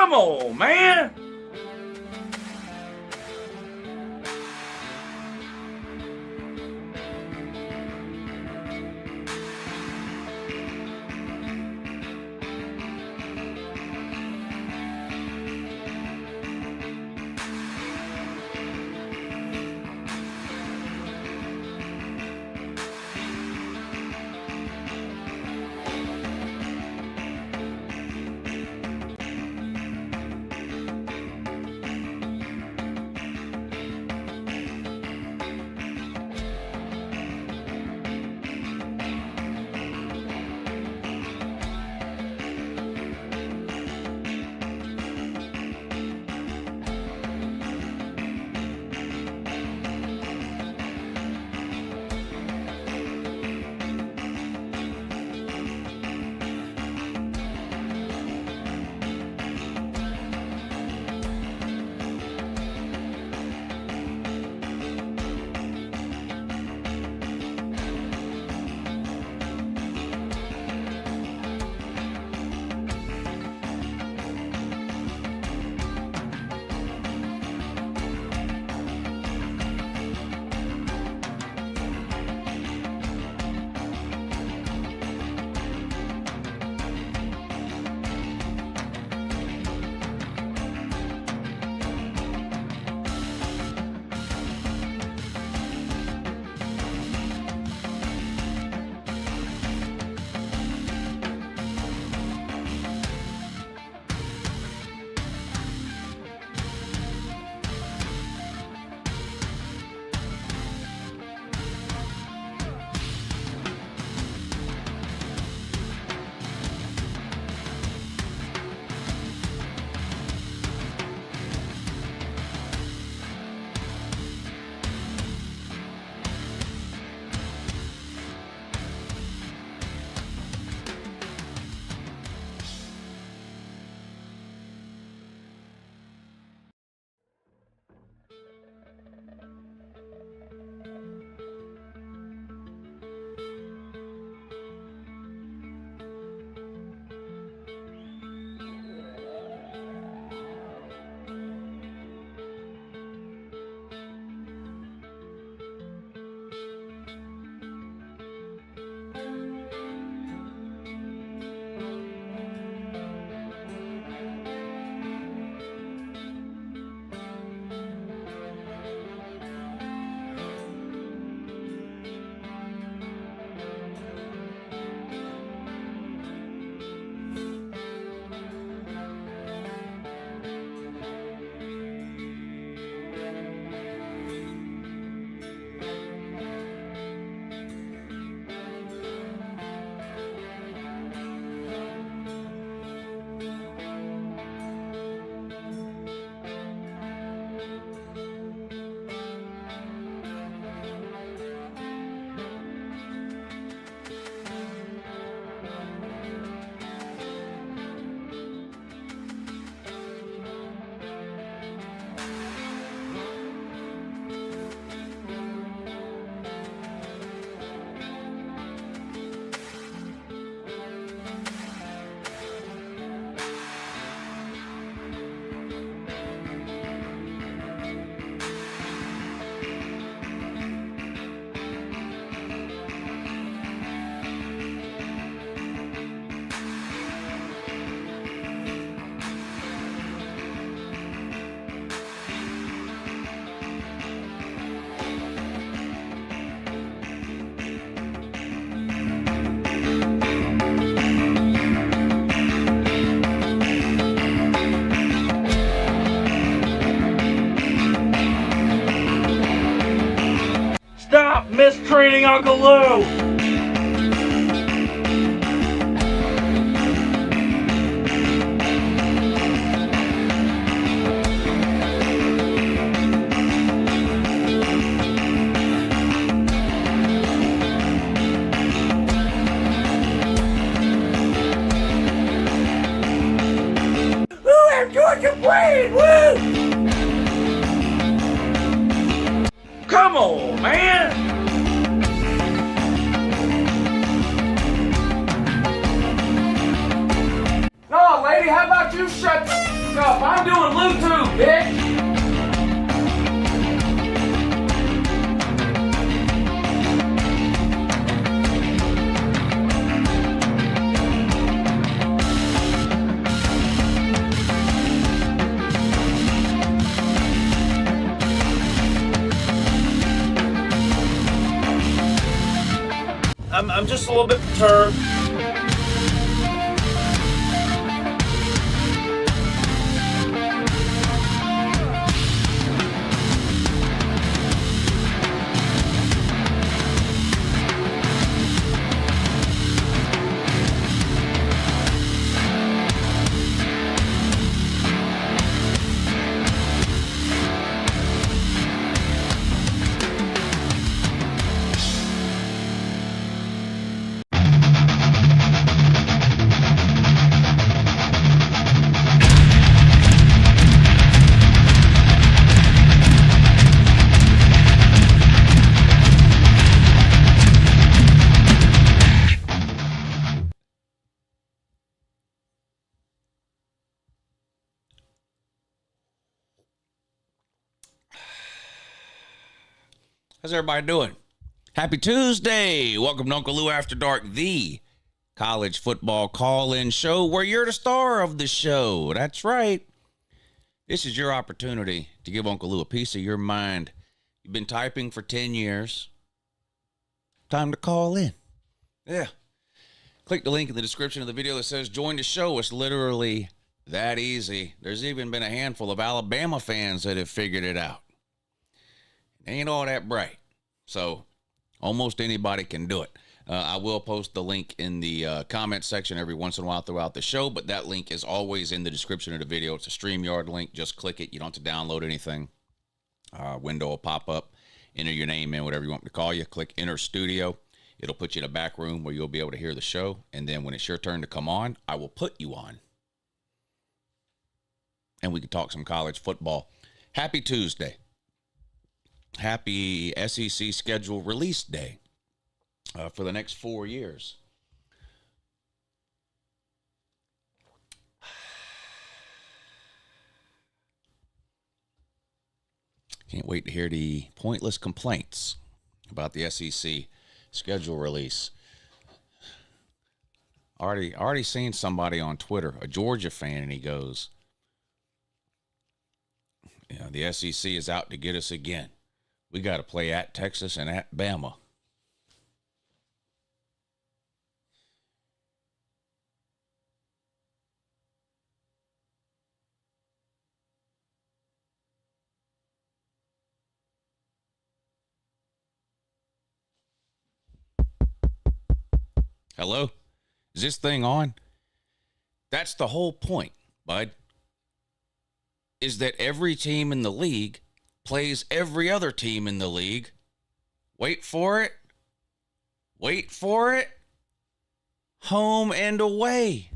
Come on, man! Stop mistreating Uncle Lou! Georgia Queen, woo! Come on, man! No, lady, how about you shut the... No, I'm just a little bit perturbed. How's everybody doing? Happy Tuesday. Welcome to Uncle Lou After Dark, the college football call-in show where you're the star of the show. That's right. This is your opportunity to give Uncle Lou a piece of your mind. You've been typing for 10 years. Time to call in. Yeah. Click the link in the description of the video that says join the show. It's literally that easy. There's even been a handful of Alabama fans that have figured it out. It ain't all that bright. So almost anybody can do it. I will post the link in the comment section every once in a while throughout the show, but that link is always in the description of the video. It's a StreamYard link. Just click it. You don't have to download anything. Window will pop up. Enter your name in, whatever you want me to call you. Click Enter Studio. It'll put you in a back room where you'll be able to hear the show. And then when it's your turn to come on, I will put you on. And we can talk some college football. Happy Tuesday. Happy SEC schedule release day for the next 4 years. Can't wait to hear the pointless complaints about the SEC schedule release. Already seen somebody on Twitter, a Georgia fan, and he goes, "Yeah, the SEC is out to get us again. We got to play at Texas and at Bama." Hello? Is this thing on? That's the whole point, bud. Is that every team in the league plays every other team in the league. Wait for it. Wait for it. Home and away.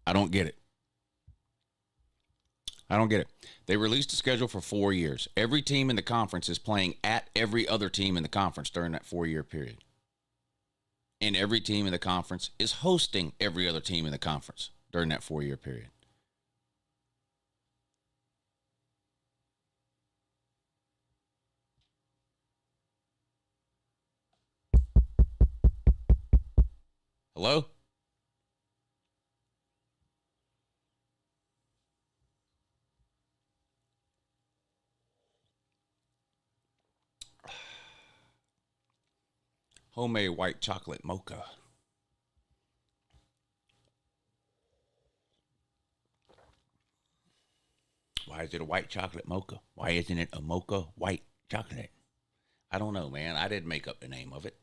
I don't get it. I don't get it. They released a schedule for 4 years. Every team in the conference is playing at every other team in the conference during that 4-year period. And every team in the conference is hosting every other team in the conference during that 4-year period. Hello? Homemade white chocolate mocha. Why is it a white chocolate mocha? Why isn't it a mocha white chocolate? I don't know, man. I didn't make up the name of it.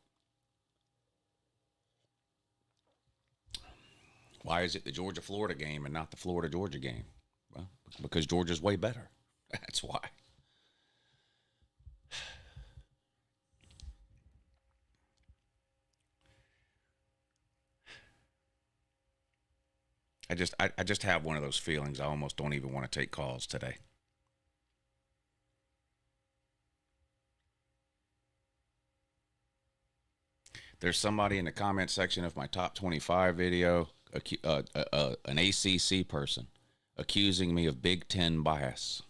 Why is it the Georgia-Florida game and not the Florida-Georgia game? Well, because Georgia's way better. That's why. I just have one of those feelings. I almost don't even want to take calls today. There's somebody in the comment section of my top 25 video, an ACC person, accusing me of Big Ten bias.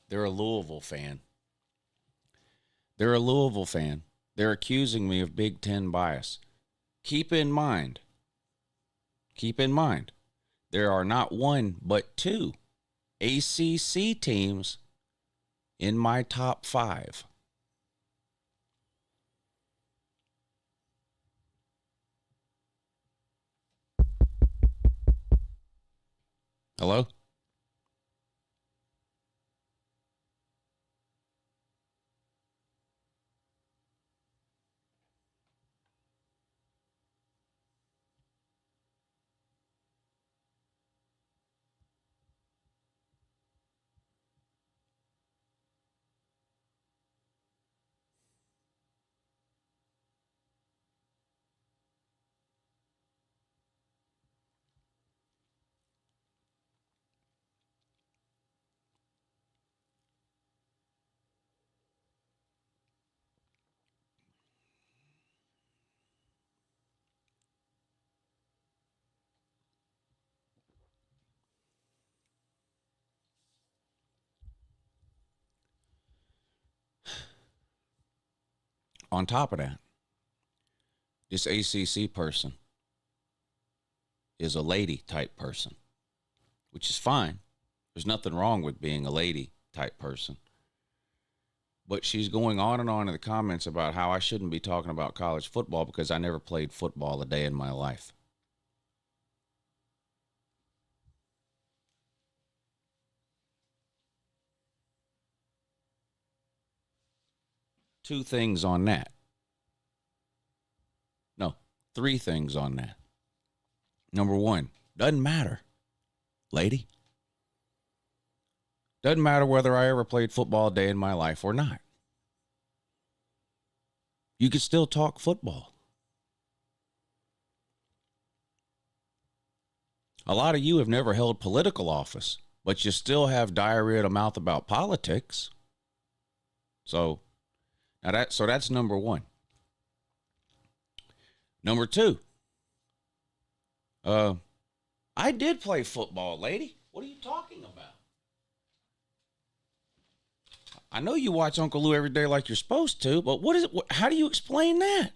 They're a Louisville fan. They're a Louisville fan. They're accusing me of Big Ten bias. Keep in mind, there are not one but two ACC teams in my top 5. Hello? On top of that, this ACC person is a lady type person, which is fine. There's nothing wrong with being a lady type person. But she's going on and on in the comments about how I shouldn't be talking about college football because I never played football a day in my life. Two things on that. No, 3 things on that. Number 1, doesn't matter, lady. Doesn't matter whether I ever played football a day in my life or not. You can still talk football. A lot of you have never held political office, but you still have diarrhea to mouth about politics. So that's number 1. Number 2, I did play football, lady. What are you talking about? I know you watch Uncle Lou every day like you're supposed to, but what is it? How do you explain that?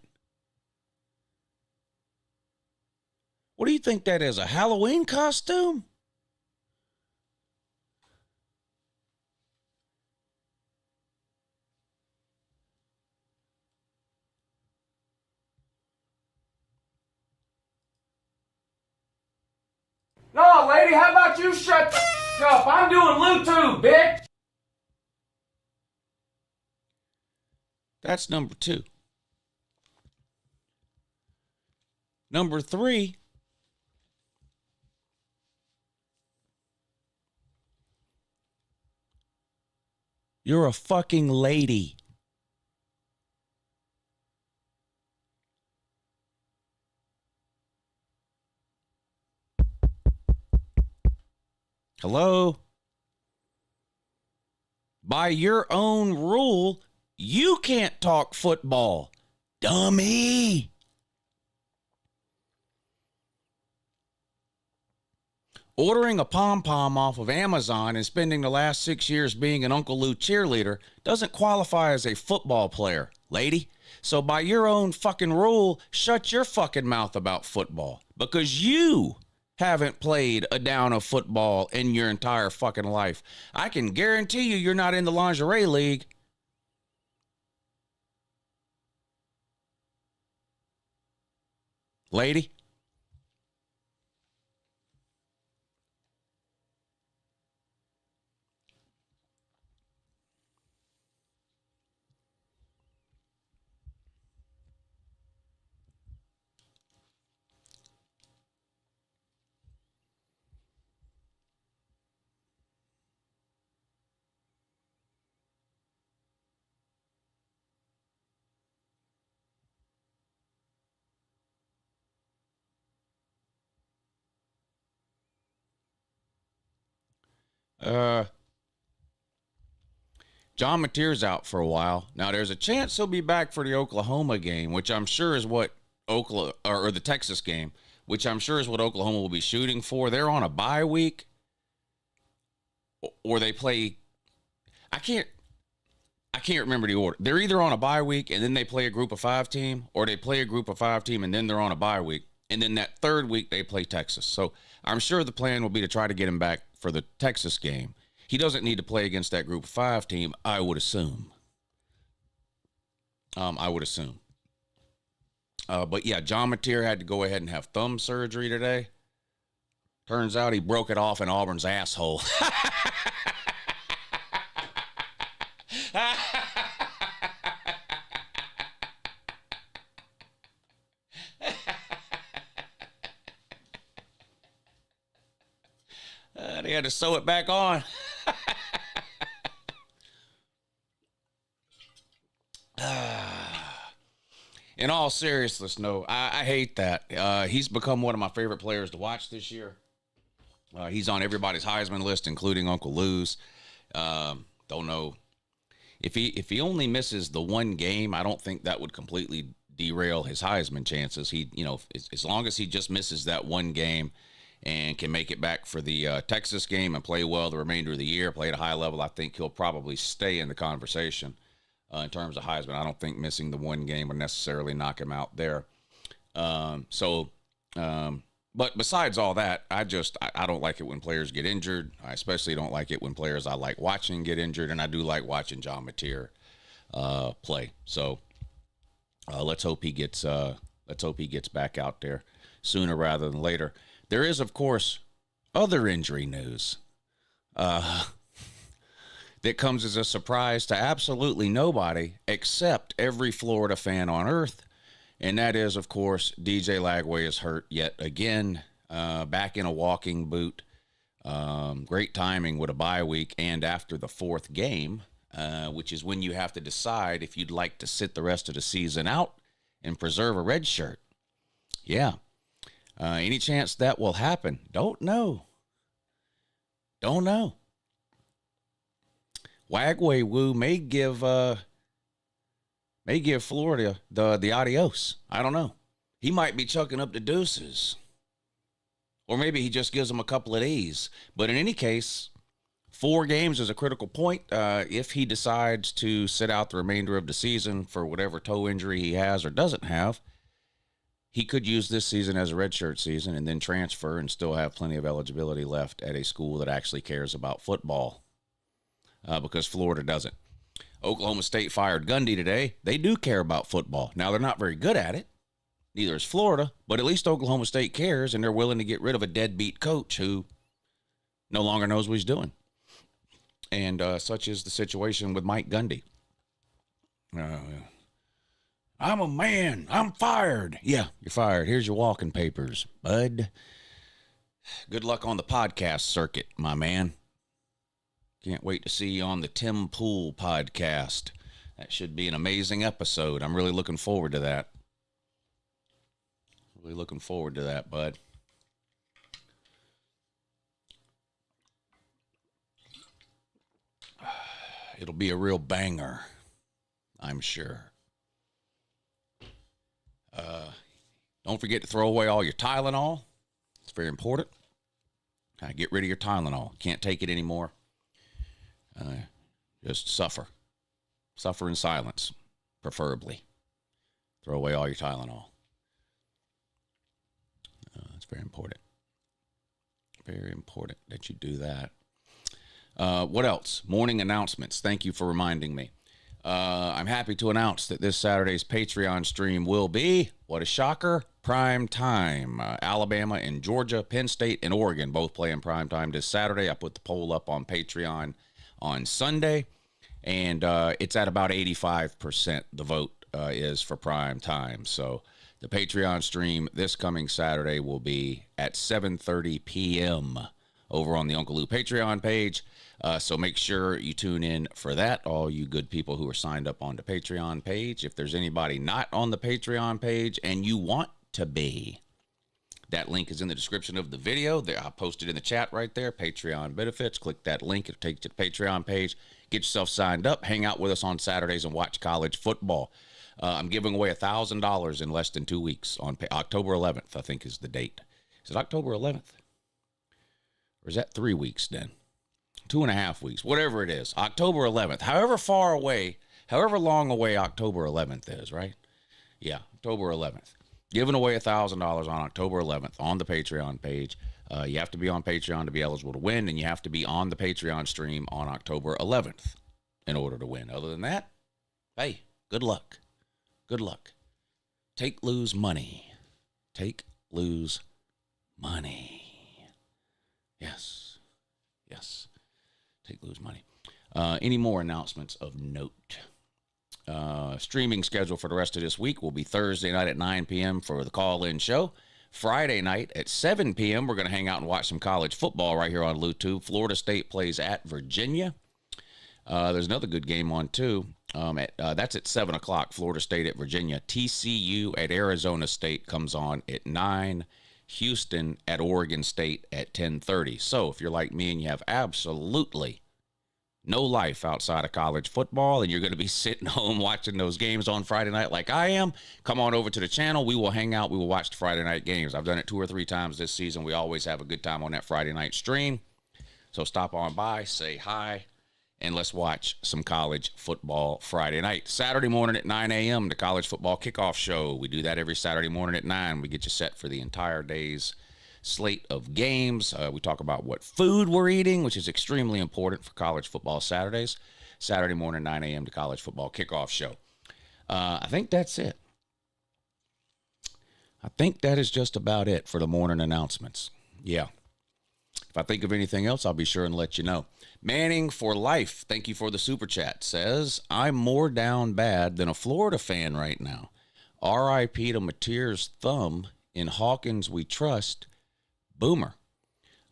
What do you think that is, a Halloween costume? No, lady, how about you shut the up? I'm doing LouTube, bitch. That's number 2. Number 3, you're a fucking lady. Hello? By your own rule, you can't talk football, dummy. Ordering a pom-pom off of Amazon and spending the last 6 years being an Uncle Lou cheerleader doesn't qualify as a football player, lady. So by your own fucking rule, shut your fucking mouth about football. Because you haven't played a down of football in your entire fucking life. I can guarantee you're not in the lingerie league. Lady. John Mateer's out for a while. Now, there's a chance he'll be back for the Oklahoma game, which I'm sure is what or the Texas game, which I'm sure is what Oklahoma will be shooting for. They're on a bye week, or they play. I can't remember the order. They're either on a bye week and then they play a group of 5 team, or they play a group of 5 team and then they're on a bye week. And then that third week they play Texas. So I'm sure the plan will be to try to get him back for the Texas game. He doesn't need to play against that group of 5 team, I would assume. But yeah, John Mateer had to go ahead and have thumb surgery today. Turns out he broke it off in Auburn's asshole. They had to sew it back on. In all seriousness, no, I hate that. He's become one of my favorite players to watch this year. He's on everybody's Heisman list, including Uncle Lou's. Don't know if he only misses the one game. I don't think that would completely derail his Heisman chances. He, as long as he just misses that one game and can make it back for the Texas game and play well the remainder of the year, play at a high level, I think he'll probably stay in the conversation in terms of Heisman. I don't think missing the one game would necessarily knock him out there. But besides all that, I don't like it when players get injured. I especially don't like it when players I like watching get injured, and I do like watching John Mateer play. So let's hope he gets back out there sooner rather than later. There is, of course, other injury news that comes as a surprise to absolutely nobody except every Florida fan on earth. And that is, of course, DJ Lagway is hurt yet again, back in a walking boot. Great timing with a bye week and after the 4th game, which is when you have to decide if you'd like to sit the rest of the season out and preserve a red shirt. Yeah. Any chance that will happen? Don't know. Wagway Woo may give Florida the adios. I don't know. He might be chucking up the deuces. Or maybe he just gives them a couple of A's. But in any case, 4 games is a critical point. If he decides to sit out the remainder of the season for whatever toe injury he has or doesn't have, he could use this season as a redshirt season and then transfer and still have plenty of eligibility left at a school that actually cares about football, because Florida doesn't. Oklahoma State fired Gundy today. They do care about football. Now, they're not very good at it. Neither is Florida, but at least Oklahoma State cares, and they're willing to get rid of a deadbeat coach who no longer knows what he's doing. And such is the situation with Mike Gundy. I'm a man. I'm fired. Yeah, you're fired. Here's your walking papers, bud. Good luck on the podcast circuit, my man. Can't wait to see you on the Tim Pool podcast. That should be an amazing episode. I'm really looking forward to that. Really looking forward to that, bud. It'll be a real banger, I'm sure. Don't forget to throw away all your Tylenol. It's very important. Get rid of your Tylenol. Can't take it anymore. Just suffer. Suffer in silence, preferably. Throw away all your Tylenol. It's very important. Very important that you do that. What else? Morning announcements. Thank you for reminding me. I'm happy to announce that this Saturday's Patreon stream will be, what a shocker, prime time. Alabama and Georgia, Penn State and Oregon both play in prime time this Saturday. I put the poll up on Patreon on Sunday, and it's at about 85%. The vote is for prime time. So the Patreon stream this coming Saturday will be at 7:30 p.m. over on the Uncle Lou Patreon page. So make sure you tune in for that, all you good people who are signed up on the Patreon page. If there's anybody not on the Patreon page and you want to be, That link is in the description of the video. There, I posted in the chat right there, Patreon benefits. Click that link. It'll take you to the Patreon page. Get yourself signed up. Hang out with us on Saturdays and watch college football. I'm giving away $1,000 in less than 2 weeks on October 11th, I think is the date. Is it October 11th? Or is that 3 weeks then? 2.5 weeks, whatever it is. October 11th. However far away, however long away October 11th is, right? Yeah, October 11th. Giving away $1,000 on October 11th on the Patreon page. You have to be on Patreon to be eligible to win, and you have to be on the Patreon stream on October 11th in order to win. Other than that, hey, good luck. Good luck. Take, lose money. Take, lose money. Yes. Yes. Take, lose money. Any more announcements of note? Streaming schedule for the rest of this week will be Thursday night at 9 p.m. for the call-in show. Friday night at 7 p.m., we're going to hang out and watch some college football right here on YouTube. Florida State plays at Virginia. There's another good game on, too. That's at 7 o'clock, Florida State at Virginia. TCU at Arizona State comes on at 9. Houston at Oregon State at 10:30. So if you're like me and you have absolutely no life outside of college football and you're going to be sitting home watching those games on Friday night like I am, come on over to the channel. We will hang out. We will watch the Friday night games. I've done it 2 or 3 times this season. We always have a good time on that Friday night stream. So stop on by, say hi, and let's watch some college football Friday night. Saturday morning at 9 a.m., the college football kickoff show. We do that every Saturday morning at 9. We get you set for the entire day's slate of games. We talk about what food we're eating, which is extremely important for college football Saturdays. Saturday morning, 9 a.m., the college football kickoff show. I think that's it. I think that is just about it for the morning announcements. Yeah. If I think of anything else, I'll be sure and let you know. Manning for Life, thank you for the super chat, says, I'm more down bad than a Florida fan right now. R.I.P. to Mateer's thumb. In Hawkins we trust. Boomer.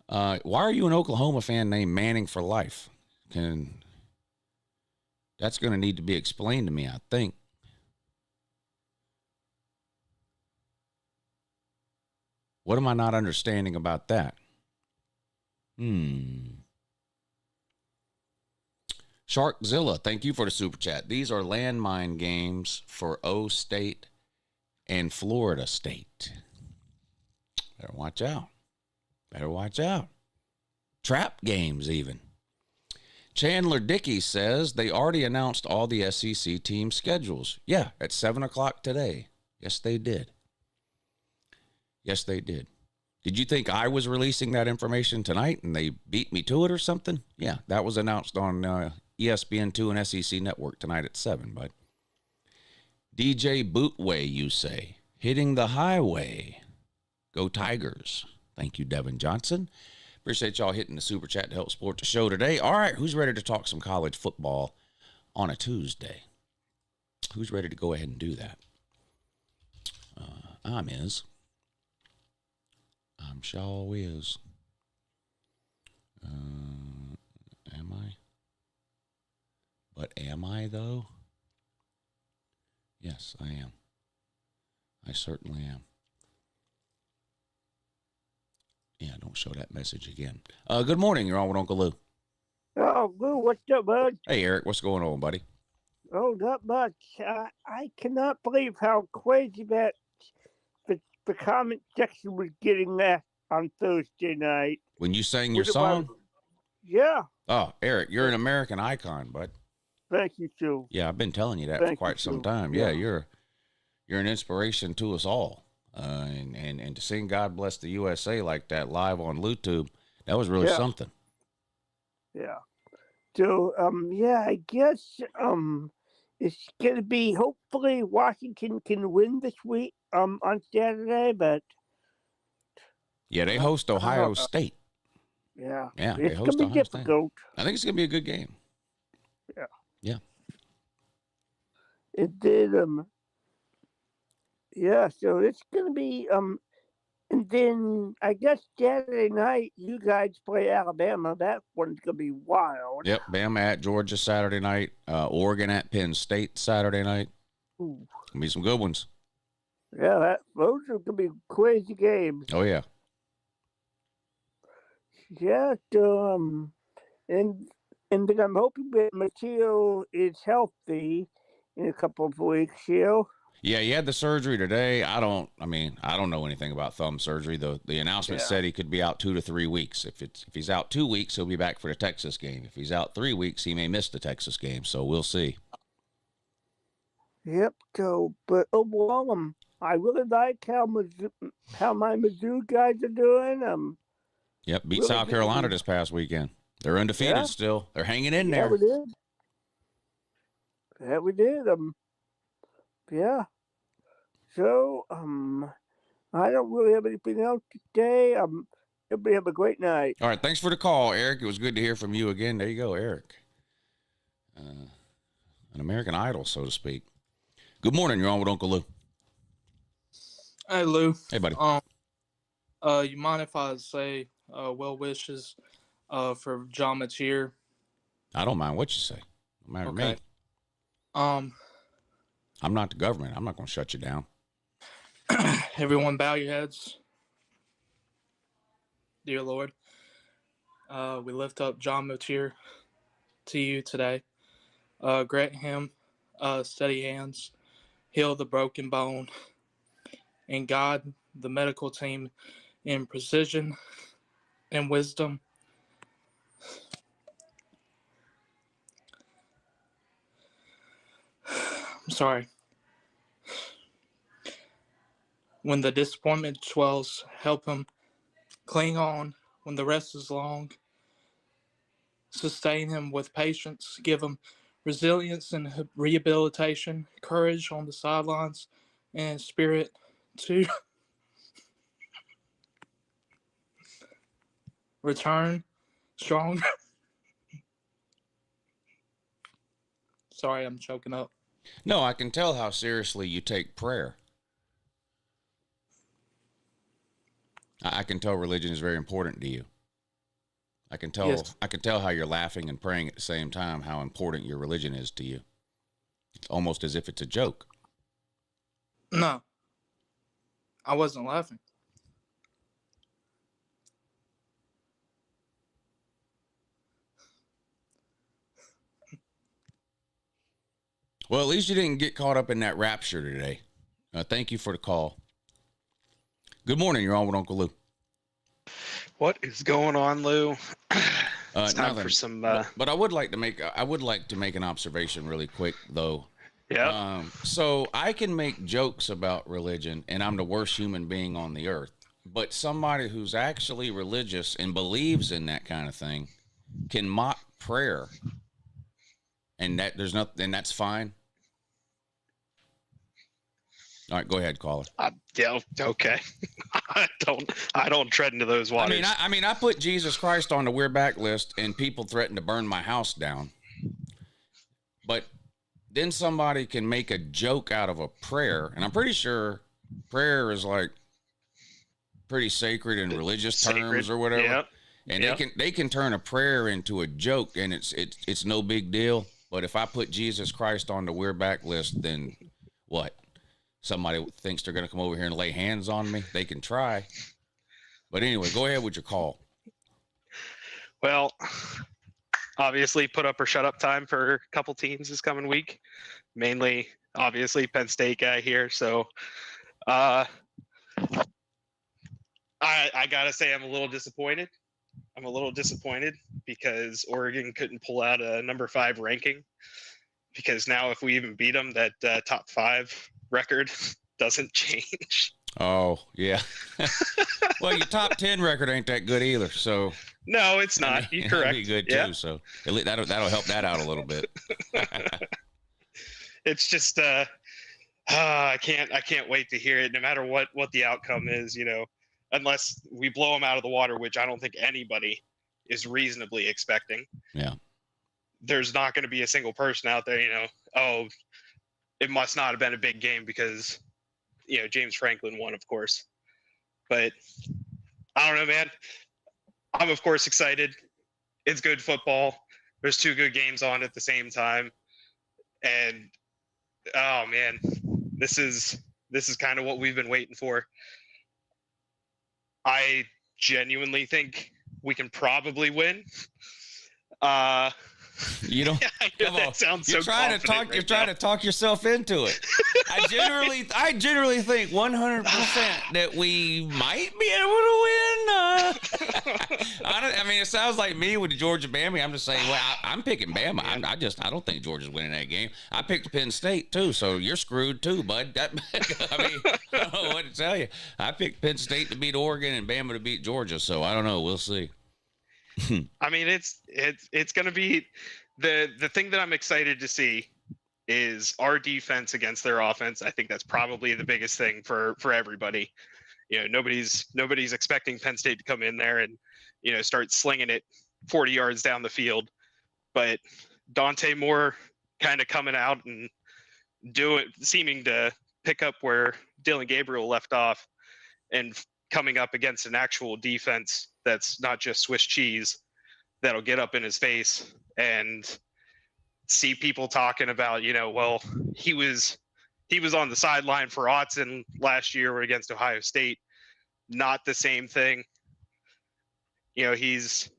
Why are you an Oklahoma fan named Manning for Life? That's going to need to be explained to me, I think. What am I not understanding about that? Sharkzilla, thank you for the super chat. These are landmine games for O State and Florida State. Better watch out. Better watch out. Trap games even. Chandler Dickey says they already announced all the SEC team schedules. Yeah, at 7 o'clock today. Yes, they did. Yes, they did. Did you think I was releasing that information tonight and they beat me to it or something? Yeah, that was announced on ESPN2 and SEC Network tonight at 7, bud. DJ Bootway, you say. Hitting the highway. Go Tigers. Thank you, Devin Johnson. Appreciate y'all hitting the super chat to help support the show today. All right, who's ready to talk some college football on a Tuesday? Who's ready to go ahead and do that? I'm sure is. Am I? But am I, though? Yes, I am. I certainly am. Yeah, don't show that message again. Good morning. You're on with Uncle Lou. Oh, Lou, what's up, bud? Hey, Eric. What's going on, buddy? Oh, not much. I cannot believe how crazy that the comment section was getting that on Thursday night. When you sang your song? Yeah. Oh, Eric, you're an American icon, bud. Thank you, Sue. Yeah, I've been telling you that for quite some time. Yeah, you're an inspiration to us all. And to sing God Bless the USA like that live on YouTube, that was really something. Yeah. So, I guess it's going to be, hopefully Washington can win this week on Saturday, but... Yeah, they host Ohio State. Yeah. Yeah, it's going to be difficult. I think it's going to be a good game. Yeah. Yeah. It did, so it's going to be, and then I guess Saturday night, you guys play Alabama. That one's going to be wild. Yep, Bama at Georgia Saturday night. Oregon at Penn State Saturday night. Ooh. Gonna be some good ones. Yeah, those are gonna be crazy games. Oh yeah. Yeah, and then I'm hoping that Mateo is healthy in a couple of weeks. Yeah, he had the surgery today. I don't know anything about thumb surgery. The announcement said he could be out 2 to 3 weeks. If he's out 2 weeks, he'll be back for the Texas game. If he's out 3 weeks, he may miss the Texas game. So we'll see. Yep. So, but overall, I really like how my Mizzou guys are doing. Yep, beat really South Carolina this past weekend. They're undefeated still. They're hanging in there. Yeah, we did. Yeah, we did. Yeah. So, I don't really have anything else to say. Everybody have a great night. All right, thanks for the call, Eric. It was good to hear from you again. There you go, Eric. An American Idol, so to speak. Good morning. You're on with Uncle Lou. Hey, Lou. Hey, buddy. You mind if I say well wishes for John Mateer? I don't mind what you say. No matter to me. I'm not the government. I'm not going to shut you down. Everyone bow your heads. Dear Lord, we lift up John Mateer to you today. Grant him steady hands, heal the broken bone, and guide the medical team in precision and wisdom. I'm sorry. When the disappointment swells, help him cling on when the rest is long. Sustain him with patience. Give him resilience and rehabilitation, courage on the sidelines, and spirit to return stronger. Sorry, I'm choking up. No, I can tell how seriously you take prayer. I can tell religion is very important to you. I can tell. Yes. I can tell how you're laughing and praying at the same time. How important your religion is to you. It's almost as if it's a joke. No, I wasn't laughing. Well, at least you didn't get caught up in that rapture today. Thank you for the call. Good morning. You're on with Uncle Lou. What is going on, Lou? It's time nothing. for some. But I would like to make an observation really quick, though. Yeah. So I can make jokes about religion, and I'm the worst human being on the earth. But somebody who's actually religious and believes in that kind of thing can mock prayer, and that's fine. All right, go ahead, caller. Yeah. Okay. I don't tread into those waters. I mean, I put Jesus Christ on the we're back list, and people threaten to burn my house down. But then somebody can make a joke out of a prayer, and I'm pretty sure prayer is like pretty sacred in religious terms or whatever. Yep. And they can turn a prayer into a joke, and it's no big deal. But if I put Jesus Christ on the we're back list, then what? Somebody thinks they're going to come over here and lay hands on me. They can try. But anyway, go ahead with your call. Well, obviously, put up or shut up time for a couple teams this coming week. Mainly, obviously, Penn State guy here. So, I gotta say, I'm a little disappointed. Because Oregon couldn't pull out a number 5 ranking. Because now, if we even beat them, that top 5 record doesn't change. Oh, yeah. Well, your top 10 record ain't that good either, so. No, it's not. You're correct. That'd be good too, so at least that'll help that out a little bit. It's just I can't wait to hear it, no matter what the outcome is, unless we blow them out of the water, which I don't think anybody is reasonably expecting. Yeah. There's not going to be a single person out there, oh, it must not have been a big game because, James Franklin won, of course. But I don't know, man. I'm, of course, excited. It's good football. There's 2 good games on at the same time. And, oh, man, this is This is kind of what we've been waiting for. I genuinely think we can probably win. You don't. I know Come that on. sounds You're so trying to confident talk. right You're trying now. to talk yourself into it. I generally think 100% that we might be able to win. I mean, it sounds like me with the Georgia Bama. I'm just saying. Well, I'm picking Bama. I don't think Georgia's winning that game. I picked Penn State too, so you're screwed too, bud. I mean, I don't know what to tell you. I picked Penn State to beat Oregon and Bama to beat Georgia, so I don't know. We'll see. I mean, it's going to be the thing that I'm excited to see is our defense against their offense. I think that's probably the biggest thing for everybody. You know, nobody's expecting Penn State to come in there and, you know, start slinging it 40 yards down the field. But Dante Moore kind of coming out and seeming to pick up where Dylan Gabriel left off and coming up against an actual defense that's not just Swiss cheese, that'll get up in his face and see people talking about, you know, well, he was on the sideline for Autzen last year against Ohio State. Not the same thing. You know, he's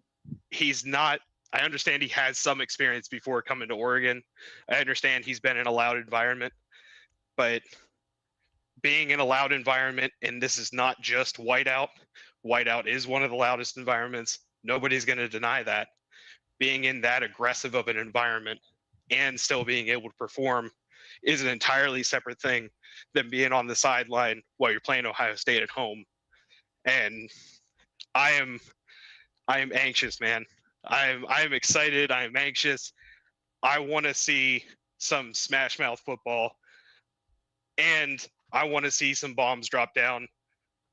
not. I understand he has some experience before coming to Oregon. I understand he's been in a loud environment, but being in a loud environment, and this is not just whiteout. Whiteout is one of the loudest environments. Nobody's going to deny that. Being in that aggressive of an environment and still being able to perform is an entirely separate thing than being on the sideline while you're playing Ohio State at home. And I am anxious, man. I am excited. I am anxious. I want to see some smash mouth football, and I want to see some bombs drop down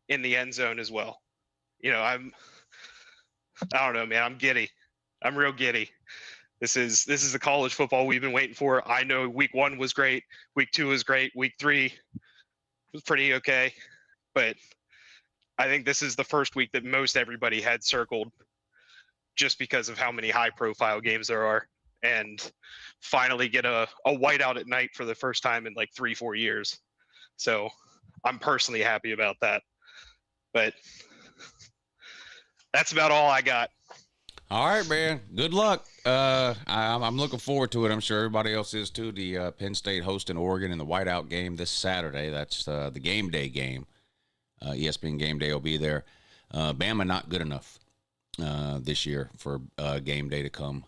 in the end zone as well. You know, I don't know, man. I'm giddy. I'm real giddy. This is the college football we've been waiting for. I know week 1 was great. Week 2 was great. Week 3 was pretty okay. But I think this is the first week that most everybody had circled just because of how many high profile games there are, and finally get a whiteout at night for the first time in like 3-4 years. So I'm personally happy about that. But that's about all I got. All right, man. Good luck. I'm looking forward to it. I'm sure everybody else is too. The Penn State hosting Oregon in the whiteout game this Saturday. That's the game day game. ESPN Game Day will be there. Bama not good enough this year for game day to come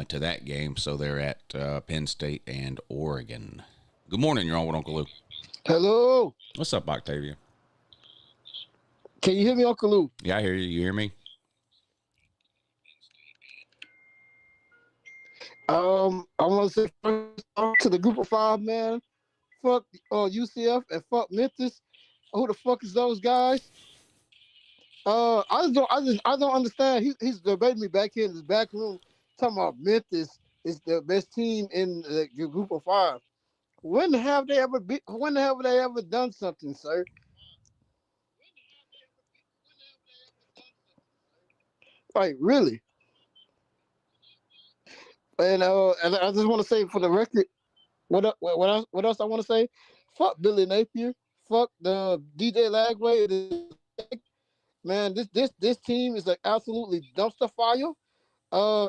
to that game. So they're at Penn State and Oregon. Good morning. You're on with Uncle Lou. Hello. What's up, Octavia? Can you hear me, Uncle Lou? Yeah, I hear you. You hear me? I want to say first off to the group of 5, man. Fuck UCF and fuck Memphis. Who the fuck is those guys? I don't understand. He's debating me back here in his back room, talking about Memphis is the best team in the group of 5. When have they ever done something, sir? Like, really? And I just want to say for the record, what else I want to say? Fuck Billy Napier. Fuck the DJ Lagway. Man, this team is like absolutely dumpster fire.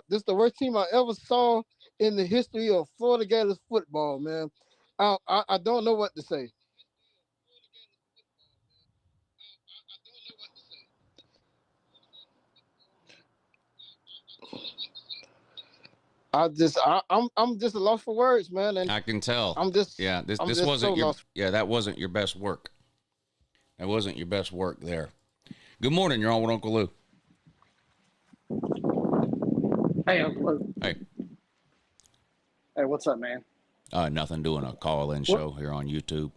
This is the worst team I ever saw in the history of Florida Gators football, man. I don't know what to say. I'm just a loss for words, man. And I can tell. this wasn't so your lost. that wasn't your best work. That wasn't your best work there. Good morning. You're on with Uncle Lou. Hey, Uncle Lou. Hey. Hey, what's up, man? Nothing. Doing a call-in show here on YouTube.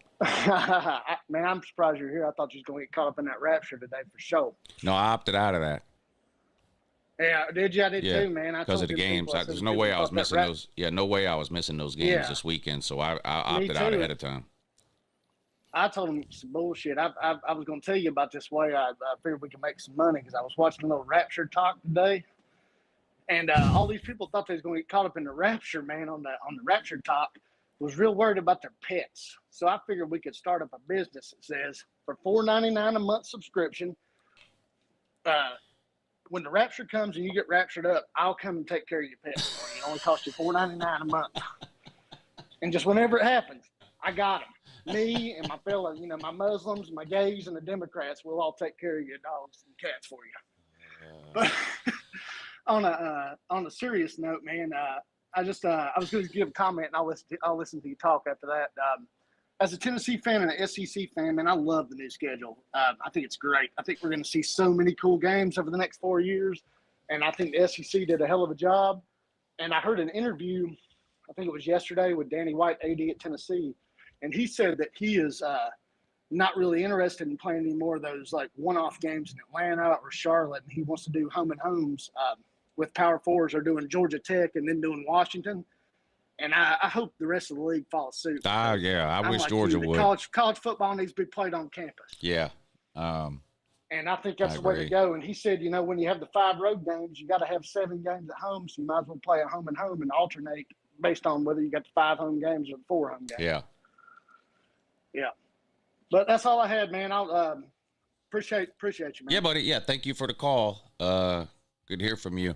Man, I'm surprised you're here. I thought you was going to get caught up in that rapture today for sure. No, I opted out of that. Yeah, did you? I did Yeah, too, man. because of the games. There's no way I was missing those. Yeah, no way I was missing those games Yeah. this weekend. So I opted out ahead of time. I told him some bullshit. I was going to tell you about this way. I figured we could make some money because I was watching a little Rapture talk today, and all these people thought they was going to get caught up in the Rapture, man, on the Rapture talk. was real worried about their pets. So I figured we could start up a business that says for $4.99 a month subscription, when the rapture comes and you get raptured up, I'll come and take care of your pets for you. It only costs you $4.99 a month. And just whenever it happens, I got them. Me and my fellow, my Muslims, my gays, and the Democrats will all take care of your dogs and cats for you. But on a serious note, man, I was going to give a comment, and I'll listen to you talk after that. As a Tennessee fan and an SEC fan, man, I love the new schedule. I think it's great. I think we're going to see so many cool games over the next 4 years, and I think the SEC did a hell of a job. And I heard an interview, I think it was yesterday, with Danny White, AD at Tennessee, and he said that he is not really interested in playing any more of those like one-off games in Atlanta or Charlotte, and he wants to do home and homes with Power Fours or doing Georgia Tech and then doing Washington. And I hope the rest of the league follows suit. Yeah, I wish like Georgia would. College football needs to be played on campus. Yeah. And I think that's the way to go. And he said, when you have the 5 road games, you got to have 7 games at home. So you might as well play a home and home and alternate based on whether you got the 5 home games or the 4 home games. Yeah. Yeah. But that's all I had, man. I'll appreciate you, man. Yeah, buddy. Yeah, thank you for the call. Good to hear from you.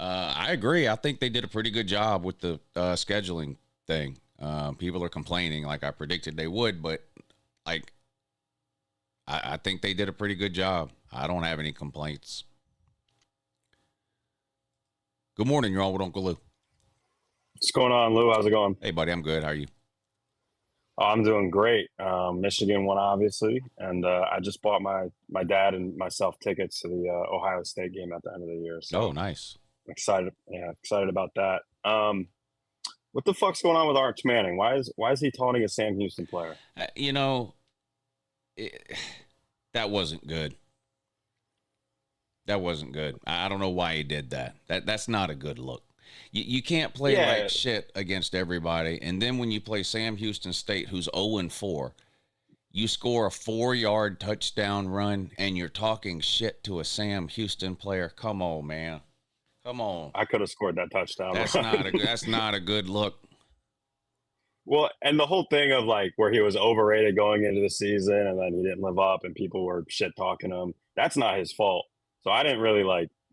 I agree. I think they did a pretty good job with the scheduling thing. People are complaining like I predicted they would, but like I think they did a pretty good job. I don't have any complaints. Good morning. You're on with Uncle Lou. What's going on, Lou? How's it going? Hey, buddy. I'm good. How are you? Oh, I'm doing great. Michigan won, obviously, and I just bought my dad and myself tickets to the Ohio State game at the end of the year. So oh, nice. Excited about that. What the fuck's going on with Arch Manning? Why is he taunting a Sam Houston player? That wasn't good. That wasn't good. I don't know why he did that. That's not a good look. You can't play like shit against everybody, and then when you play Sam Houston State, who's 0-4, you score a 4-yard touchdown run, and you're talking shit to a Sam Houston player. Come on, man. Come on. I could have scored that touchdown. That's not a good look. Well, and the whole thing of like where he was overrated going into the season and then he didn't live up and people were shit talking him. That's not his fault. So I didn't really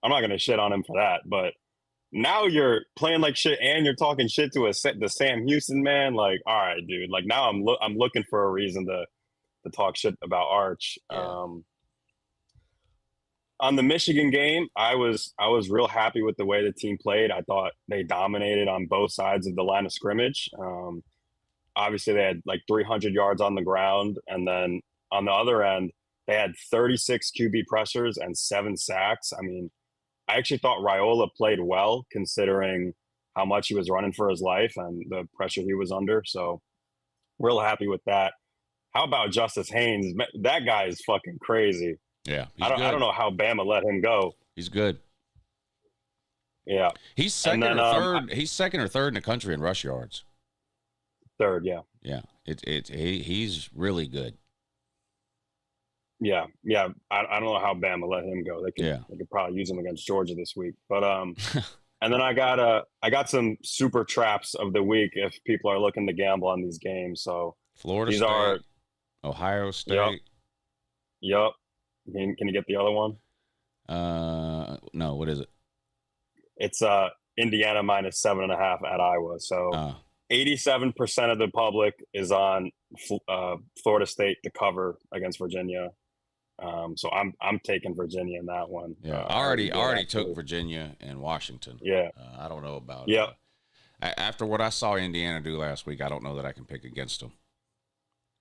I'm not going to shit on him for that. But now you're playing like shit and you're talking shit to the Sam Houston man. Like, all right, dude. Like now I'm looking for a reason to talk shit about Arch. Yeah. On the Michigan game, I was real happy with the way the team played. I thought they dominated on both sides of the line of scrimmage. Obviously, they had like 300 yards on the ground. And then on the other end, they had 36 QB pressures and 7 sacks. I mean, I actually thought Raiola played well considering how much he was running for his life and the pressure he was under. So real happy with that. How about Justice Haynes? That guy is fucking crazy. Yeah, I don't know how Bama let him go. He's good. Yeah, he's second or third. He's second or third in the country in rush yards. Third, yeah. Yeah, he's really good. Yeah. I don't know how Bama let him go. They could probably use him against Georgia this week. But and then I got some super traps of the week if people are looking to gamble on these games. So Florida State, Ohio State. Yep. Can you get the other one? No. What is it? It's Indiana minus 7.5 at Iowa. So 87% of the public is on Florida State to cover against Virginia. So I'm taking Virginia in that one. Yeah, I already took Virginia and Washington. Yeah, I don't know about. Yeah. After what I saw Indiana do last week, I don't know that I can pick against them.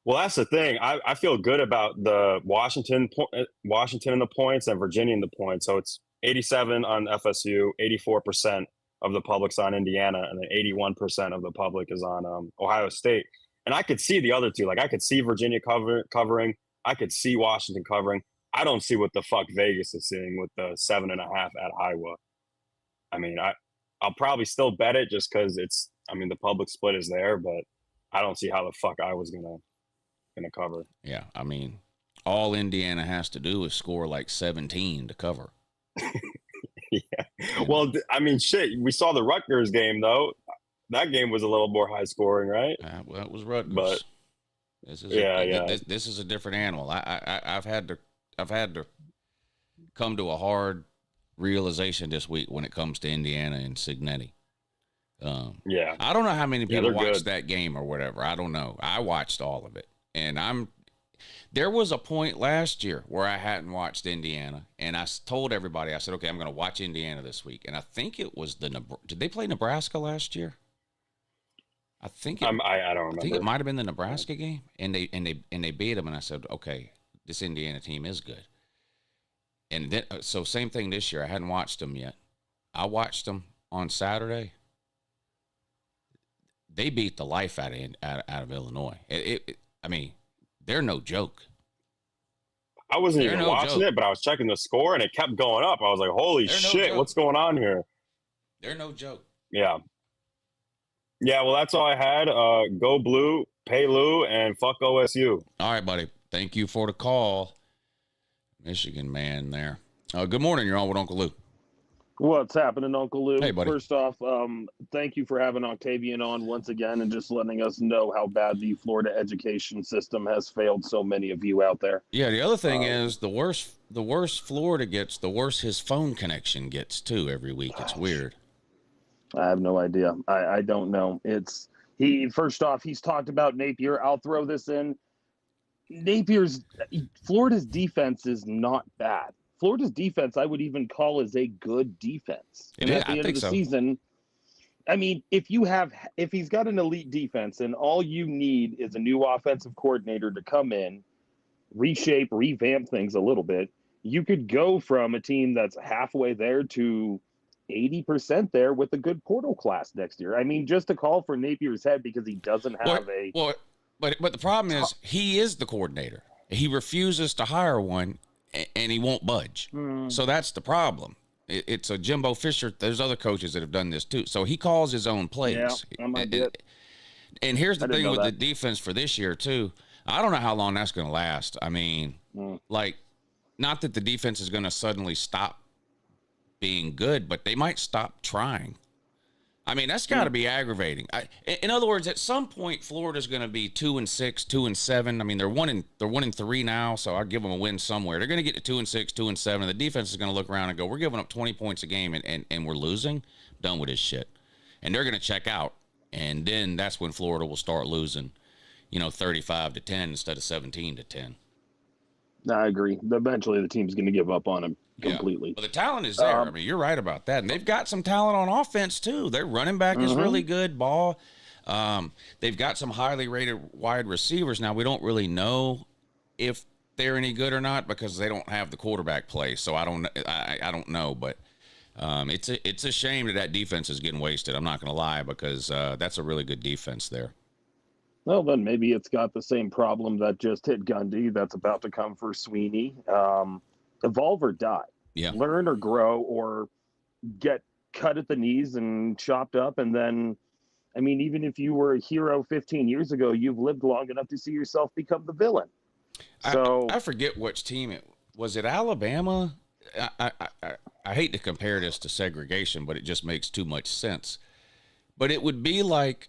Well, that's the thing. I feel good about the Washington in the points and Virginia in the points. So it's 87 on FSU, 84% of the public's on Indiana, and then 81% of the public is on Ohio State. And I could see the other two. Like I could see Virginia covering. I could see Washington covering. I don't see what the fuck Vegas is seeing with the 7.5 at Iowa. I mean, I'll probably still bet it just because the public split is there, but I don't see how the fuck I was gonna cover. Yeah, I mean, all Indiana has to do is score like 17 to cover. Yeah. Well, I mean, shit. We saw the Rutgers game though. that game was a little more high scoring, right? Well, it was Rutgers. But this is yeah. This is a different animal. I've had to come to a hard realization this week when it comes to Indiana and Signetti. Yeah. I don't know how many people they're watched good. that game or whatever. I don't know. I watched all of it, and there was a point last year where I hadn't watched Indiana, and I told everybody, I said, okay, I'm going to watch Indiana this week. And I think it was did they play Nebraska last year? I think I don't remember. I think it might have been the Nebraska game, and they beat them. And I said, okay, this Indiana team is good. And then, so same thing this year. I hadn't watched them yet. I watched them on Saturday. They beat the life out of Illinois. I mean, they're no joke. I wasn't They're even no watching joke. it, but I was checking the score, and it kept going up. I was like, holy They're no shit, joke. what's going on here? They're no joke. Yeah. Yeah, well, that's all I had. Go Blue, pay Lou, and fuck OSU. All right, buddy. Thank you for the call. Michigan man there. Good morning. You're on with Uncle Lou. What's happening, Uncle Lou? Hey, buddy. First off, thank you for having Octavian on once again and just letting us know how bad the Florida education system has failed so many of you out there. Yeah, the other thing is the worse Florida gets, the worse his phone connection gets too every week. It's weird. I have no idea. I don't know. First off, he's talked about Napier. I'll throw this in. Florida's defense is not bad. Florida's defense, I would even call, is a good defense. And at the end of the season, I mean, if he's got an elite defense and all you need is a new offensive coordinator to come in, reshape, revamp things a little bit, you could go from a team that's halfway there to 80% there with a good portal class next year. I mean, just to call for Napier's head because he doesn't have But the problem is he is the coordinator. He refuses to hire one, and he won't budge. So that's the problem. It's a Jimbo Fisher. There's other coaches that have done this too. So he calls his own plays. Yeah, and here's the thing with the defense for this year too. I don't know how long that's going to last. I mean, not that the defense is going to suddenly stop being good, but they might stop trying. I mean, that's got to be aggravating. In other words, at some point, Florida's going to be 2-6, 2-7. I mean, they're 1-3 now, so I'll give them a win somewhere. They're going to get to 2-6, 2-7. And the defense is going to look around and go, "We're giving up 20 points a game, and we're losing. Done with this shit." And they're going to check out, and then that's when Florida will start losing, 35-10 instead of 17-10. I agree. Eventually, the team's going to give up on him completely. Yeah. But the talent is there. I mean, you're right about that. And they've got some talent on offense, too. Their running back is really good. Ball. They've got some highly rated wide receivers. Now, we don't really know if they're any good or not because they don't have the quarterback play. So I don't know. But it's a shame that defense is getting wasted. I'm not going to lie because that's a really good defense there. Well, then maybe it's got the same problem that just hit Gundy that's about to come for Sweeney. Evolve or die. Yeah. Learn or grow or get cut at the knees and chopped up. And then, I mean, even if you were a hero 15 years ago, you've lived long enough to see yourself become the villain. So I forget which team it was. It Alabama? I hate to compare this to segregation, but it just makes too much sense. But it would be like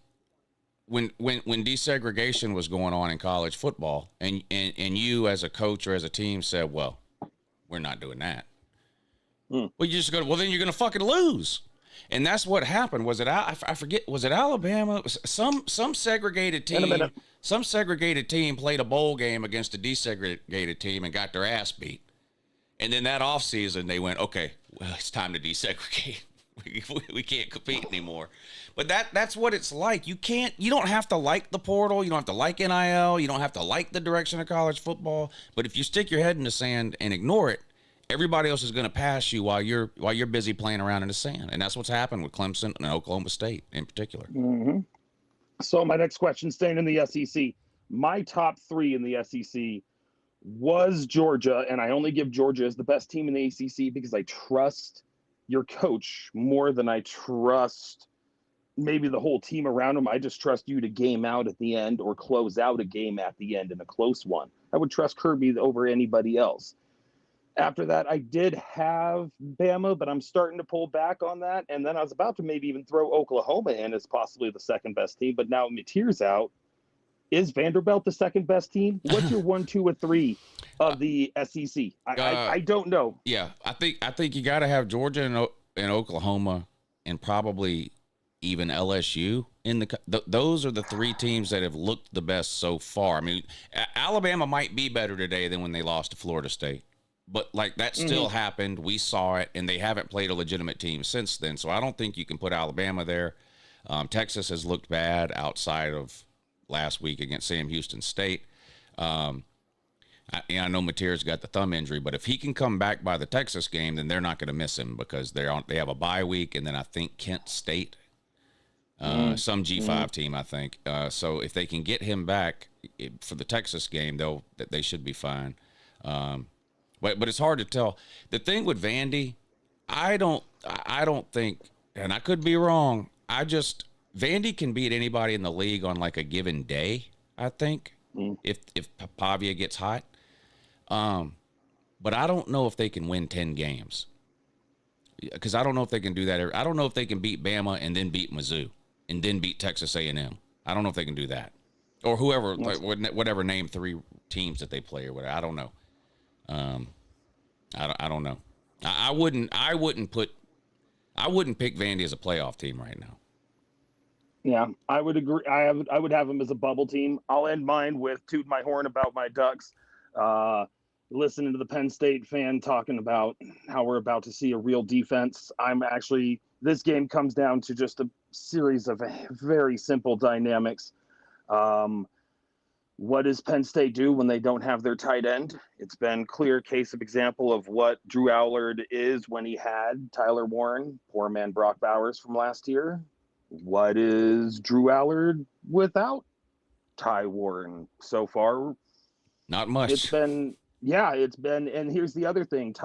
when desegregation was going on in college football, and you as a coach or as a team said, "Well, we're not doing that." Well, you just go, "Well, then you're going to fucking lose." And that's what happened. Was it I forget? Was it Alabama? Some segregated team. Some segregated team played a bowl game against a desegregated team and got their ass beat. And then that offseason, they went, "Okay, well, it's time to desegregate. We can't compete anymore." But that's what it's like. You don't have to like the portal. You don't have to like NIL. You don't have to like the direction of college football. But if you stick your head in the sand and ignore it, everybody else is going to pass you while you're busy playing around in the sand. And that's what's happened with Clemson and Oklahoma State in particular. Mm-hmm. So my next question, staying in the SEC, my top 3 in the SEC was Georgia, and I only give Georgia as the best team in the ACC because I trust your coach more than I trust maybe the whole team around him. I just trust you to game out at the end or close out a game at the end in a close one. I would trust Kirby over anybody else. After that, I did have Bama, but I'm starting to pull back on that. And then I was about to maybe even throw Oklahoma in as possibly the second best team. But now Mateer's out. Is Vanderbilt the second best team? What's your 1, 2, or 3 of the SEC? I don't know. Yeah, I think you got to have Georgia and Oklahoma and probably even LSU in those are the 3 teams that have looked the best so far. I mean, Alabama might be better today than when they lost to Florida State. But, like, that still happened. We saw it, and they haven't played a legitimate team since then. So I don't think you can put Alabama there. Texas has looked bad outside of last week against Sam Houston State. I know Mateer's got the thumb injury, but if he can come back by the Texas game, then they're not going to miss him because they have a bye week, and then I think Kent State, some G5 team, I think. So if they can get him back for the Texas game, they should be fine. But it's hard to tell. The thing with Vandy, I don't think, and I could be wrong. Vandy can beat anybody in the league on like a given day. I think if Pavia gets hot, but I don't know if they can win 10 games because I don't know if they can do that. I don't know if they can beat Bama and then beat Mizzou and then beat Texas A&M. I don't know if they can do that or whoever, like, whatever name 3 teams that they play or whatever. I don't know. I don't know. I wouldn't pick Vandy as a playoff team right now. Yeah, I would agree. I would have them as a bubble team. I'll end mine with toot my horn about my Ducks. Listening to the Penn State fan talking about how we're about to see a real defense. This game comes down to just a series of very simple dynamics. What does Penn State do when they don't have their tight end? It's been clear case of example of what Drew Allard is when he had Tyler Warren, poor man Brock Bowers from last year. What is Drew Allard without Ty Warren so far? Not much. It's been, and here's the other thing.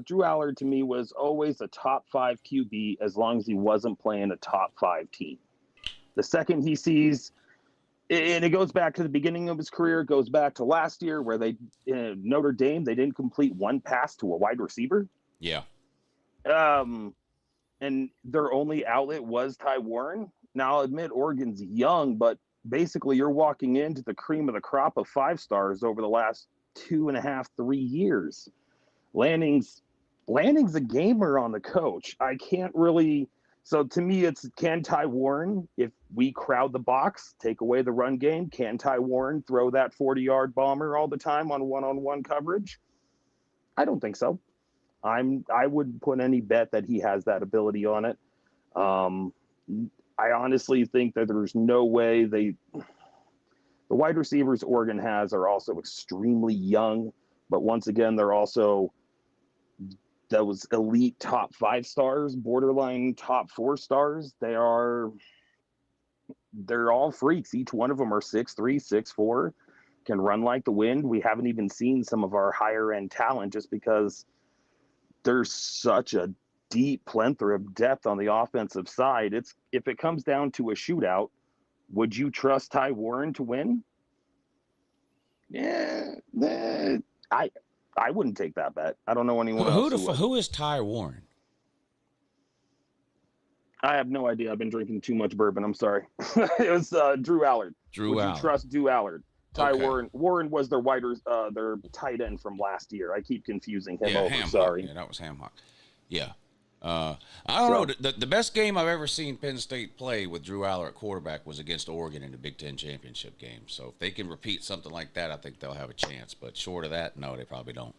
Drew Allard to me was always a top 5 QB as long as he wasn't playing a top 5 team. The second he sees, and it goes back to the beginning of his career, it goes back to last year where Notre Dame, they didn't complete one pass to a wide receiver. Yeah. And their only outlet was Ty Warren. Now, I'll admit Oregon's young, but basically you're walking into the cream of the crop of 5 stars over the last 2.5, 3 years. Lanning's a gamer on the coach. I can't really. So to me, it's can Ty Warren, if we crowd the box, take away the run game, can Ty Warren throw that 40-yard bomber all the time on one-on-one coverage? I don't think so. I wouldn't put any bet that he has that ability on it. I honestly think that there's no way the wide receivers Oregon has are also extremely young, but once again, they're also those elite top 5 stars, borderline top 4 stars. They're all freaks. Each one of them are 6'3", 6'4", can run like the wind. We haven't even seen some of our higher end talent just because there's such a deep plethora of depth on the offensive side. If it comes down to a shootout, would you trust Ty Warren to win? Yeah, I wouldn't take that bet. I don't know anyone else. Who is Ty Warren? I have no idea. I've been drinking too much bourbon. I'm sorry. It was Drew Allard. Would you trust Drew Allard? Ty Warren was their their tight end from last year. I keep confusing him over. Ham Sorry. Yeah, that was Hamhock. Yeah. I don't know. The best game I've ever seen Penn State play with Drew Allard at quarterback was against Oregon in the Big Ten championship game. So if they can repeat something like that, I think they'll have a chance. But short of that, no, they probably don't.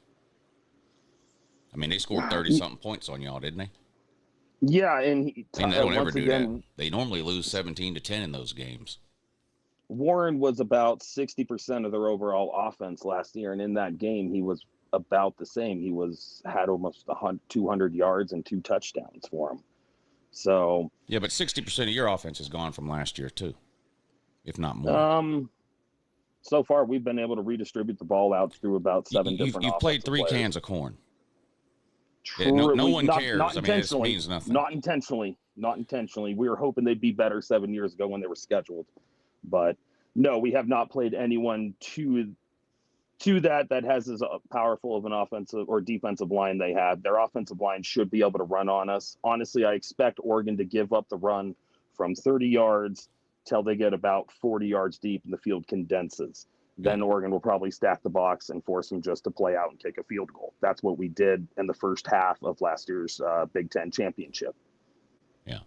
I mean, they scored 30-something points on y'all, didn't they? Yeah, and they don't ever do that. They normally lose 17-10 in those games. Warren was about 60% of their overall offense last year, and in that game, he was about the same. He had almost 200 yards and 2 touchdowns for him. So yeah, but 60% of your offense is gone from last year too, if not more. So far, we've been able to redistribute the ball out through about 7 different. You've played 3 players. Cans of corn. True. No one cares. Not I mean, it means nothing. Not intentionally. Not intentionally. We were hoping they'd be better 7 years ago when they were scheduled, but no, we have not played anyone to to that has as powerful of an offensive or defensive line they have. Their offensive line should be able to run on us. Honestly, I expect Oregon to give up the run from 30 yards till they get about 40 yards deep and the field condenses. Then Oregon will probably stack the box and force them just to play out and kick a field goal. That's what we did in the first half of last year's Big Ten championship. Yeah.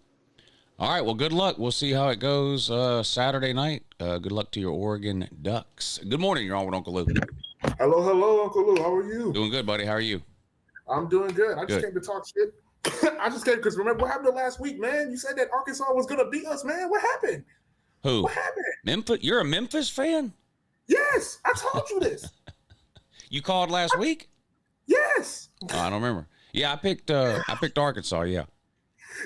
All right. Well, good luck. We'll see how it goes Saturday night. Good luck to your Oregon Ducks. Good morning. You're on with Uncle Lou. Hello, Uncle Lou. How are you? Doing good, buddy. How are you? I'm doing good. I just came to talk shit. I just came because remember what happened last week, man? You said that Arkansas was going to beat us, man. What happened? Who? What happened? Memphis? You're a Memphis fan? Yes, I told you this. You called last week? Yes. Oh, I don't remember. Yeah, I picked Arkansas. Yeah.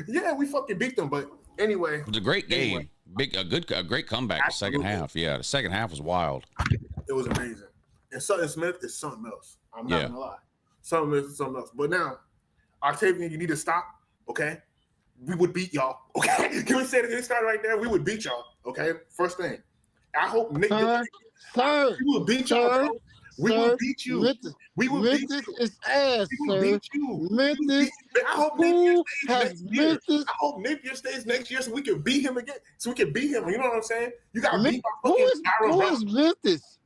Yeah, we fucking beat them. But anyway, it was a great game. A great comeback. Absolutely. The second half. Yeah, the second half was wild. It was amazing. And Sutton Smith is something else. I'm not gonna lie. Something else. But now, Octavia, you need to stop. Okay, we would beat y'all. Okay, can we say it? Can we start right there? We would beat y'all. Okay, first thing. I hope Nick. Sir, we will beat y'all. Bro. We will beat you. We will beat you. Is ass, we will beat you. Memphis. I hope Napier stays next year. I hope Napier stays next year so we can beat him again. You know what I'm saying? You got to beat my fucking Who is Memphis?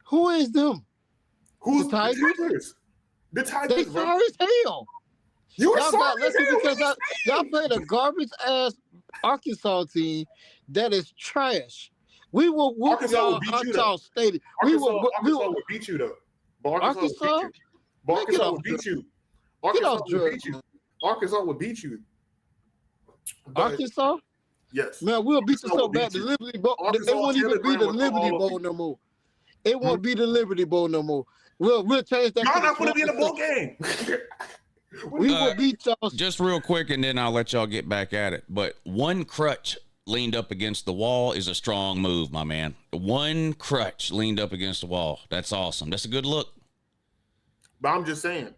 Who is them? Who's the Tigers? The Tigers, they sorry as hell. You are sorry as hell. Because y'all played a garbage ass Arkansas team that is trash. We will whoop y'all out y'all stadium. Arkansas would beat you though. Arkansas would beat you. Arkansas would beat you. Arkansas? Yes. Man, we'll beat you so bad. The Liberty Bowl. It won't even be the Liberty Bowl no more. It won't be the Liberty Bowl no more. We'll change that. Y'all not going to be in the bowl game. We will beat y'all. Just real quick, and then I'll let y'all get back at it. But one crutch leaned up against the wall is a strong move, my man. One crutch leaned up against the wall. That's awesome. That's a good look. But I'm just saying,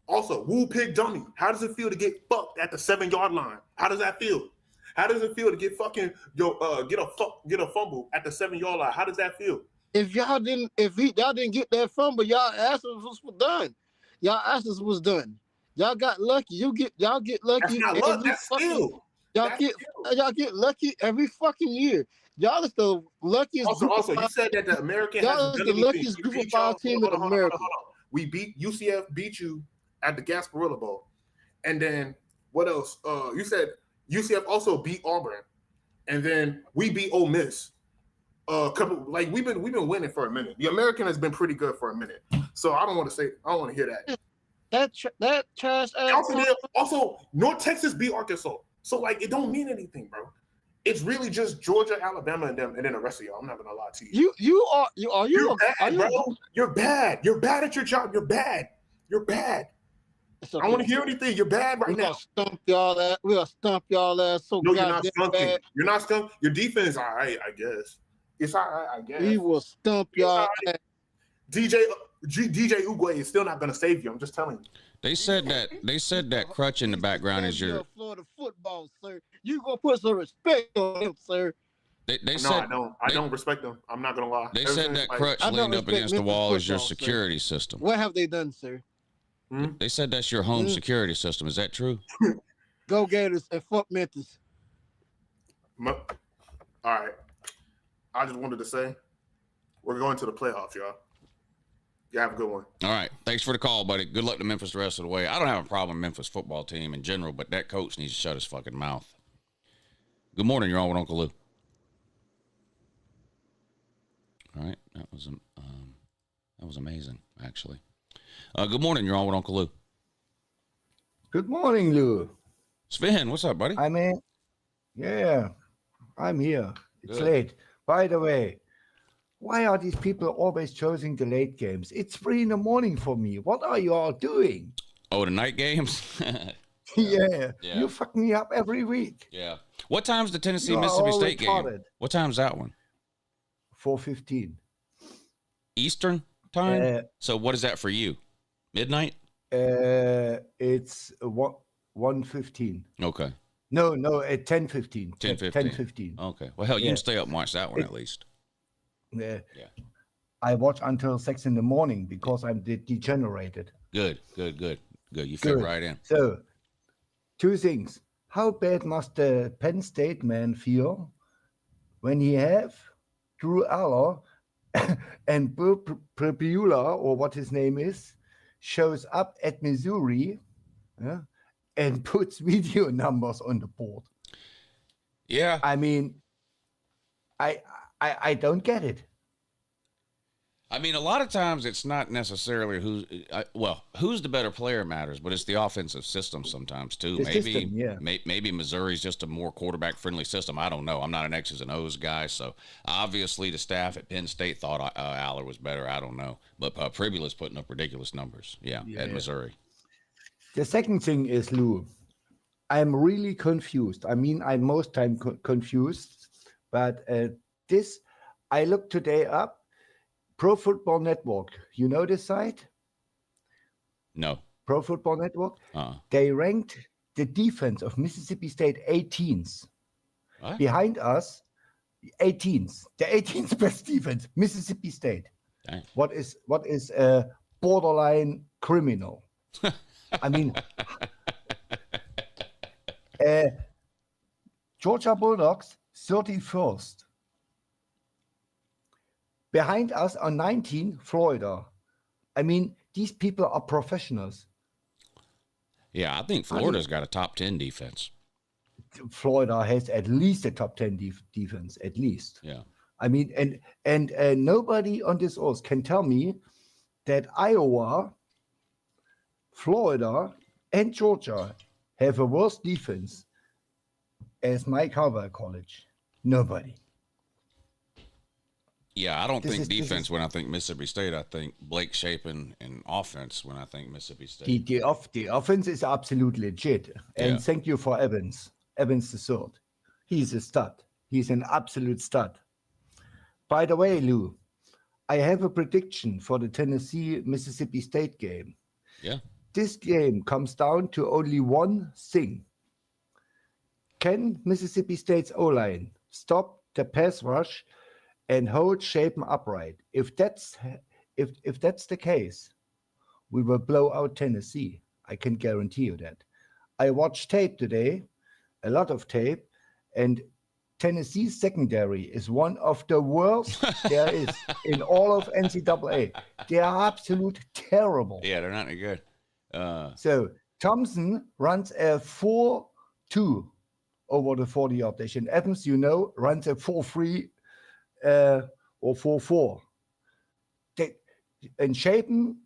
Woo Pig Dummy, how does it feel to get fucked at the 7-yard line? How does that feel? How does it feel to get fucking get a fumble at the 7-yard line? How does that feel? If y'all didn't get that fumble, y'all asses was done. Y'all asses was done. Y'all got lucky. Y'all get lucky. That's not luck. That's skill. Y'all get lucky every fucking year. Y'all is the luckiest. Also, you said that the American y'all is the luckiest group of 5 team in America. We beat UCF, beat you at the Gasparilla Bowl, and then what else? You said UCF also beat Auburn, and then we beat Ole Miss. We've been winning for a minute. The American has been pretty good for a minute, so I don't want to hear that. That trash ass. Also, North Texas beat Arkansas. So, it don't mean anything, bro. It's really just Georgia, Alabama, and them, and then the rest of y'all. I'm not gonna lie to you. You're bad, bro. You're bad. You're bad at your job. You're bad. Okay. I don't want to hear anything. You're bad right now. We're gonna stomp y'all ass. So no, you're not stunting. You're not stunting. Your defense is all right, I guess. It's all right, I guess. We will stump y'all ass. DJ Uguay is still not gonna save you. I'm just telling you. They said that crutch in the background is your Florida football, sir. You gonna put some respect on him, sir. I don't respect them. I'm not gonna lie. They said that crutch leaned up against the wall is your security system. What have they done, sir? They said that's your home security system. Is that true? Go Gators and fuck Memphis. All right. I just wanted to say we're going to the playoffs, y'all. You have a good one. All right. Thanks for the call, buddy. Good luck to Memphis the rest of the way. I don't have a problem with Memphis football team in general, but that coach needs to shut his fucking mouth. Good morning. You're on with Uncle Lou. All right. That was amazing, actually. Good morning. You're on with Uncle Lou. Good morning, Lou. Sven, what's up, buddy? I'm here. It's late. By the way, why are these people always choosing the late games? It's 3 a.m. for me. What are you all doing? Oh, the night games? Yeah. You fuck me up every week. Yeah. What time's the Tennessee-Mississippi State game? What time's that one? 4:15. Eastern time? So what is that for you? Midnight? It's 1:15. Okay. No, at 10:15. 10:15. 10:15. Okay. Well, hell, you can stay up and watch that one at least. Yeah. I watch until 6 a.m. because I'm degenerated. Good. You fit right in. So, two things. How bad must the Penn State man feel when he have Drew Aller and Bill Pribula, or what his name is, shows up at Missouri and puts video numbers on the board? Yeah. I mean, I don't get it. I mean, a lot of times it's not necessarily who's the better player matters, but it's the offensive system sometimes too. Maybe Missouri's just a more quarterback-friendly system. I don't know. I'm not an X's and O's guy, so obviously the staff at Penn State thought Aller was better. I don't know, but Pribula's putting up ridiculous numbers. At Missouri. The second thing is, Lou, I'm really confused. I mean, I'm most time confused, but I looked today up. Pro Football Network, you know this site? No. Pro Football Network? They ranked the defense of Mississippi State 18th. What? Behind us, 18th. The 18th best defense, Mississippi State. Dang. What is borderline criminal? I mean, Georgia Bulldogs, 31st. Behind us are 19, Florida. I mean, these people are professionals. Yeah, I think Florida's got a top 10 defense. Florida has at least a top 10 defense, at least. Yeah. I mean, and nobody on this earth can tell me that Iowa, Florida, and Georgia have a worse defense as Mike Harbaugh College. Nobody. Yeah, I don't think defense when I think Mississippi State. I think Blake Shapen, and offense when I think Mississippi State. The offense is absolutely legit. And thank you for Evans. Evans the third. He's a stud. He's an absolute stud. By the way, Lou, I have a prediction for the Tennessee-Mississippi State game. Yeah. This game comes down to only one thing. Can Mississippi State's O-line stop the pass rush and hold Shapen upright? If that's the case, we will blow out Tennessee. I can guarantee you that. I watched tape today, a lot of tape, and Tennessee's secondary is one of the worst there is in all of NCAA. They are absolute terrible. Yeah, they're not any good. So Thompson runs a 4-2 over the 40-yard dash, and Evans, runs a 4-3 or 4-4. And Shapen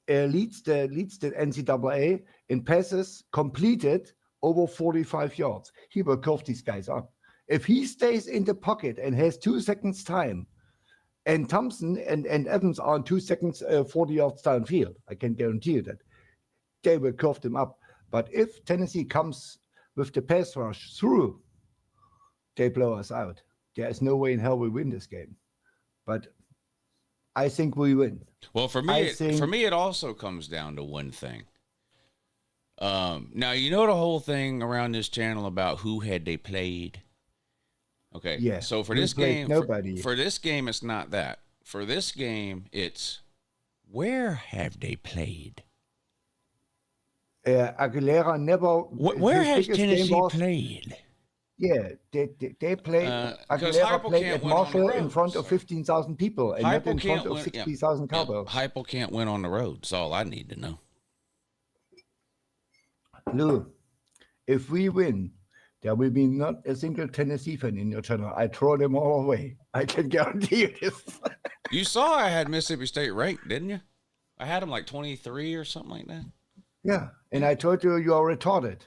leads the NCAA in passes completed over 45 yards. He will curve these guys up. If he stays in the pocket and has 2 seconds time, and Thompson and Evans are on 2 seconds, 40 yards downfield, I can guarantee you that they will curve them up. But if Tennessee comes with the pass rush through, they blow us out. There is no way in hell we win this game. But I think we win. Well, for me, it also comes down to one thing. Now, the whole thing around this channel about who had they played. Okay. Yeah. So for this game, nobody. For this game, it's not that. For this game, it's where have they played? Aguilera never. Where has Tennessee played? Yeah, they played. Aguilera played at Marshall in front of 15,000 people and not in front of 60,000 cowboys. Heupel can't win on the road. That's all I need to know. Lou, if we win, there will be not a single Tennessee fan in your channel. I throw them all away. I can guarantee you this. You saw I had Mississippi State ranked, didn't you? I had them like 23 or something like that. Yeah, and I told you are retarded.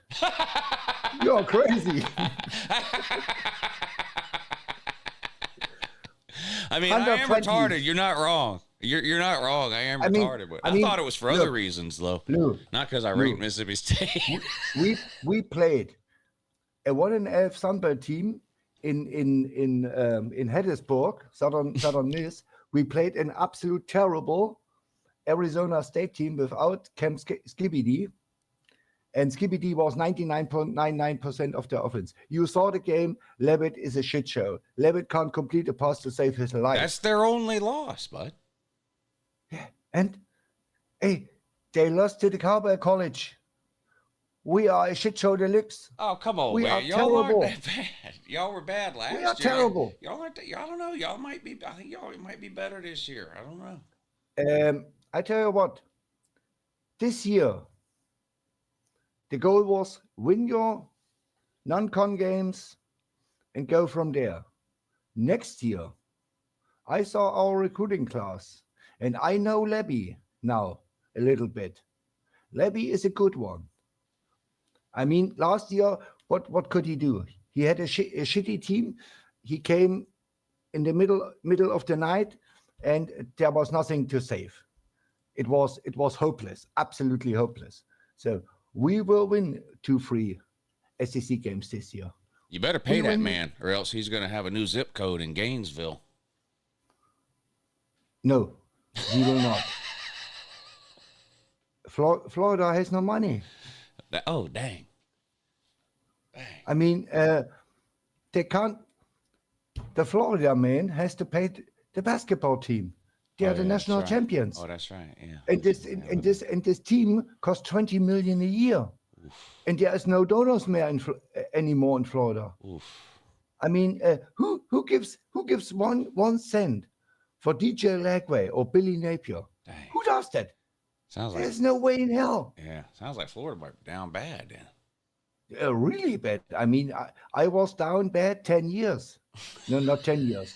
You're crazy. I mean, I am retarded. You're not wrong. You're not wrong. I am retarded. But I thought it was for other reasons, though. Not because I rate Mississippi State. we played a 1.5 Sunbelt team in Hattiesburg, Southern Miss. We played an absolute terrible Arizona State team without Cam Skibidi, and Skippy D was 99.99% of the offense. You saw the game. Levitt is a shit show. Levitt can't complete a pass to save his life. That's their only loss, bud. Yeah, and hey, they lost to the Cowboy College. We are a shit show deluxe. Oh, come on, we man. Are Y'all terrible. aren't that bad. Y'all were bad last year. We are terrible. Y'all aren't. I don't know. Y'all might be. I think y'all might be better this year. I don't know. I tell you what. This year, the goal was win your non-con games and go from there. Next year, I saw our recruiting class, and I know Lebby now a little bit. Lebby is a good one. I mean, last year, what could he do? He had a shitty team. He came in the middle of the night, and there was nothing to save. It was hopeless, absolutely hopeless. So we will win 2-3 SEC games this year. You better pay that man, or else he's going to have a new zip code in Gainesville. No, he will not. Florida has no money. Oh, dang. I mean, they can't. The Florida man has to pay the basketball team. They are the national champions. Oh, that's right. Yeah. And this team costs $20 million a year. Oof. And there is no donors more anymore in Florida. Oof. I mean, who gives 1 cent for DJ Lagway or Billy Napier? Dang. Who does that? There's no way in hell. Yeah, sounds like Florida might be down bad then. Really bad. I mean, I was down bad 10 years. No, not 10 years.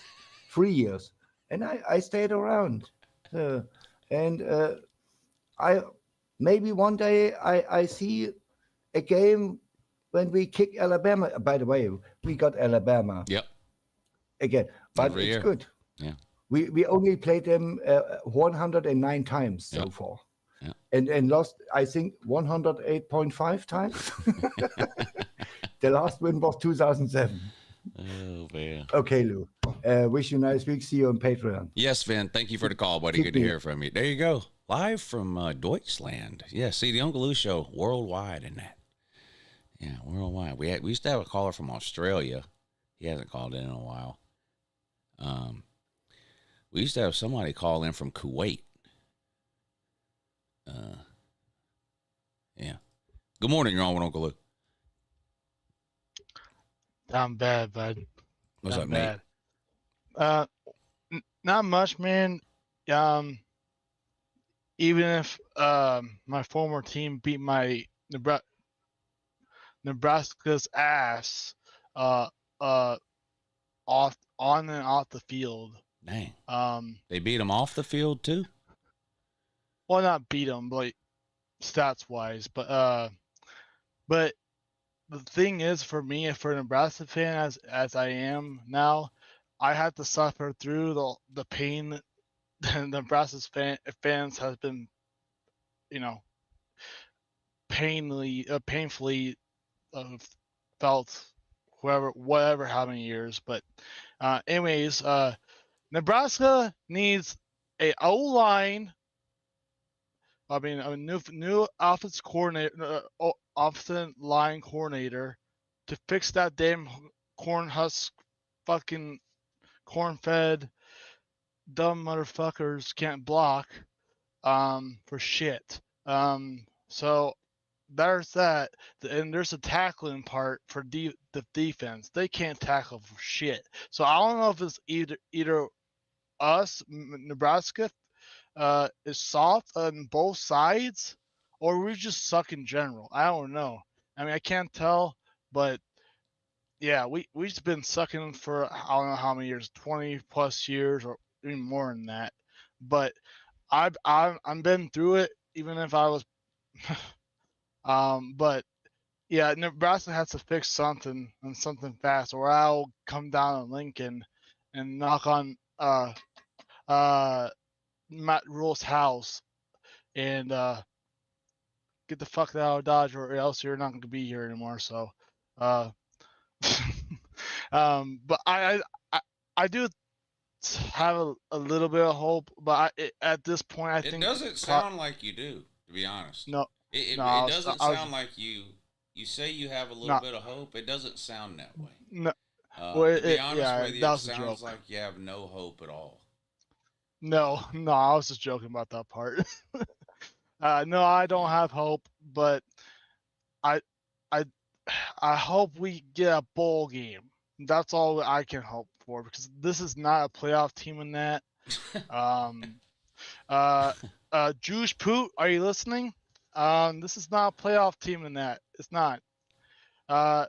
3 years. And I stayed around. I maybe one day I see a game when we kick Alabama. By the way, we got Alabama. Yep. Again, but Every it's year. good. Yeah. We only played them 109 times so far. Yeah. And lost, I think, 108.5 times. The last win was 2007. Oh, man. Okay, Lou. Wish you a nice week. See you on Patreon. Yes, Vin. Thank you for the call, buddy. Good to hear from you. There you go. Live from Deutschland. Yeah, see, the Uncle Lou Show worldwide in that. Yeah, worldwide. We used to have a caller from Australia. He hasn't called in a while. We used to have somebody call in from Kuwait. Yeah. Good morning, you're on with Uncle Lou. I'm bad, bud. What's up, Nate? Not much, man. Even if my former team beat my Nebraska's ass off on and off the field. Dang. They beat them off the field too? Well, not beat them, like stats wise, but the thing is, for me, for a Nebraska fan, as I am now, I had to suffer through the pain that Nebraska's fans has been, painfully felt whatever how many years. But anyways, Nebraska needs a O-line. I mean, a new offensive coordinator, offensive line coordinator, to fix that damn corn husk, fucking corn-fed dumb motherfuckers can't block, for shit. So there's that, and there's a tackling part for the defense. They can't tackle for shit. So I don't know if it's either us, Nebraska, is soft on both sides, or we just suck in general. I don't know. I mean, I can't tell, but yeah, we've just been sucking for I don't know how many years, 20 plus years, or even more than that. But I've been through it, even if I was. But yeah, Nebraska has to fix something, and something fast, or I'll come down to Lincoln and knock on Matt Rule's house and get the fuck out of Dodge, or else you're not going to be here anymore. So, but I do have a little bit of hope, but at this point, I think it doesn't sound like you do, to be honest. No, It No, doesn't sound like you say you have a little bit of hope. It doesn't sound that way. No, To be honest with you, that it was a sounds joke. like you have no hope at all. No, I was just joking about that part. No, I don't have hope, but I hope we get a bowl game. That's all I can hope for, because this is not a playoff team in that. Jewish Poot, are you listening? This is not a playoff team in that. It's not. I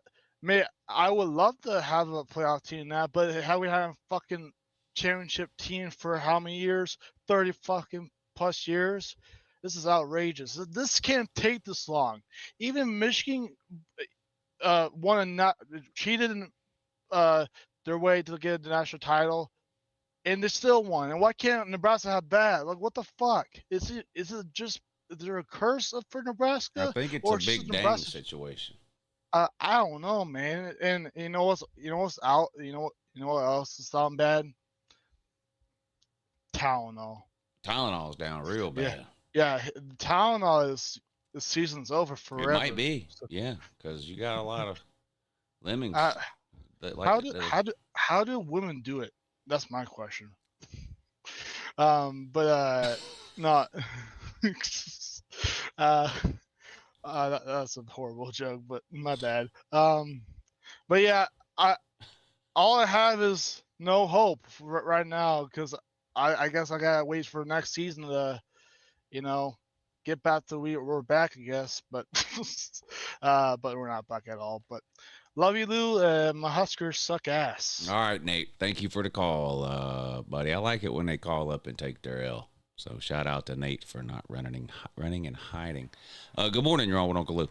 would love to have a playoff team in that, but have we had a fucking championship team for how many years? 30 fucking plus years. This is outrageous. This can't take this long. Even Michigan cheated in their way to get the national title, and they still won. And why can't Nebraska have that? Like, what the fuck? Is there a curse for Nebraska? I think it's a big dang situation. I don't know, man. And you know what else is sounding bad? Tylenol. Tylenol's down real bad. Yeah, Tylenol the season's over forever. It might be, yeah, because you got a lot of lemmings. How do women do it? That's my question. But no, that's a horrible joke, but my bad. But yeah, all I have is no hope right now, because I guess I gotta wait for next season to, get back to we're back, I guess, but but we're not back at all. But love you, Lou. My Huskers suck ass. All right, Nate. Thank you for the call, buddy. I like it when they call up and take their L. So shout out to Nate for not running and hiding. Good morning. You're on with Uncle Lou.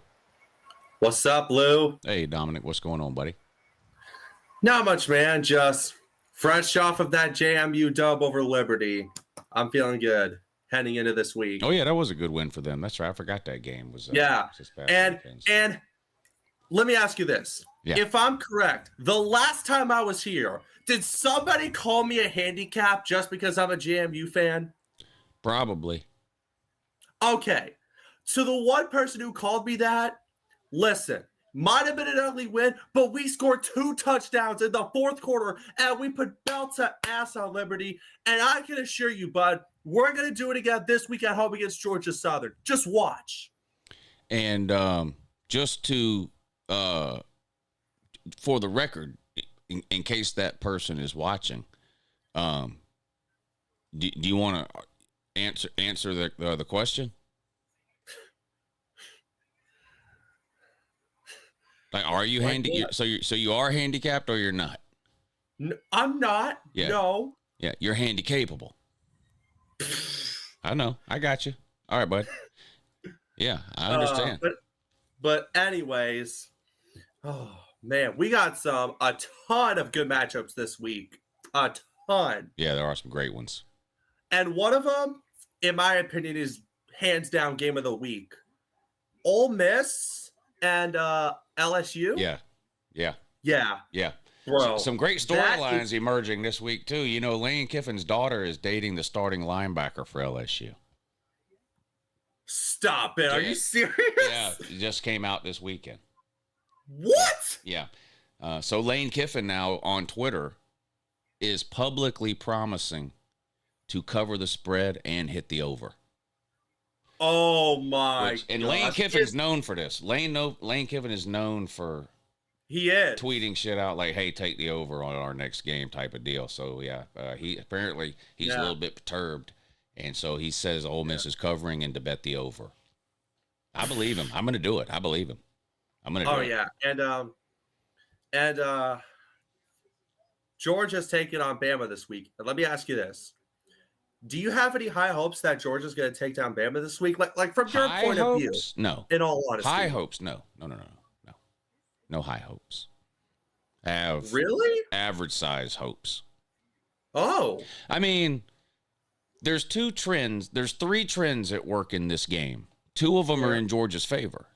What's up, Lou? Hey, Dominic. What's going on, buddy? Not much, man. Just fresh off of that JMU dub over Liberty. I'm feeling good heading into this week. Oh, yeah, that was a good win for them. That's right. I forgot that game was yeah. Was this past weekend, so. And let me ask you this. Yeah. If I'm correct, the last time I was here, did somebody call me a handicap just because I'm a JMU fan? Probably. Okay. So the one person who called me that, listen, might have been an ugly win, but we scored 2 touchdowns in the fourth quarter, and we put belts of ass on Liberty. And I can assure you, bud, we're going to do it again this week at home against Georgia Southern. Just watch. And just to, for the record, in case that person is watching, do you want to answer the question? Like, are you handicapped? So you are handicapped, or you're not? No, I'm not. Yeah. No. Yeah, you're handicapable. I know. I got you. All right, bud. Yeah, I understand. But anyways, oh man, we got a ton of good matchups this week. A ton. Yeah, there are some great ones. And one of them, in my opinion, is hands down game of the week. Ole Miss and LSU. Yeah. Bro, some great storylines emerging this week too. Lane Kiffin's daughter is dating the starting linebacker for LSU. Stop it. Are you serious? Yeah, it just came out this weekend. What? Yeah. So Lane Kiffin now on Twitter is publicly promising to cover the spread and hit the over. Oh my! And Lane Kiffin's known for this. Lane Kiffin is known for tweeting shit out like, "Hey, take the over on our next game" type of deal. So yeah, he's a little bit perturbed, and so he says Ole Miss is covering and to bet the over. I believe him. I'm going to do it. I believe him. I'm going to do it. Oh yeah, and Georgia's taking on Bama this week. And let me ask you this. Do you have any high hopes that Georgia's going to take down Bama this week? Like from your point of view? No. In all honesty. High hopes? No. No high hopes. Really? Average size hopes. Oh. I mean, there's 3 trends at work in this game. 2 of them are in Georgia's favor.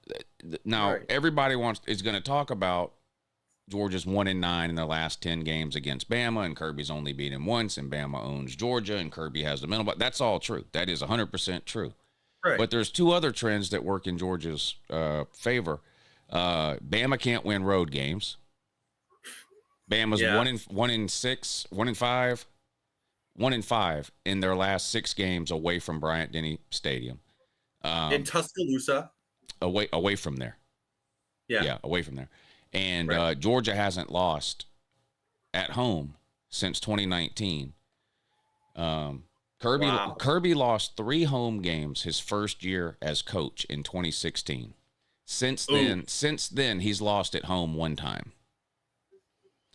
Now, everybody is going to talk about Georgia's 1-9 in their last 10 games against Bama, and Kirby's only beat him once, and Bama owns Georgia, and Kirby has the middle. But that's all true. That is 100% true. Right. But there's two other trends that work in Georgia's favor. Bama can't win road games. Bama's 1-5 in their last 6 games away from Bryant-Denny Stadium. In Tuscaloosa. Away from there. Yeah, away from there. And Georgia hasn't lost at home since 2019. Kirby lost 3 home games his first year as coach in 2016. Since then, he's lost at home 1 time.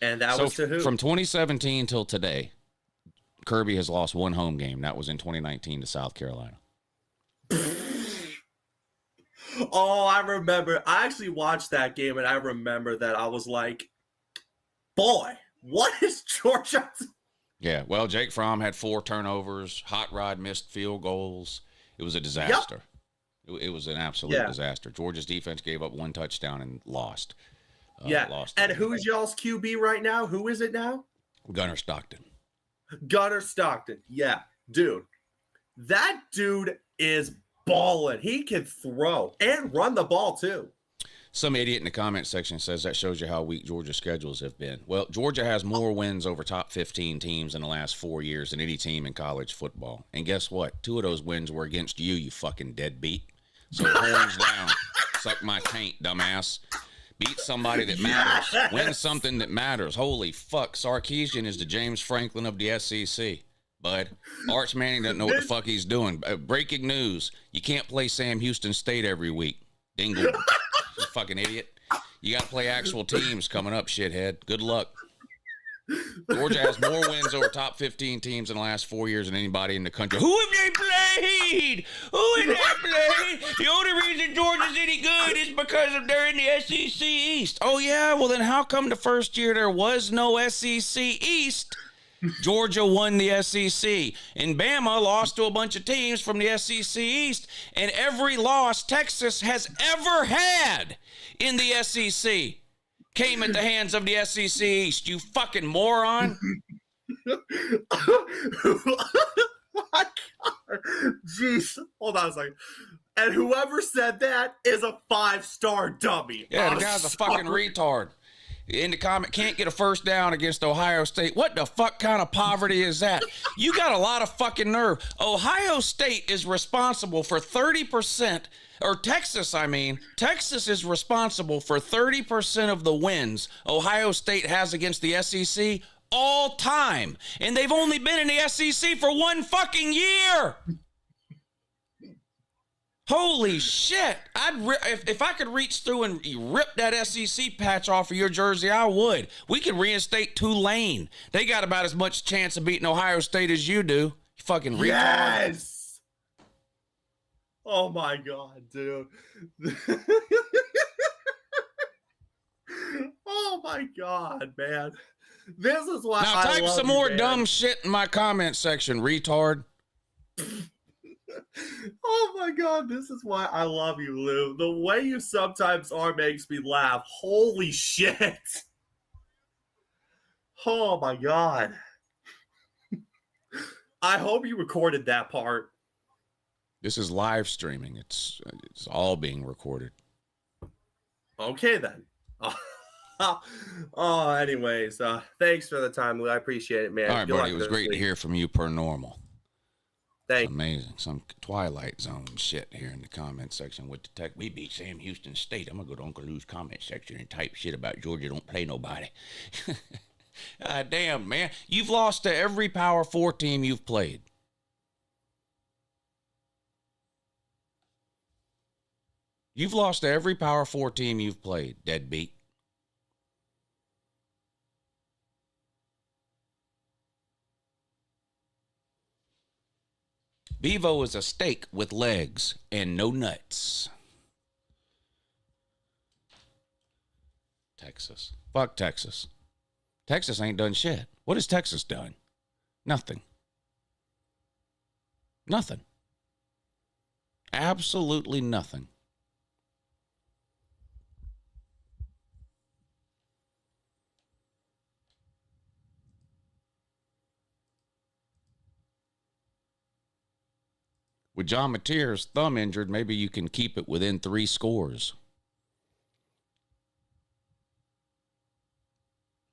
And that was to who? From 2017 till today, Kirby has lost 1 home game. That was in 2019 to South Carolina. Oh, I remember. I actually watched that game, and I remember that I was like, boy, what is Georgia? Yeah, well, Jake Fromm had 4 turnovers. Hot Rod missed field goals. It was a disaster. Yep. It was an absolute disaster. Georgia's defense gave up 1 touchdown and lost. Lost. And who's y'all's QB right now? Who is it now? Gunnar Stockton. Yeah, dude. That dude is balling. He can throw and run the ball, too. Some idiot in the comment section says that shows you how weak Georgia's schedules have been. Well, Georgia has more wins over top 15 teams in the last 4 years than any team in college football. And guess what? 2 of those wins were against you, you fucking deadbeat. So horns down. Suck my taint, dumbass. Beat somebody that matters. Win something that matters. Holy fuck. Sarkisian is the James Franklin of the SEC. Bud. Arch Manning doesn't know what the fuck he's doing. Breaking news. You can't play Sam Houston State every week. Dingle. You fucking idiot. You got to play actual teams coming up, shithead. Good luck. Georgia has more wins over top 15 teams in the last 4 years than anybody in the country. Who have they played? The only reason Georgia's any good is because they're in the SEC East. Oh, yeah? Well, then how come the first year there was no SEC East? Georgia won the SEC, and Bama lost to a bunch of teams from the SEC East, and every loss Texas has ever had in the SEC came at the hands of the SEC East, you fucking moron. My God. Jeez. Hold on a second. And whoever said that is a 5-star dummy. Yeah, the guy's a fucking retard. In the comment, can't get a first down against Ohio State. What the fuck kind of poverty is that? You got a lot of fucking nerve. Ohio State is responsible for 30%, or Texas, I mean. Texas is responsible for 30% of the wins Ohio State has against the SEC all time. And they've only been in the SEC for 1 fucking year. Holy shit. If I could reach through and rip that SEC patch off of your jersey, I would. We could reinstate Tulane. They got about as much chance of beating Ohio State as you do. You fucking retard. Yes! Oh my God, dude. Oh my God, man. This is why now type some more dumb shit in my comment section, retard. Oh my God, this is why I love you, Lou. The way you sometimes are makes me laugh. Holy shit. Oh my God. I hope you recorded that part. This is live streaming. It's all being recorded. Okay then. Anyways, thanks for the time, Lou. I appreciate it, man. All right, buddy. It was great to hear from you per normal. Thanks. Amazing. Some Twilight Zone shit here in the comment section with the tech. We beat Sam Houston State. I'm going to go to Uncle Lou's comment section and type shit about Georgia don't play nobody. Damn, man. You've lost to every Power 4 team you've played. You've lost to every Power 4 team you've played, deadbeat. Bevo is a steak with legs and no nuts. Texas. Fuck Texas. Texas ain't done shit. What has Texas done? Nothing. Nothing. Absolutely nothing. With John Mateer's thumb injured, maybe you can keep it within 3 scores.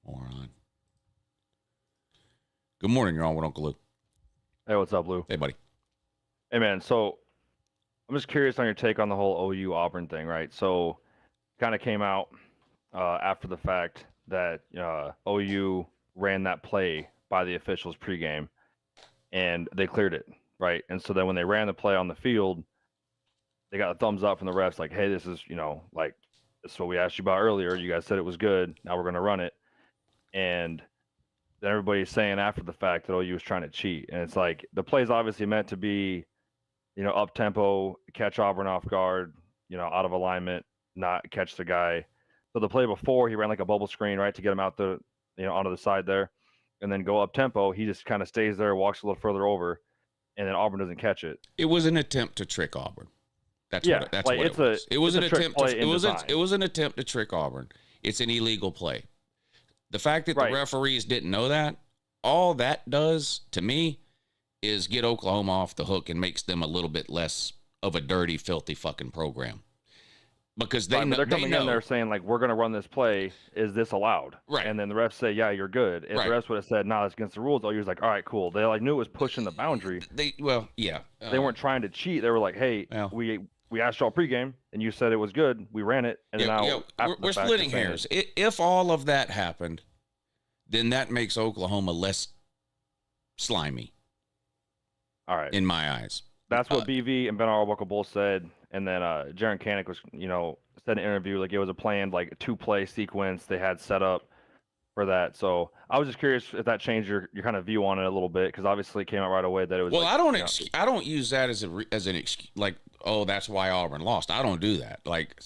Moron. Good morning. You're on with Uncle Lou. Hey, what's up, Lou? Hey, buddy. Hey, man. So I'm just curious on your take on the whole OU Auburn thing, right? So kind of came out after the fact that OU ran that play by the officials pregame, and they cleared it, right? And so then when they ran the play on the field, they got a thumbs up from the refs, like, hey, this is, like, this is what we asked you about earlier. You guys said it was good. Now we're going to run it. And then everybody's saying after the fact that OU was trying to cheat. And it's like, the play's obviously meant to be, up-tempo, catch Auburn off guard, out of alignment, not catch the guy. So the play before, he ran like a bubble screen, right, to get him out the, onto the side there, and then go up-tempo. He just kind of stays there, walks a little further over, and then Auburn doesn't catch it. It was an attempt to trick Auburn. That's what it was. It was an attempt. It was an attempt to trick Auburn. It's an illegal play. The fact that the referees didn't know that, all that does to me is get Oklahoma off the hook and makes them a little bit less of a dirty, filthy fucking program. Because they're coming in there saying, like, we're going to run this play. Is this allowed? Right. And then the refs say, yeah, you're good. If the refs would have said, no, it's against the rules, OU was like, all right, cool. They knew it was pushing the boundary. They weren't trying to cheat. They were like, hey, we asked y'all pregame, and you said it was good. We ran it, and now we're splitting hairs. If all of that happened, then that makes Oklahoma less slimy. All right. In my eyes. That's what BV and Ben Arbuckle both said. And then Jaron Kanik was, said in an interview, like, it was a planned, like, 2-play sequence they had set up for that. So I was just curious if that changed your kind of view on it a little bit, because obviously it came out right away that it was. Well, like, I don't use that as an excuse, like, oh, that's why Auburn lost. I don't do that. Like,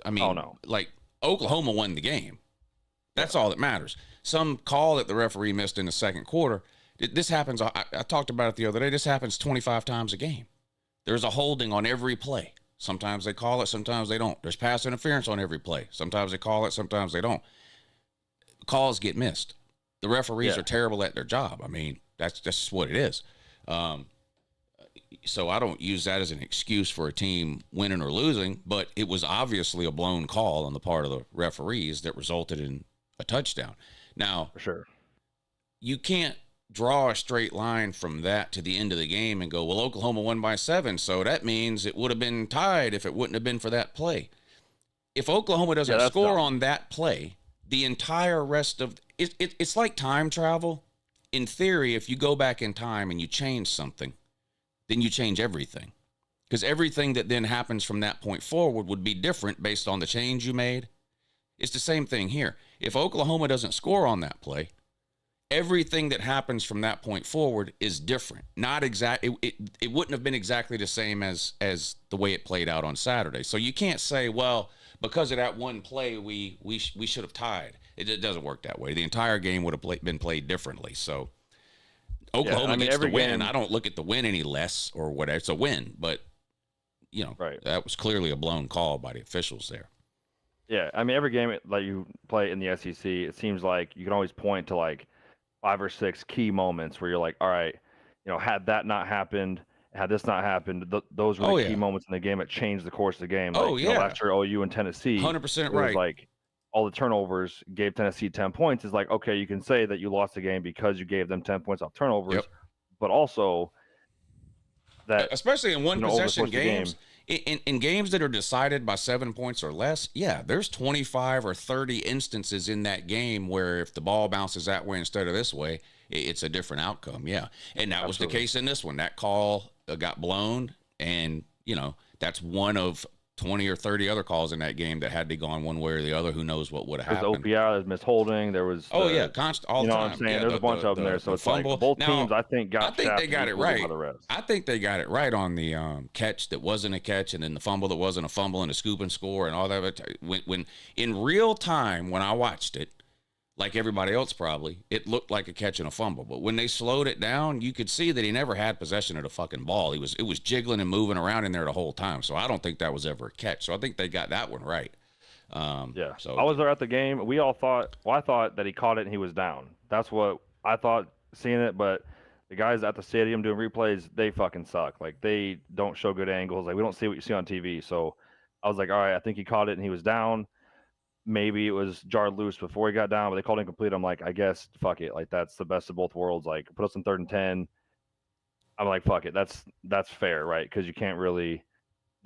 I mean, like, Oklahoma won the game. That's all that matters. Some call that the referee missed in the second quarter. This happens. I talked about it the other day. This happens 25 times a game. There's a holding on every play. Sometimes they call it, sometimes they don't. There's pass interference on every play. Sometimes they call it, sometimes they don't. Calls get missed. The referees are terrible at their job. I mean, that's just what it is. So I don't use that as an excuse for a team winning or losing, but it was obviously a blown call on the part of the referees that resulted in a touchdown. Now, for sure, you can't draw a straight line from that to the end of the game and go, well, Oklahoma won by 7, so that means it would have been tied if it wouldn't have been for that play. If Oklahoma doesn't score on that play, the entire rest of it's like time travel. In theory, if you go back in time and you change something, then you change everything, because everything that then happens from that point forward would be different based on the change you made. It's the same thing here. If Oklahoma doesn't score on that play, everything that happens from that point forward is different. Not exact. It wouldn't have been exactly the same as the way it played out on Saturday. So you can't say, well, because of that one play, we should have tied. It doesn't work that way. The entire game would have been played differently. So Oklahoma gets the win. And I don't look at the win any less or whatever. It's a win, but that was clearly a blown call by the officials there. Yeah, I mean, every game that you play in the SEC, it seems like you can always point to like 5 or 6 key moments where you're like, all right, had that not happened, had this not happened, those were the key moments in the game that changed the course of the game. Like, last year, OU and Tennessee, 100% right. Like, all the turnovers gave Tennessee 10 points. Is like, okay, you can say that you lost the game because you gave them 10 points off turnovers, but also that, especially in one possession games. In games that are decided by 7 points or less, there's 25 or 30 instances in that game where if the ball bounces that way instead of this way, it's a different outcome. Yeah. And that was the case in this one. That call got blown, and, that's one of 20 or 30 other calls in that game that had to go on one way or the other. Who knows what would have happened. There's OPI, there's misholding, there was constant all the time. You know what I'm saying? There's a bunch of them there. So it's fumble. Like both teams, I think they got it right. I think they got it right on the catch that wasn't a catch, and then the fumble that wasn't a fumble, and the scoop and score and all that. When in real time, when I watched it, like everybody else probably, it looked like a catch and a fumble. But when they slowed it down, you could see that he never had possession of the fucking ball. It was jiggling and moving around in there the whole time. So I don't think that was ever a catch. So I think they got that one right. So I was there at the game. We all thought, I thought that he caught it and he was down. That's what I thought seeing it, but the guys at the stadium doing replays, they fucking suck. Like, they don't show good angles. Like, we don't see what you see on TV. So I was like, all right, I think he caught it and he was down. Maybe it was jarred loose before he got down, but they called it incomplete. I'm like, I guess, fuck it. Like, that's the best of both worlds. Like, put us in 3rd and 10. I'm like, fuck it. That's fair, right? Because you can't really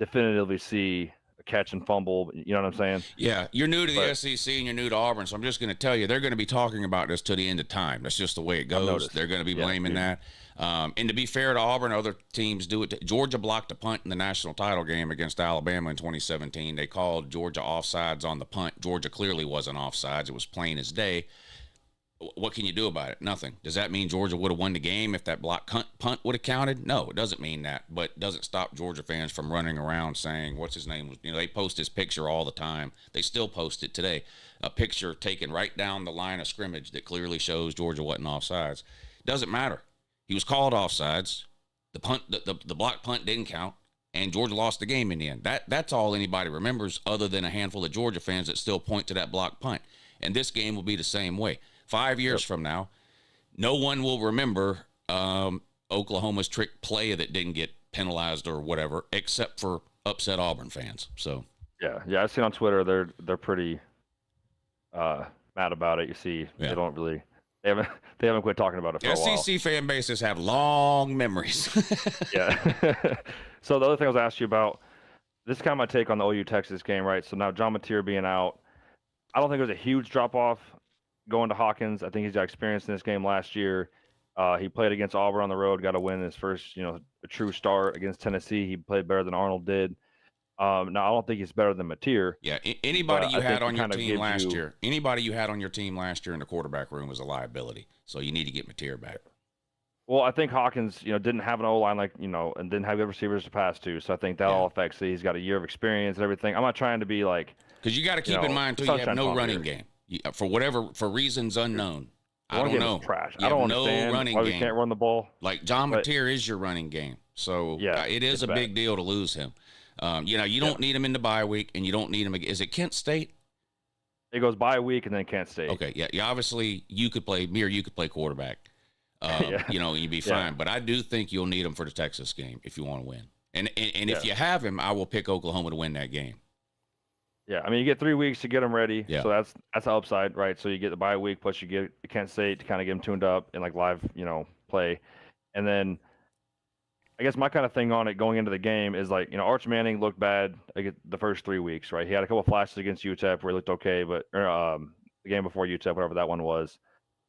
definitively see a catch and fumble. You know what I'm saying? Yeah, you're new to the SEC and you're new to Auburn, so I'm just going to tell you, they're going to be talking about this to the end of time. That's just the way it goes. They're going to be blaming that. And to be fair to Auburn, other teams do it. Georgia blocked a punt in the national title game against Alabama in 2017. They called Georgia offsides on the punt. Georgia clearly wasn't offsides. It was plain as day. What can you do about it? Nothing. Does that mean Georgia would have won the game if that block punt would have counted? No, it doesn't mean that, but it doesn't stop Georgia fans from running around saying, what's his name? You know, they post his picture all the time. They still post it today. A picture taken right down the line of scrimmage that clearly shows Georgia wasn't offsides. Doesn't matter. He was called offsides. The punt, the block punt didn't count, and Georgia lost the game in the end. That's all anybody remembers, other than a handful of Georgia fans that still point to that block punt. And this game will be the same way. 5 years from now, no one will remember Oklahoma's trick play that didn't get penalized or whatever, except for upset Auburn fans. So yeah, I've seen on Twitter they're pretty mad about it. You see, they don't really they haven't quit talking about it for a while. SEC fan bases have long memories. Yeah. So the other thing I was asking you about, this is kind of my take on the OU Texas game, right? So now John Mateer being out, I don't think it was a huge drop off going to Hawkins. I think he's got experience in this game last year. He played against Auburn on the road, got a win in his first, a true start against Tennessee. He played better than Arnold did. Now I don't think he's better than Mateer. Yeah, anybody you had on your team last year, anybody you had on your team last year in the quarterback room was a liability. So you need to get Mateer back. Well, I think Hawkins, didn't have an O-line and didn't have good receivers to pass to. So I think that all affects it. He's got a year of experience and everything. I'm not trying to be like, because you got to keep in mind too, you have no running game. For reasons unknown. I don't know. Trash. I don't know running why game. We can't run the ball. Like John Mateer is your running game. So it is a big deal to lose him. You don't need him in the bye week, and you don't need him. Is it Kent State? It goes bye week and then Kent State. Okay, yeah. Obviously, you could play quarterback. And you'd be fine. But I do think you'll need him for the Texas game if you want to win. And if you have him, I will pick Oklahoma to win that game. Yeah, I mean, you get 3 weeks to get them ready, so that's the upside, right? So you get the bye week, plus you get Kent State to kind of get them tuned up in live, play, and then I guess my kind of thing on it going into the game is Arch Manning looked bad the first 3 weeks, right? He had a couple of flashes against UTEP where he looked okay, but the game before UTEP, whatever that one was,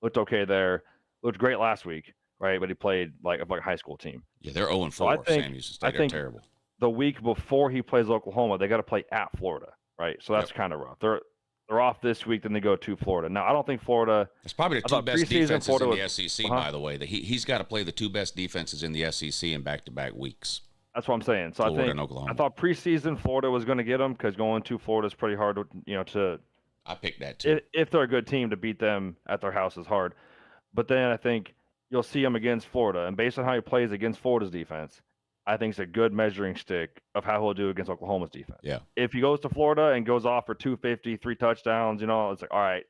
looked okay there. Looked great last week, right? But he played like a high school team. Yeah, they're 0-4. So I think they're terrible. The week before he plays Oklahoma, they got to play at Florida. Right, so that's kind of rough. They're off this week, then they go to Florida. Now, I don't think Florida. It's probably the two best defenses in the SEC, by the way. He's got to play the two best defenses in the SEC in back-to-back weeks. That's what I'm saying. So Florida and Oklahoma. I thought preseason Florida was going to get them because going to Florida is pretty hard to. I picked that too. If they're a good team, to beat them at their house is hard. But then I think you'll see him against Florida, and based on how he plays against Florida's defense, I think it's a good measuring stick of how he'll do against Oklahoma's defense. Yeah. If he goes to Florida and goes off for 250, 3 touchdowns, it's like, all right,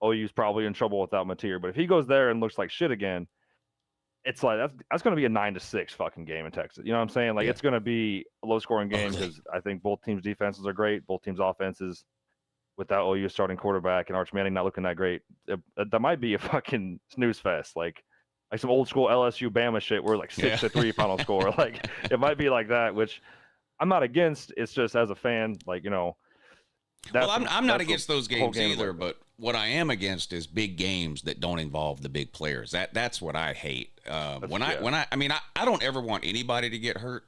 OU's probably in trouble without Mateer. But if he goes there and looks like shit again, it's like that's going to be a 9-6 fucking game in Texas. You know what I'm saying? It's going to be a low-scoring game because I think both teams' defenses are great, both teams' offenses without OU starting quarterback and Arch Manning not looking that great. That might be a fucking snooze fest. Like some old school LSU Bama shit where 6-3 final score. It might be like that, which I'm not against. It's just as a fan, well, I'm not against those games either, but what I am against is big games that don't involve the big players. That's what I hate. I don't ever want anybody to get hurt,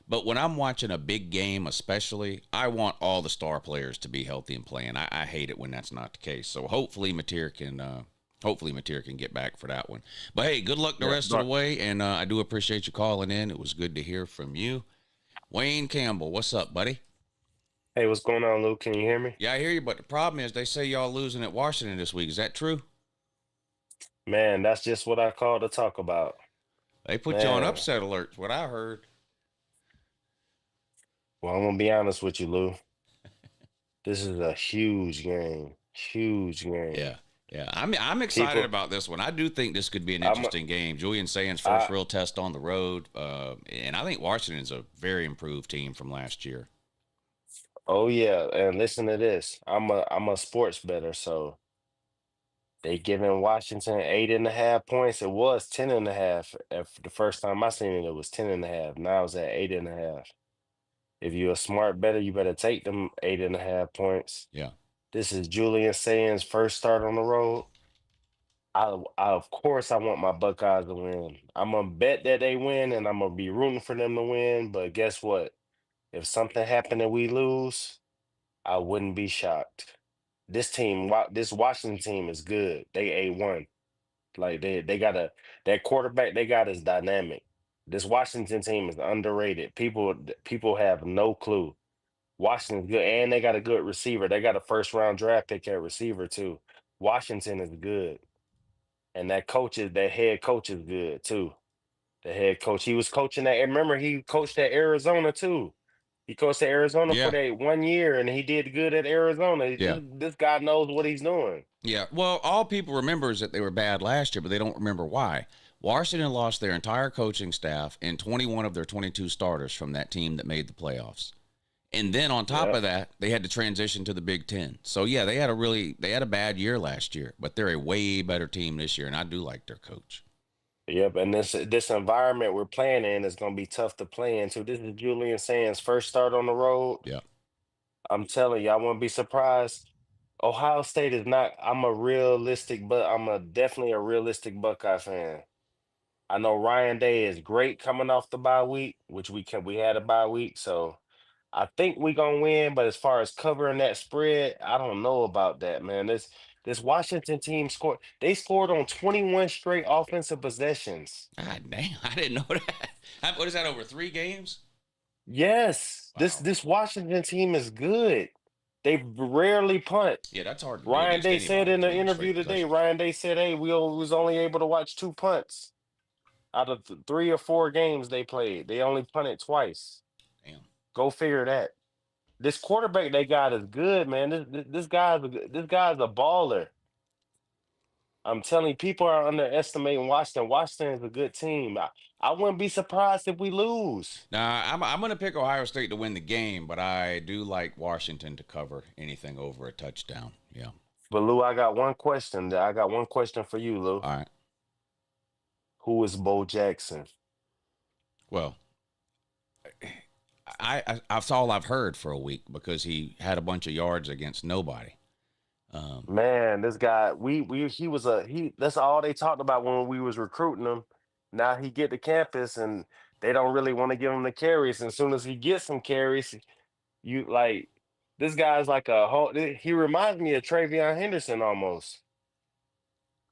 but when I'm watching a big game, especially, I want all the star players to be healthy and playing. I hate it when that's not the case. So hopefully Mateer can get back for that one. But, hey, good luck the rest of the way, and I do appreciate you calling in. It was good to hear from you. Wayne Campbell, what's up, buddy? Hey, what's going on, Luke? Can you hear me? Yeah, I hear you, but the problem is they say y'all losing at Washington this week. Is that true? Man, that's just what I called to talk about. They put you on upset alerts, what I heard. Well, I'm going to be honest with you, Lou. This is a huge game. Huge game. Yeah. Yeah, I'm excited about this one. I do think this could be an interesting game. Julian Sands' first real test on the road, and I think Washington's a very improved team from last year. Oh yeah, and listen to this. I'm a sports bettor, so they giving Washington 8.5 points. It was 10.5. If the first time I seen it, it was 10.5. Now it's at 8.5. If you're a smart bettor, you better take them 8.5 points. Yeah. This is Julian Sands' first start on the road. Of course I want my Buckeyes to win. I'm gonna bet that they win, and I'm gonna be rooting for them to win. But guess what? If something happened and we lose, I wouldn't be shocked. This Washington team is good. They A1. Like they got that quarterback they got is dynamic. This Washington team is underrated. People have no clue. Washington's good, and they got a good receiver. They got a first round draft pick at receiver too. Washington is good. And that head coach is good too. The head coach, he was coaching that. Remember, he coached at Arizona too. He coached at Arizona for that 1 year, and he did good at Arizona. Yeah. This guy knows what he's doing. Yeah. Well, all people remember is that they were bad last year, but they don't remember why. Washington lost their entire coaching staff and 21 of their 22 starters from that team that made the playoffs. And then on top of that, they had to transition to the Big Ten. So yeah, they had a bad year last year, but they're a way better team this year, and I do like their coach. Yep, and this environment we're playing in is going to be tough to play into. This is Julian Sands' first start on the road. Yeah, I'm telling you, I wouldn't be surprised. Ohio State is not. I'm definitely a realistic Buckeye fan. I know Ryan Day is great coming off the bye week, which we had a bye week, so I think we gonna win. But as far as covering that spread, I don't know about that, man. This Washington team scored. They scored on 21 straight offensive possessions. God damn, I didn't know that. What is that, over 3 games? Yes, Wow. this Washington team is good. They rarely punt. Yeah, that's hard to do Ryan against Day said anybody, in the 21 interview straight today. possessions. Ryan Day said, "Hey, we was only able to watch 2 punts out of the 3 or 4 games they played. They only punted twice. Damn. Go figure that. This quarterback they got is good, man. This guy's a baller. I'm telling you, people are underestimating Washington. Washington is a good team. I wouldn't be surprised if we lose. Now, I'm going to pick Ohio State to win the game, but I do like Washington to cover anything over a touchdown. Yeah. But Lou, I got one question. I got one question for you, Lou. All right. Who is Bo Jackson? Well, that's all I've heard for a week because he had a bunch of yards against nobody. Man, this guy, that's all they talked about when we was recruiting him. Now he get to campus and they don't really want to give him the carries. And as soon as he gets some carries, this guy's like he reminds me of Travion Henderson almost.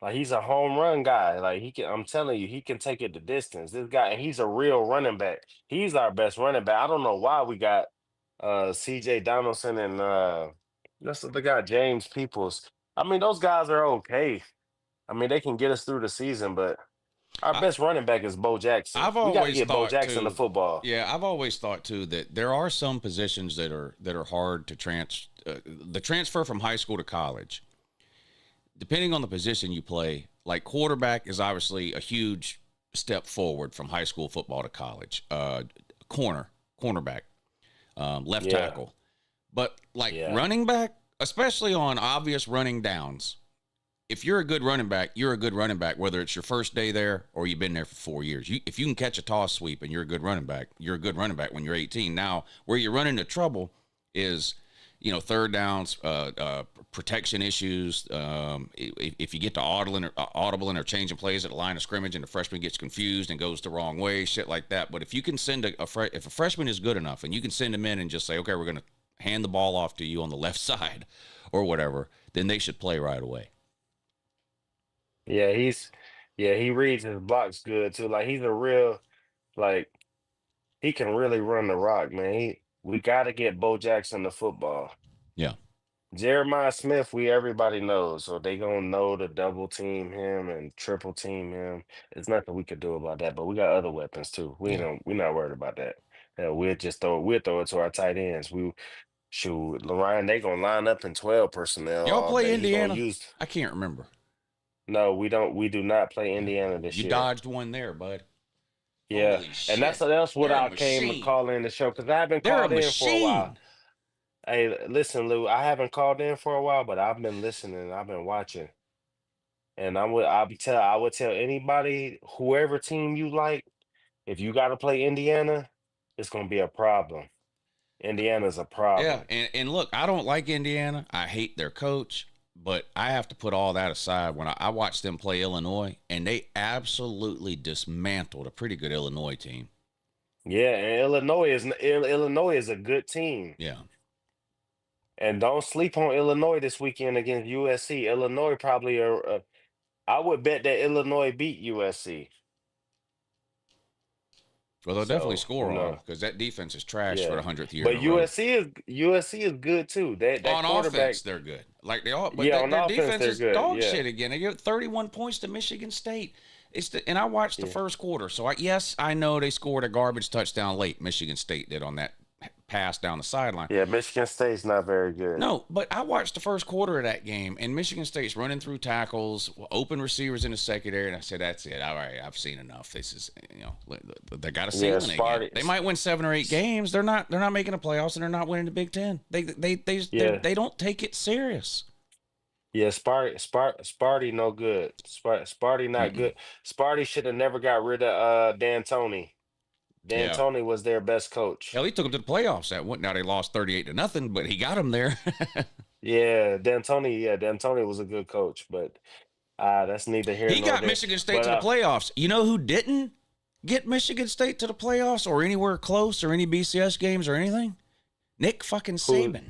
Like he's a home run guy. Like I'm telling you, he can take it the distance. This guy, and he's a real running back. He's our best running back. I don't know why we got CJ Donaldson and that's the guy, James Peoples. I mean, those guys are okay. I mean, they can get us through the season, but our best running back is Bo Jackson. I've We got to always get Bo thought Jackson too, to football. Yeah, I've always thought too that there are some positions that are hard to the transfer from high school to college. Depending on the position you play, like quarterback is obviously a huge step forward from high school football to college. Cornerback, left tackle. But running back, especially on obvious running downs, if you're a good running back, you're a good running back, whether it's your first day there or you've been there for 4 years. If you can catch a toss sweep and you're a good running back, you're a good running back when you're 18. Now, where you run into trouble is, third downs, protection issues. If you get to audibling or changing plays at the line of scrimmage and the freshman gets confused and goes the wrong way, shit like that. But if you can send if a freshman is good enough and you can send him in and just say, okay, we're going to hand the ball off to you on the left side or whatever, then they should play right away. Yeah, he reads his blocks good too. Like he's a real, he can really run the rock, man. We got to get Bo Jackson to football. Yeah. Jeremiah Smith, everybody knows, so they gonna know to double team him and triple team him. There's nothing we could do about that, but we got other weapons too. We're not worried about that. We'll throw it to our tight ends. Shoot, Ryan, they gonna line up in 12 personnel Y'all all play day. Indiana? He gonna use. I can't remember. No, we don't. We do not play Indiana this You year. dodged one there, bud. Yeah, Holy and shit. that's what They're a I came to machine. call in the show because I haven't They're a called in for a while. machine. Hey, listen, Lou, I haven't called in for a while, but I've been listening. I've been watching, and I would tell anybody, whoever team you like, if you got to play Indiana, it's gonna be a problem. Indiana's a problem. Yeah, and look, I don't like Indiana. I hate their coach, but I have to put all that aside when I watched them play Illinois, and they absolutely dismantled a pretty good Illinois team. Yeah, and Illinois is a good team. Yeah. And don't sleep on Illinois this weekend against USC. Illinois probably I would bet that Illinois beat USC. Well, they'll definitely So, score on them because that defense is trash for the 100th year. But in a row. USC is good too. That on quarterback, offense, they're good. Like they all, but Yeah, on their offense, defense they're is good, dog yeah. shit again. They get 31 points to Michigan State. And I watched the first quarter. So yes, I know they scored a garbage touchdown late. Michigan State did on that pass down the sideline. Yeah, Michigan State's not very good. No, but I watched the first quarter of that game, and Michigan State's running through tackles, open receivers in the secondary, and I said, "That's it. All right, I've seen enough. This is, they got a ceiling again. They might win 7 or 8 games. They're not making the playoffs, and they're not winning the Big Ten. They don't take it serious. Yeah, Sparty no good. Sparty not good. Sparty should have never got rid of D'Antoni. D'Antoni was their best coach. Hell, he took them to the playoffs. Now they lost 38-0, but he got them there. Yeah, D'Antoni was a good coach, but that's neither here He nor got there. Michigan State to the playoffs. You know who didn't get Michigan State to the playoffs or anywhere close or any BCS games or anything? Nick fucking Saban.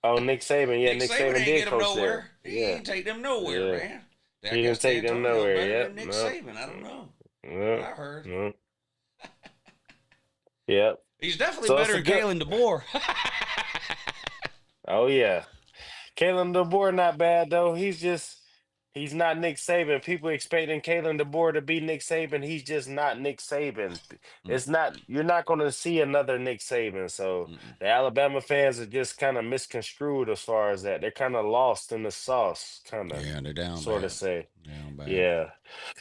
Oh, Nick Saban. Yeah, Nick Saban ain't did get them coach nowhere. there. He didn't take them nowhere, man. He didn't take them nowhere. Yep. Nick Saban. I don't know. Yep. I heard. Yep. Yep. He's definitely So better it's than a Kalen DeBoer. Oh yeah, Kalen DeBoer not bad though. He's not Nick Saban. People expecting Kalen DeBoer to be Nick Saban. He's just not Nick Saban. It's not. You're not going to see another Nick Saban. So the Alabama fans are just kind of misconstrued as far as that. They're kind of lost in the sauce, kind of. Yeah, they're down. Sort of say. Down bad. Yeah.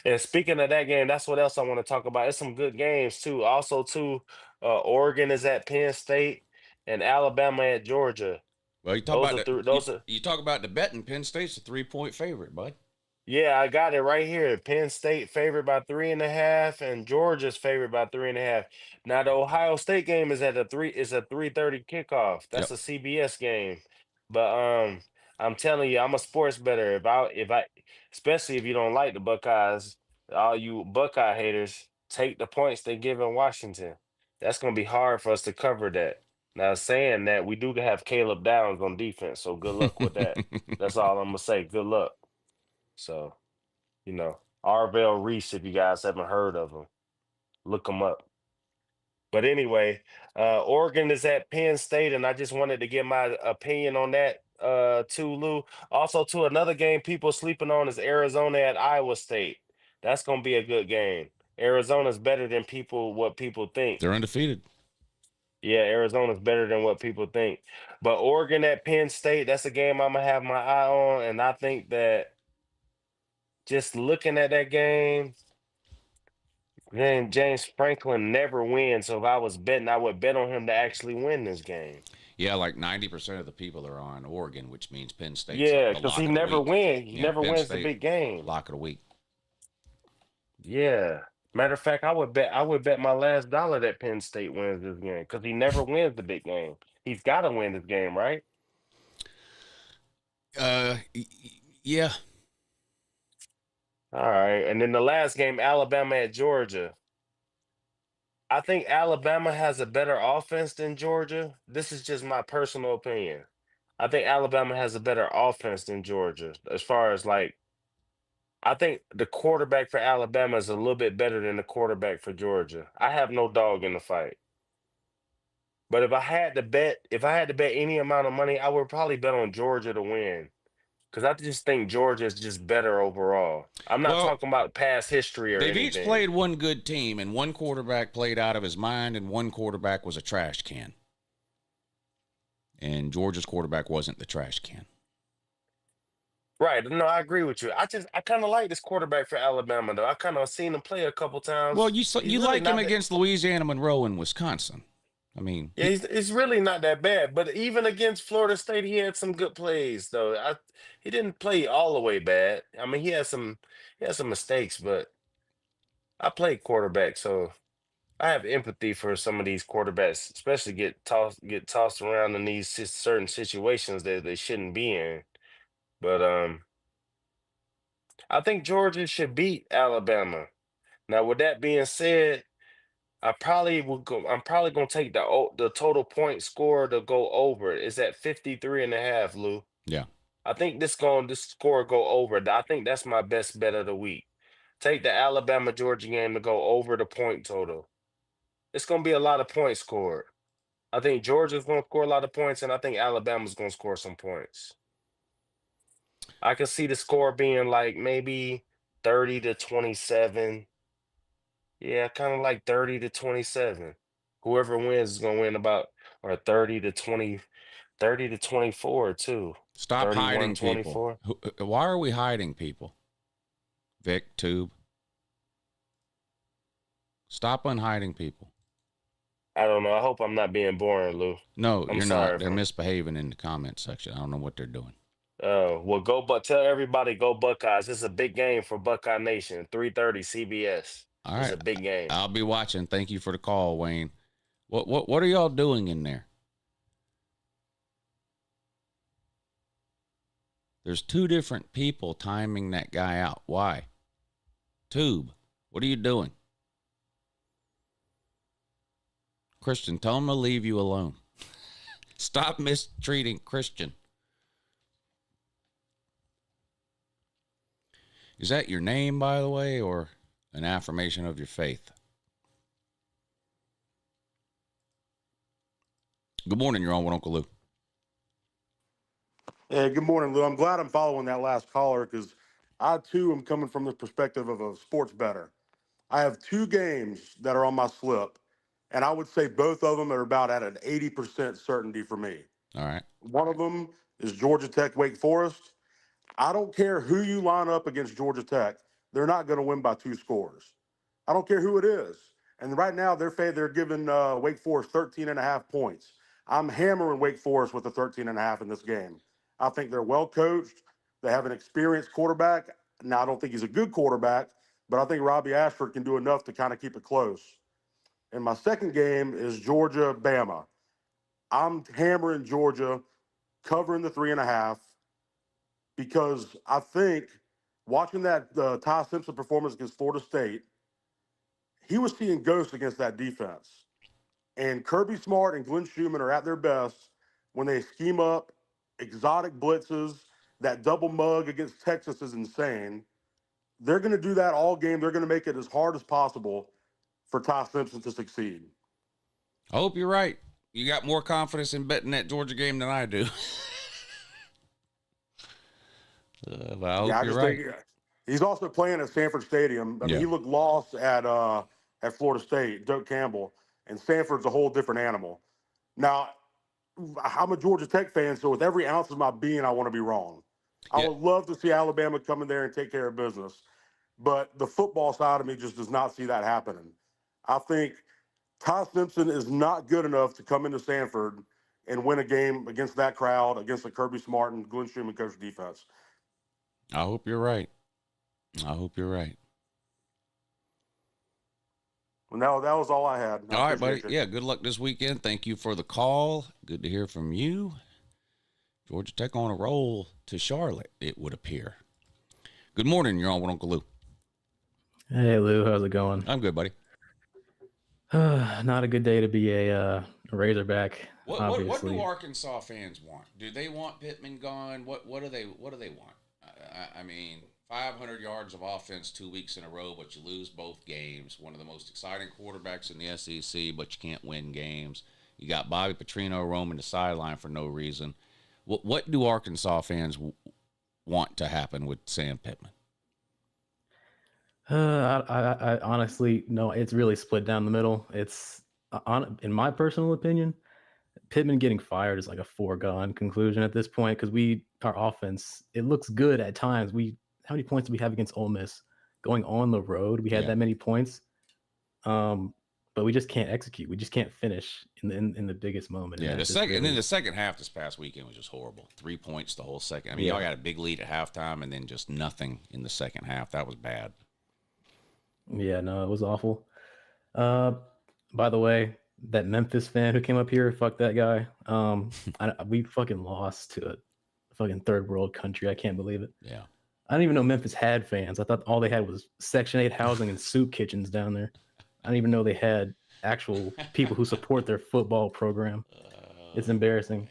And speaking of that game, that's what else I want to talk about. It's some good games too. Also too, Oregon is at Penn State and Alabama at Georgia. Well, you talk Those about you talk about the betting. Penn State's a 3-point favorite, bud. Yeah, I got it right here. Penn State favored by 3.5, and Georgia's favored by 3.5. Now the Ohio State game is at a 3:30 kickoff. That's a CBS game. But I'm telling you, I'm a sports bettor. If I especially if you don't like the Buckeyes, all you Buckeye haters, take the points they give in Washington. That's gonna be hard for us to cover that. Now saying that, we do have Caleb Downs on defense, so good luck with that. That's all I'm gonna say. Good luck. So, Arvell Reese, if you guys haven't heard of him, look him up. But anyway, Oregon is at Penn State, and I just wanted to get my opinion on that too, Lou. Also, too, another game people sleeping on is Arizona at Iowa State. That's going to be a good game. Arizona's better than what people think. They're undefeated. Yeah, Arizona's better than what people think. But Oregon at Penn State, that's a game I'm going to have my eye on, and I think that just looking at that game, then James Franklin never wins. So if I was betting, I would bet on him to actually win this game. Yeah, like 90% of the people are on Oregon, which means Penn State. Yeah, because he never wins. He never wins the big game. Lock of the week. Yeah. Matter of fact, I would bet my last dollar that Penn State wins this game because he never wins the big game. He's got to win this game, right? Yeah. All right. And then the last game, Alabama at Georgia. I think Alabama has a better offense than Georgia. This is just my personal opinion. I think Alabama has a better offense than Georgia as far as I think the quarterback for Alabama is a little bit better than the quarterback for Georgia. I have no dog in the fight. But if I had to bet any amount of money, I would probably bet on Georgia to win. Because I just think Georgia is just better overall. I'm not talking about past history or anything. They've each played one good team, and one quarterback played out of his mind, and one quarterback was a trash can. and Georgia's quarterback wasn't the trash can. Right. No, I agree with you. I kind of like this quarterback for Alabama, though. I kind of seen him play a couple times. Well, He's you really like him not that, against Louisiana Monroe and Wisconsin. I mean, yeah, he's really not that bad. But even against Florida State, he had some good plays, though. He didn't play all the way bad. I mean, he had some mistakes, but I played quarterback, so I have empathy for some of these quarterbacks, especially get tossed around in these certain situations that they shouldn't be in. But I think Georgia should beat Alabama. Now, with that being said, I'm probably gonna take the total point score to go over. It's at 53.5, Lou. yeah. I think this score go over. I think that's my best bet of the week. Take the Alabama Georgia game to go over the point total. It's gonna be a lot of points scored. I think Georgia's gonna score a lot of points, and I think Alabama's gonna score some points. I can see the score being like maybe 30-27. Yeah, kind of like 30-27. Whoever wins is gonna win about, or 30-24 too. Stop hiding 31-24. people. Why are we hiding people? Vic, Tube. Stop unhiding people. I don't know. I hope I'm not being boring, Lou. No, I'm you're sorry not. They're misbehaving in the comment section. I don't know what they're doing. Well, tell everybody, go Buckeyes. This is a big game for Buckeye Nation. 3:30 CBS. All right. It's a big game. I'll be watching. Thank you for the call, Wayne. What are y'all doing in there? There's two different people timing that guy out. Why? Tube, what are you doing? Christian, tell him to leave you alone. Stop mistreating Christian. Is that your name, by the way, or an affirmation of your faith? Good morning. You're on with Uncle Lou. Hey, good morning, Lou. I'm glad I'm following that last caller because I, too, am coming from the perspective of a sports bettor. I have two games that are on my slip, and I would say both of them are about at an 80% certainty for me. All right. One of them is Georgia Tech Wake Forest. I don't care who you line up against Georgia Tech. They're not going to win by 2 scores. I don't care who it is. And right now they're giving Wake Forest 13.5 points. I'm hammering Wake Forest with the 13.5 in this game. I think they're well coached. They have an experienced quarterback. Now, I don't think he's a good quarterback, but I think Robbie Ashford can do enough to kind of keep it close. And my second game is Georgia-Bama. I'm hammering Georgia, covering the 3.5, because I think watching that Ty Simpson performance against Florida State, he was seeing ghosts against that defense. And Kirby Smart and Glenn Schumann are at their best when they scheme up exotic blitzes. That double mug against Texas is insane. They're going to do that all game. They're going to make it as hard as possible for Ty Simpson to succeed. I hope you're right. You got more confidence in betting that Georgia game than I do. But I hope you're right. He's also playing at Sanford Stadium. I mean, he looked lost at Florida State, Doak Campbell, and Sanford's a whole different animal. Now, I'm a Georgia Tech fan, so with every ounce of my being, I want to be wrong. I would love to see Alabama come in there and take care of business, but the football side of me just does not see that happening. I think Ty Simpson is not good enough to come into Sanford and win a game against that crowd, against the Kirby Smart and Glenn Schumann coach defense. I hope you're right. I hope you're right. Well, that was all I had. All right, buddy. Yeah, good luck this weekend. Thank you for the call. Good to hear from you. Georgia Tech on a roll to Charlotte, it would appear. Good morning. You're on with Uncle Lou. Hey, Lou. How's it going? I'm good, buddy. Not a good day to be a Razorback, obviously. What do Arkansas fans want? Do they want Pittman gone? What do they want? I mean, 500 yards of offense 2 weeks in a row, but you lose both games. One of the most exciting quarterbacks in the SEC, but you can't win games. You got Bobby Petrino roaming the sideline for no reason. What do Arkansas fans want to happen with Sam Pittman? I honestly, no, it's really split down the middle. It's in my personal opinion, Pittman getting fired is like a foregone conclusion at this point because our offense, it looks good at times. How many points did we have against Ole Miss? Going on the road, we had that many points. But we just can't execute. We just can't finish in the biggest moment. Yeah, and then the second half this past weekend was just horrible. 3 points the whole second. I mean, y'all got a big lead at halftime and then just nothing in the second half. That was bad. Yeah, no, it was awful. By the way, that Memphis fan who came up here, fuck that guy. We fucking lost to a fucking third world country. I can't believe it. Yeah. I didn't even know Memphis had fans. I thought all they had was Section 8 housing and soup kitchens down there. I didn't even know they had actual people who support their football program. It's embarrassing.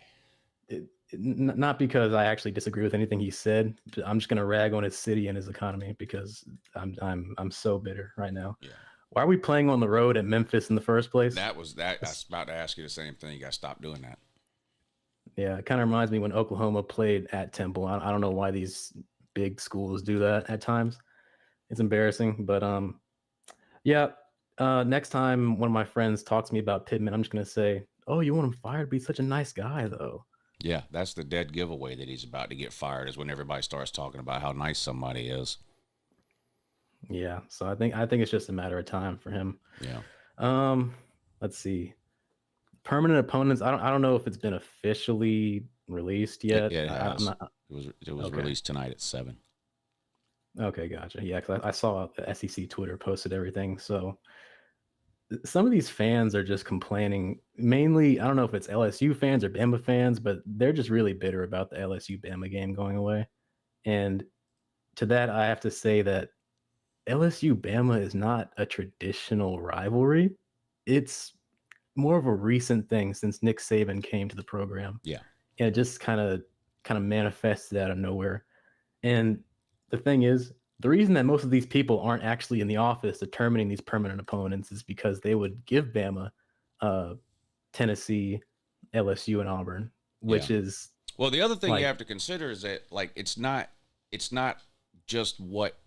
Not because I actually disagree with anything he said. But I'm just gonna rag on his city and his economy because I'm so bitter right now. Yeah. Why are we playing on the road at Memphis in the first place? I was about to ask you the same thing. You got to stop doing that. Yeah, it kind of reminds me when Oklahoma played at Temple. I don't know why these big schools do that at times. It's embarrassing, but yeah. Next time one of my friends talks to me about Pittman, I'm just gonna say, "Oh, you want him fired? But he's such a nice guy, though." Yeah, that's the dead giveaway that he's about to get fired. Is when everybody starts talking about how nice somebody is. Yeah, so I think it's just a matter of time for him. Yeah. Let's see. Permanent opponents. I don't know if it's been officially released yet. It has. It was released tonight at 7. Okay, gotcha. Yeah, because I saw the SEC Twitter posted everything. So some of these fans are just complaining. Mainly, I don't know if it's LSU fans or Bama fans, but they're just really bitter about the LSU Bama game going away. And to that, I have to say that LSU Bama is not a traditional rivalry. It's more of a recent thing since Nick Saban came to the program. Yeah. And it just kind of manifested out of nowhere. And the thing is, the reason that most of these people aren't actually in the office determining these permanent opponents is because they would give Bama Tennessee, LSU, and Auburn, which is well. The other thing you have to consider is that it's not just what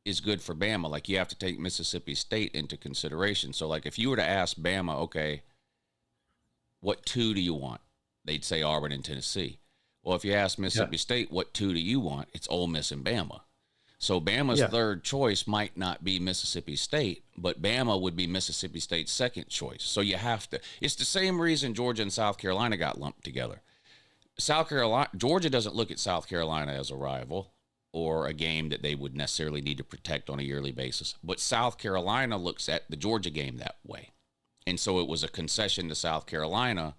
is good for Bama. Like you have to take Mississippi State into consideration. So if you were to ask Bama, okay, what 2 do you want? They'd say Auburn and Tennessee. Well, if you ask Mississippi State, what 2 do you want? It's Ole Miss and Bama. So Bama's third choice might not be Mississippi State, but Bama would be Mississippi State's second choice. So you have to. It's the same reason Georgia and South Carolina got lumped together. Georgia doesn't look at South Carolina as a rival or a game that they would necessarily need to protect on a yearly basis, but South Carolina looks at the Georgia game that way. And so it was a concession to South Carolina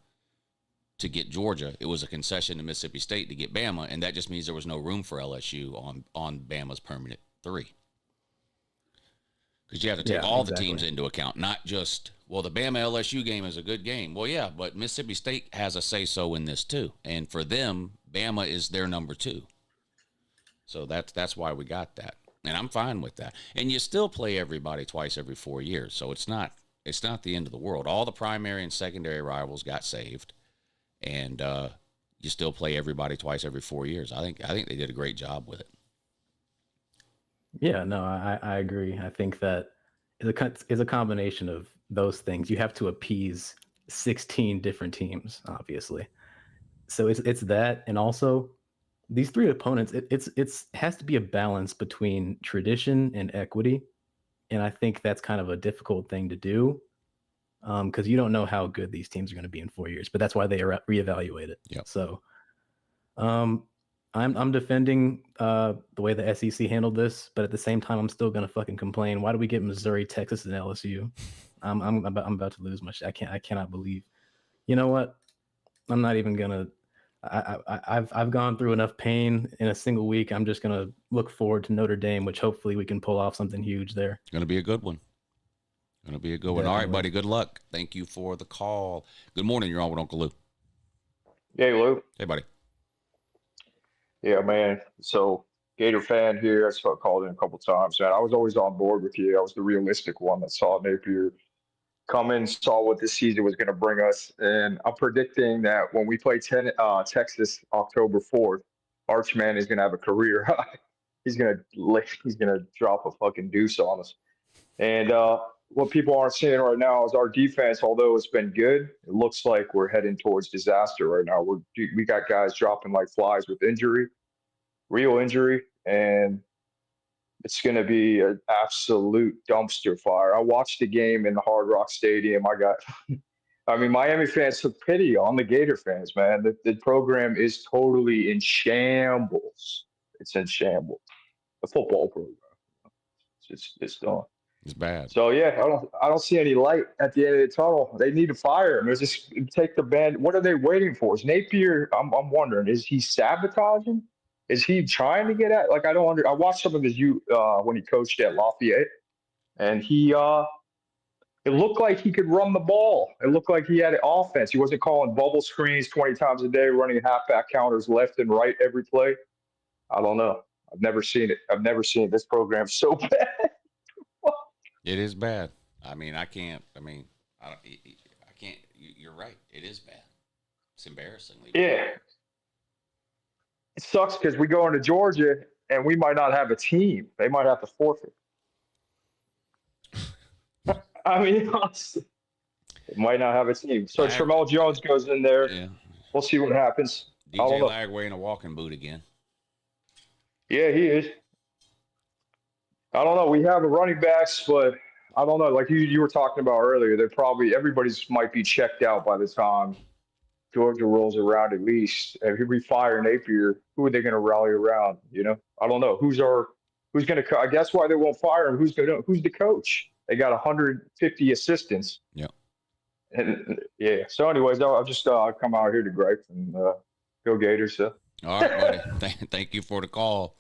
to get Georgia. It was a concession to Mississippi State to get Bama, and that just means there was no room for LSU on Bama's permanent 3. Because you have to take all the teams into account, not just, well, the Bama-LSU game is a good game. Well, yeah, but Mississippi State has a say-so in this too. And for them, Bama is their number 2. So that's why we got that. And I'm fine with that. And you still play everybody twice every 4 years, so it's not the end of the world. All the primary and secondary rivals got saved. And you still play everybody twice every 4 years. I think they did a great job with it. Yeah, no, I agree. I think that is a combination of those things. You have to appease 16 different teams, obviously. So it's that, and also these 3 opponents. It's has to be a balance between tradition and equity, and I think that's kind of a difficult thing to do. Because you don't know how good these teams are going to be in 4 years, but that's why they reevaluate it. Yep. So, I'm defending the way the SEC handled this, but at the same time, I'm still going to fucking complain. Why do we get Missouri, Texas, and LSU? I'm about to lose my shit. I cannot believe. You know what? I'm not even gonna. I've gone through enough pain in a single week. I'm just gonna look forward to Notre Dame, which hopefully we can pull off something huge there. Going to be a good one. Going to be a good one. All right, buddy. Good luck. Thank you for the call. Good morning. You're on with Uncle Lou. Hey, Lou. Hey, buddy. Yeah, man. So, Gator fan here. I called in a couple times, man. I was always on board with you. I was the realistic one that saw Napier come in, saw what this season was going to bring us. And I'm predicting that when we play Texas October 4th, Archman is going to have a career high. He's going to drop a fucking deuce on us. And what people aren't seeing right now is our defense, although it's been good, it looks like we're heading towards disaster right now. We got guys dropping like flies with injury, real injury, and it's going to be an absolute dumpster fire. I watched the game in the Hard Rock Stadium. I mean, Miami fans took pity on the Gator fans, man. The program is totally in shambles. It's in shambles. The football program. It's done. It's bad. So yeah, I don't see any light at the end of the tunnel. They need to fire him. Just take the band. What are they waiting for? Is Napier? I'm wondering. Is he sabotaging? Is he trying to get at? Like I watched some of his when he coached at Lafayette, and it looked like he could run the ball. It looked like he had an offense. He wasn't calling bubble screens 20 times a day, running halfback counters left and right every play. I don't know. I've never seen it. I've never seen this program so bad. It is bad. I mean, I can't. You're right. It is bad. It's embarrassingly bad. Yeah. It sucks because we go into Georgia and we might not have a team. They might have to forfeit. I mean, honestly, it might not have a team. So Tramel Jones goes in there. Yeah. We'll see what happens. DJ Lagway in a walking boot again. Yeah, he is. I don't know. We have a running backs, but I don't know. Like you were talking about earlier, everybody's might be checked out by the time Georgia rolls around at least. If we fire Napier, who are they going to rally around? You know, I don't know. Who's going to? I guess why they won't fire him. Who's the coach? They got 150 assistants. Yeah. And yeah. So, anyways, I'll just come out here to gripe and go Gators. So. All right, buddy. Thank you for the call.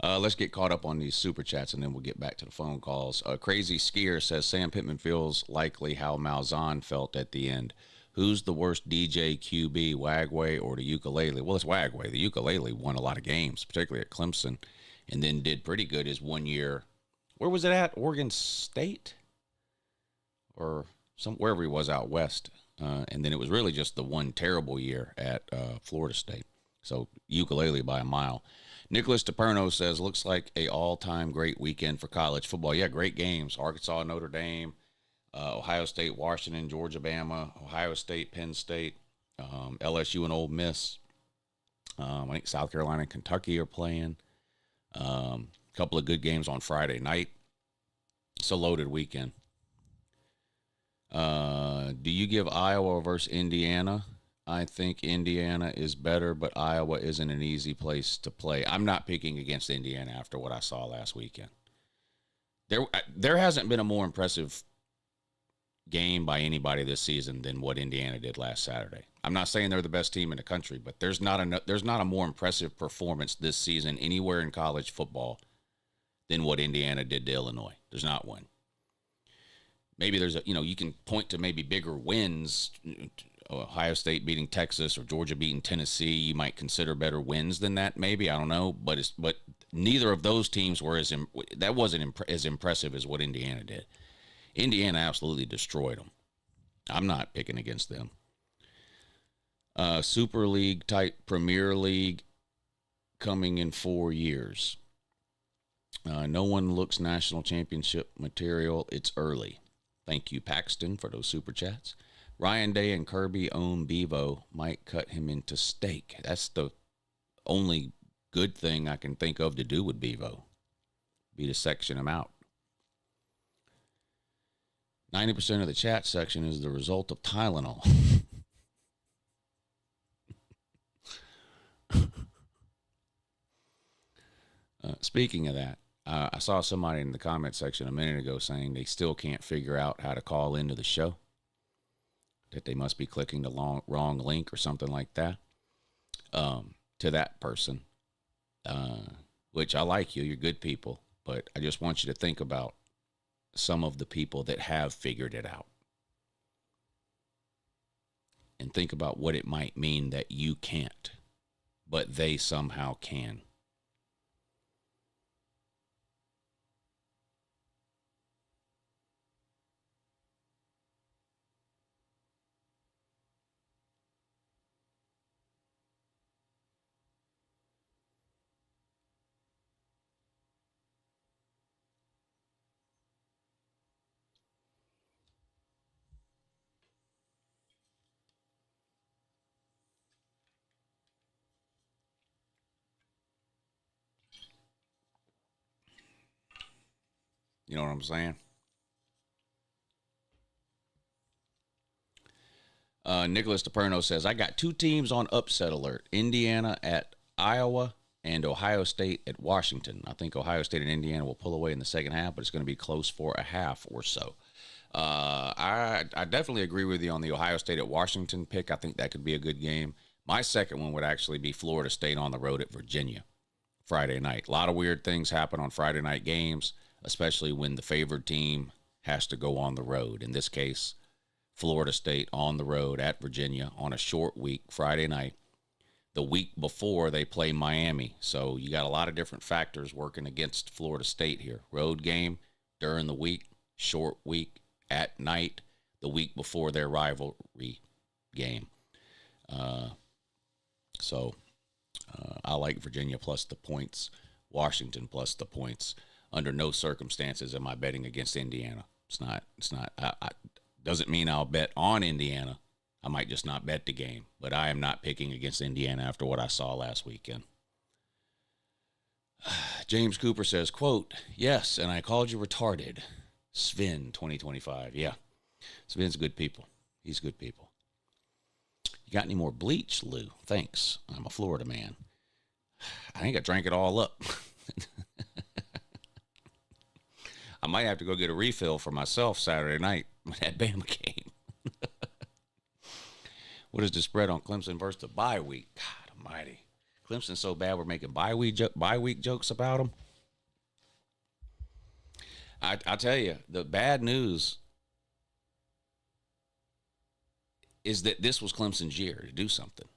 Let's get caught up on these super chats, and then we'll get back to the phone calls. Crazy Skier says Sam Pittman feels likely how Malzahn felt at the end. Who's the worst DJ QB, Wagway or the ukulele? Well, it's Wagway. The ukulele won a lot of games, particularly at Clemson, and then did pretty good his 1 year. Where was it at? Oregon State? Or wherever he was out west. And then it was really just the one terrible year at Florida State. So ukulele by a mile. Nicholas DePerno says, looks like a all-time great weekend for college football. Yeah, great games. Arkansas, Notre Dame, Ohio State, Washington, Georgia, Bama, Ohio State, Penn State, LSU and Ole Miss. I think South Carolina and Kentucky are playing. A couple of good games on Friday night. It's a loaded weekend. Do you give Iowa versus Indiana? I think Indiana is better, but Iowa isn't an easy place to play. I'm not picking against Indiana after what I saw last weekend. There hasn't been a more impressive game by anybody this season than what Indiana did last Saturday. I'm not saying they're the best team in the country, but there's not a more impressive performance this season anywhere in college football than what Indiana did to Illinois. There's not one. Maybe there's you can point to maybe bigger wins. Ohio State beating Texas or Georgia beating Tennessee, you might consider better wins than that. Maybe, I don't know, but neither of those teams were as impressive as what Indiana did. Indiana absolutely destroyed them. I'm not picking against them. Super League type Premier League coming in 4 years. No one looks national championship material. It's early. Thank you, Paxton, for those super chats. Ryan Day and Kirby own Bevo, might cut him into steak. That's the only good thing I can think of to do with Bevo, be to section him out. 90% of the chat section is the result of Tylenol. Speaking of that, I saw somebody in the comment section a minute ago saying they still can't figure out how to call into the show, that they must be clicking the wrong link or something like that. To that person, which I like you, you're good people, but I just want you to think about some of the people that have figured it out. And think about what it might mean that you can't, but they somehow can. You know what I'm saying? Nicholas DePerno says, I got 2 teams on upset alert. Indiana at Iowa and Ohio State at Washington. I think Ohio State and Indiana will pull away in the second half, but it's going to be close for a half or so. I definitely agree with you on the Ohio State at Washington pick. I think that could be a good game. My second one would actually be Florida State on the road at Virginia Friday night. A lot of weird things happen on Friday night games, especially when the favored team has to go on the road. In this case, Florida State on the road at Virginia on a short week, Friday night, the week before they play Miami. So you got a lot of different factors working against Florida State here. Road game during the week, short week at night, the week before their rivalry game. So I like Virginia plus the points, Washington plus the points. Under no circumstances am I betting against Indiana. It's not, doesn't mean I'll bet on Indiana. I might just not bet the game, but I am not picking against Indiana after what I saw last weekend. James Cooper says, quote, yes, and I called you retarded. Sven 2025. Yeah, Sven's good people. He's good people. You got any more bleach, Lou? Thanks. I'm a Florida man. I think I drank it all up. I might have to go get a refill for myself Saturday night with that Bama game. What is the spread on Clemson versus the bye week? God almighty. Clemson's so bad we're making bye week jokes about them. I tell you, the bad news is that this was Clemson's year to do something.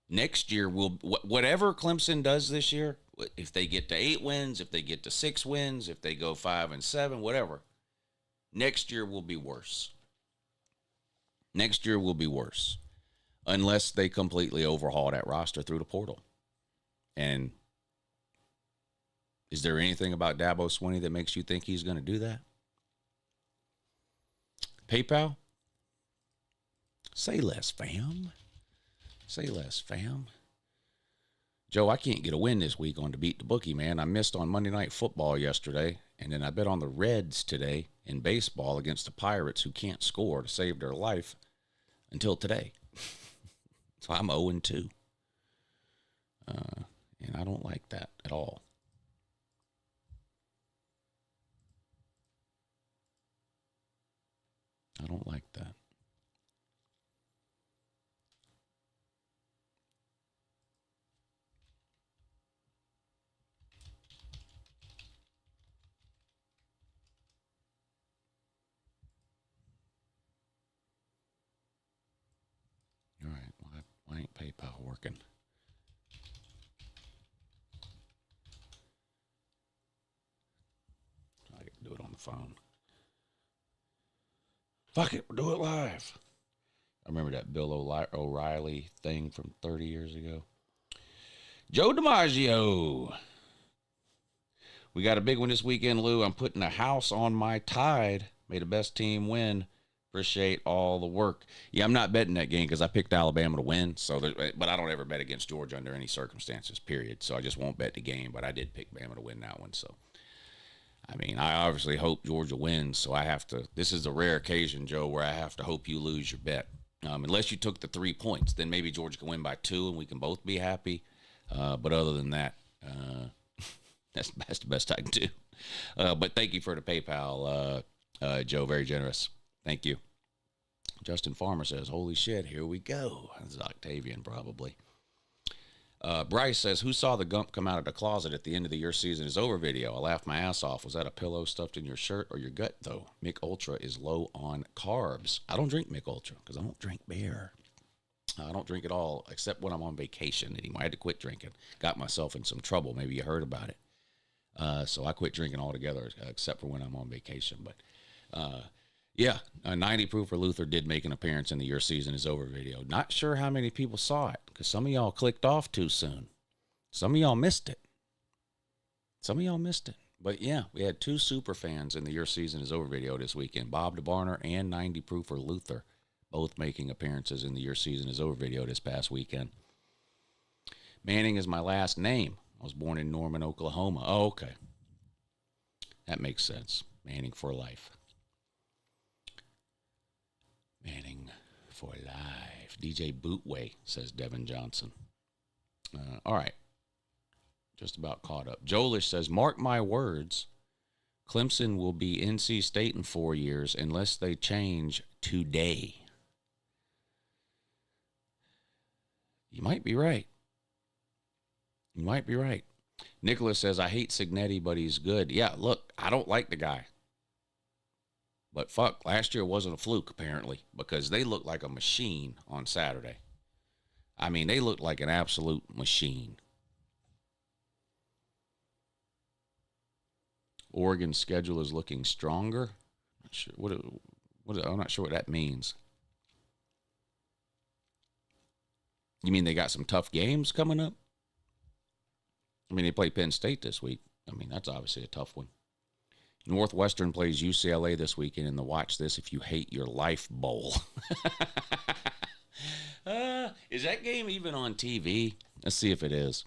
Next year, whatever Clemson does this year, if they get to 8 wins, if they get to 6 wins, if they go 5-7, whatever, next year will be worse. Next year will be worse unless they completely overhaul that roster through the portal. And is there anything about Dabo Swinney that makes you think he's going to do that? PayPal? Say less, fam. Say less, fam. Joe, I can't get a win this week on To Beat the Bookie, man. I missed on Monday Night Football yesterday, and then I bet on the Reds today in baseball against the Pirates, who can't score to save their life until today. So I'm 0-2. And I don't like that at all. I don't like that. All right, why ain't PayPal working? I can do it on the phone. Fuck it, we'll do it live. I remember that Bill O'Reilly thing from 30 years ago. Joe DiMaggio. We got a big one this weekend, Lou. I'm putting a house on my Tide. May the best team win. Appreciate all the work. Yeah, I'm not betting that game because I picked Alabama to win. But I don't ever bet against Georgia under any circumstances, period. So I just won't bet the game. But I did pick Bama to win that one. So, I mean, I obviously hope Georgia wins. So I have to. This is a rare occasion, Joe, where I have to hope you lose your bet. Unless you took the 3 points, then maybe Georgia can win by 2 and we can both be happy. But other than that, that's the best I can do. But thank you for the PayPal, Joe. Very generous. Thank you. Justin Farmer says, holy shit, here we go. This is Octavian, probably. Bryce says, who saw the gump come out of the closet at the end of the Your Season Is Over video? I laughed my ass off. Was that a pillow stuffed in your shirt or your gut, though? Mick Ultra is low on carbs. I don't drink Mick Ultra because I don't drink beer. I don't drink at all except when I'm on vacation anymore. I had to quit drinking. Got myself in some trouble. Maybe you heard about it. So I quit drinking altogether except for when I'm on vacation. But, yeah, 90 Proof for Luther did make an appearance in the Your Season Is Over video. Not sure how many people saw it because some of y'all clicked off too soon. Some of y'all missed it. But, yeah, we had 2 super fans in the Your Season Is Over video this weekend. Bob DeBarner and 90 Proof for Luther, both making appearances in the Your Season Is Over video this past weekend. Manning is my last name. I was born in Norman, Oklahoma. Oh, okay. That makes sense. Manning for life. Manning for life. DJ Bootway, says Devin Johnson. All right. Just about caught up. Jolish says, mark my words, Clemson will be NC State in 4 years unless they change today. You might be right. You might be right. Nicholas says, I hate Signetti, but he's good. Yeah, look, I don't like the guy. But fuck, last year wasn't a fluke, apparently, because they looked like a machine on Saturday. I mean, they looked like an absolute machine. Oregon's schedule is looking stronger. Not sure I'm not sure what that means. You mean they got some tough games coming up? I mean, they play Penn State this week. I mean, that's obviously a tough one. Northwestern plays UCLA this weekend in the Watch This If You Hate Your Life Bowl. Is that game even on TV? Let's see if it is.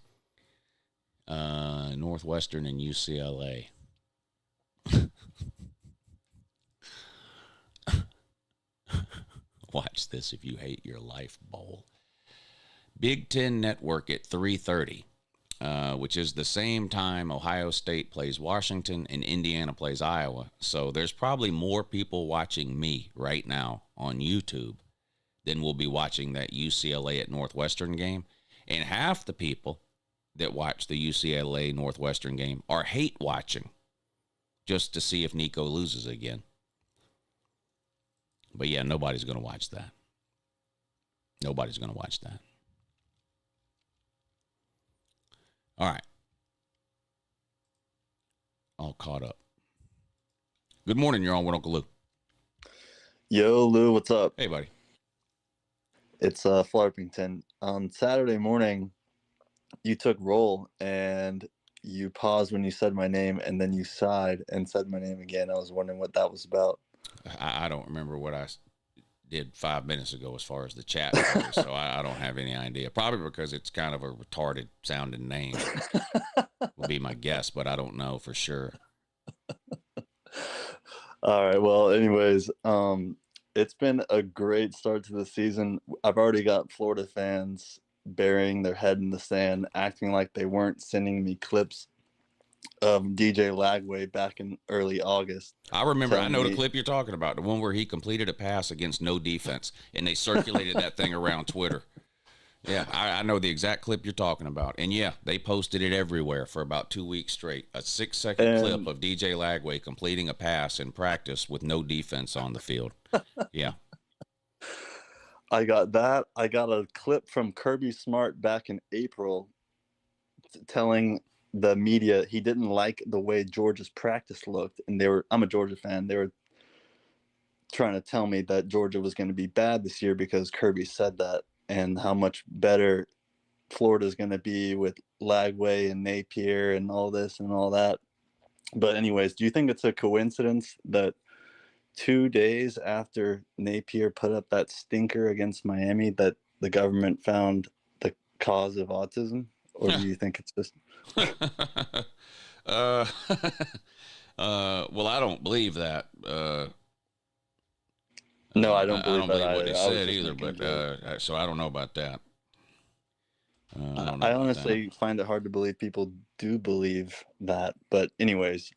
Northwestern and UCLA. Watch This If You Hate Your Life Bowl. Big Ten Network at 3:30. Which is the same time Ohio State plays Washington and Indiana plays Iowa. So there's probably more people watching me right now on YouTube than will be watching that UCLA at Northwestern game. And half the people that watch the UCLA Northwestern game are hate watching just to see if Nico loses again. But yeah, nobody's going to watch that. Nobody's going to watch that. All right. All caught up. Good morning. You're on with Uncle Lou. Yo, Lou, what's up? Hey, buddy. It's Flarpington. On Saturday morning, you took roll and you paused when you said my name, and then you sighed and said my name again. I was wondering what that was about. I don't remember what I did 5 minutes ago as far as the chat goes, so I don't have any idea. Probably because it's kind of a retarded sounding name will be my guess, but I don't know for sure. All right. Well, anyways, it's been a great start to the season. I've already got Florida fans burying their head in the sand, acting like they weren't sending me clips of DJ Lagway back in early August. I remember, I know the clip you're talking about, the one where he completed a pass against no defense, and they circulated that thing around Twitter. Yeah, I know the exact clip you're talking about. And yeah, they posted it everywhere for about 2 weeks straight. A 6-second clip of DJ Lagway completing a pass in practice with no defense on the field. Yeah. I got that. I got a clip from Kirby Smart back in April telling the media he didn't like the way Georgia's practice looked. And I'm a Georgia fan. They were trying to tell me that Georgia was going to be bad this year because Kirby said that, and how much better Florida's going to be with Lagway and Napier and all this and all that. But anyways, do you think it's a coincidence that 2 days after Napier put up that stinker against Miami that the government found the cause of autism? Or do you think it's just... well, I don't believe that. No, I don't believe what he said either, but so I don't know about that. I honestly find it hard to believe people do believe that. But anyways,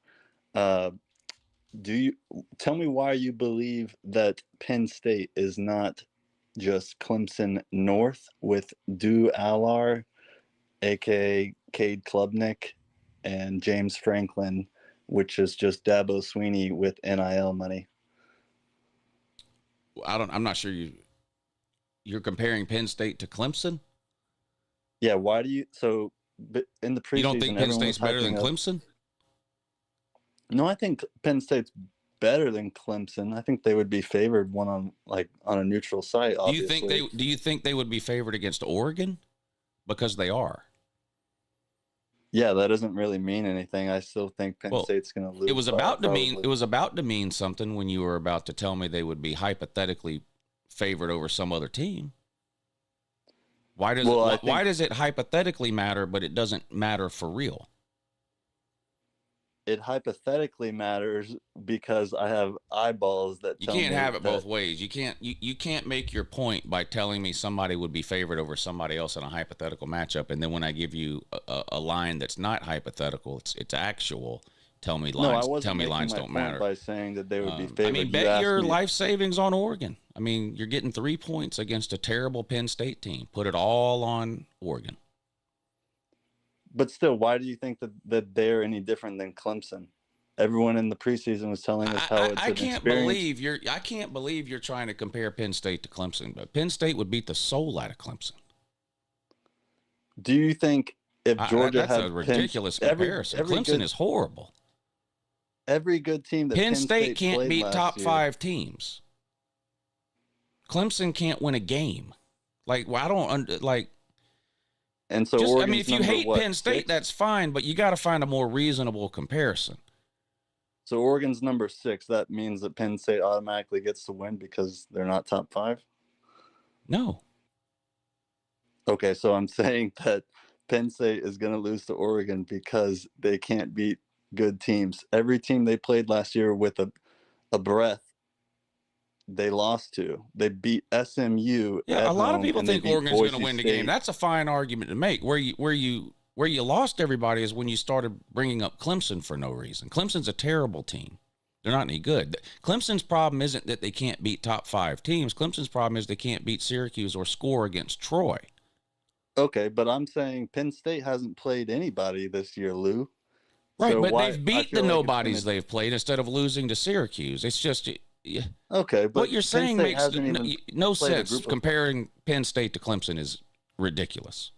do you tell me why you believe that Penn State is not just Clemson North with Du Allar, aka Cade Klubnik, and James Franklin, which is just Dabo Sweeney with NIL money? I'm not sure you're comparing Penn State to Clemson. Yeah, why do you? So in the preseason, you don't think Penn State's better than Clemson? No, I think Penn State's better than Clemson. I think they would be favored on a neutral site. Obviously. Do you think they would be favored against Oregon? Because they are. Yeah, that doesn't really mean anything. I still think Penn State's going to lose. It was about to mean something when you were about to tell me they would be hypothetically favored over some other team. Why does it hypothetically matter, but it doesn't matter for real? it hypothetically matters because I have eyeballs that You tell can't me have it that, both ways. You can't make your point by telling me somebody would be favored over somebody else in a hypothetical matchup, and then when I give you a line that's not hypothetical, it's actual. Tell me No, I lines. wasn't Tell me making lines my don't point matter. by saying that they would be favored. I mean, You bet asked your me- life savings on Oregon. I mean, you're getting 3 points against a terrible Penn State team. Put it all on Oregon. But still, why do you think that they're any different than Clemson? Everyone in the preseason was telling us how it's I an can't experience. I can't believe you're trying to compare Penn State to Clemson. But Penn State would beat the soul out of Clemson. Do you think if Georgia that's had a ridiculous comparison. Clemson is horrible. Every good team that Penn State can't played beat last top year- 5 teams. Clemson can't win a game. Like, well, I don't like. And so, I mean, Oregon's if you number, hate what, Penn State, 6? that's fine, but you got to find a more reasonable comparison. So Oregon's number 6. That means that Penn State automatically gets to win because they're not top 5? No. Okay, so I'm saying that Penn State is going to lose to Oregon because they can't beat good teams. Every team they played last year with a breath, they lost to. They beat SMU. Yeah, at a lot of home, people and they think beat Oregon's going to Boise win the State. game. That's a fine argument to make. Where you lost everybody is when you started bringing up Clemson for no reason. Clemson's a terrible team. They're not any good. Clemson's problem isn't that they can't beat top 5 teams. Clemson's problem is they can't beat Syracuse or score against Troy. Okay, but I'm saying Penn State hasn't played anybody this year, Lou. Right, So but why- they've I beat feel the like it's nobodies gonna- they've played instead of losing to Syracuse. It's just Okay, but what you're Penn saying State makes hasn't even no played a sense. group of- Comparing Penn State to Clemson is ridiculous.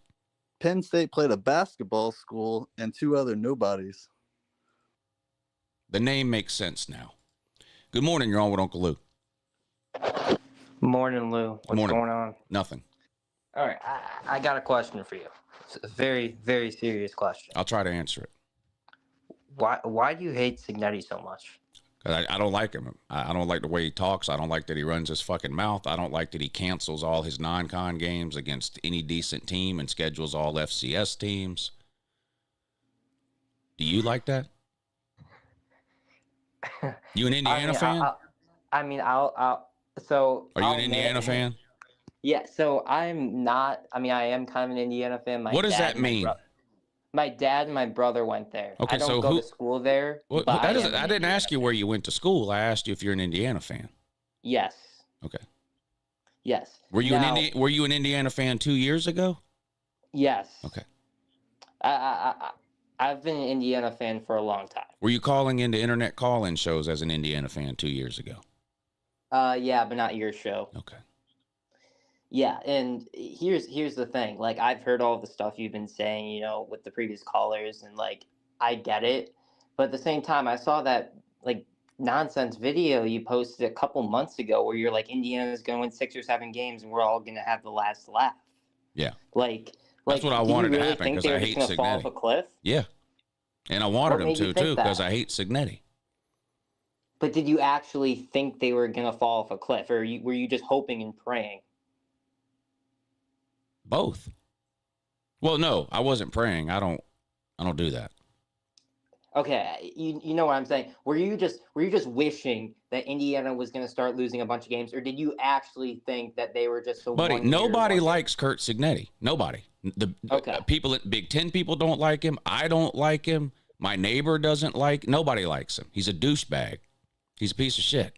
Penn State played a basketball school and 2 other nobodies. The name makes sense now. Good morning. You're on with Uncle Lou. Morning, Lou. What's Morning. going on? Nothing. All right, I got a question for you. It's a very, very serious question. I'll try to answer it. Why do you hate Signetti so much? 'Cause I don't like him. I don't like the way he talks. I don't like that he runs his fucking mouth. I don't like that he cancels all his non-con games against any decent team and schedules all FCS teams. Do you like that? You an Indiana fan? So. Are you an Indiana fan? Yeah. So I'm not. I mean, I am kind of an Indiana fan. What does that mean? My dad and my brother went there. Okay, I don't so go who- to school there. Well, but that I doesn't, am I an didn't Indiana- ask you where you went to school. I asked you if you're an Indiana fan. Yes. Okay. Yes. Were you Now- Were you an Indiana fan 2 years ago? Yes. Okay. I've been an Indiana fan for a long time. Were you calling into internet call-in shows as an Indiana fan 2 years ago? Yeah, but not your show. Okay. Yeah, and here's the thing. Like, I've heard all the stuff you've been saying, you know, with the previous callers, and like I get it, but at the same time, I saw that like nonsense video you posted a couple months ago where you're like, Indiana's going to win 6 or 7 games, and we're all going to have the last laugh. Yeah. Like That's what I do you wanted to really happen think because they I were hate just gonna fall off Signetti. a cliff? Yeah. And I wanted What him made you to, think too, because that? I hate Signetti. But did you actually think they were going to fall off a cliff, or were you just hoping and praying? Both. Well, no, I wasn't praying. I don't do that. Okay, you know what I'm saying. Were you just wishing that Indiana was going to start losing a bunch of games, or did you actually think that they were just so? Buddy, nobody likes Kurt Signetti. Nobody. The people, Big Ten people don't like him. I don't like him. My neighbor doesn't like. Nobody likes him. He's a douchebag. He's a piece of shit.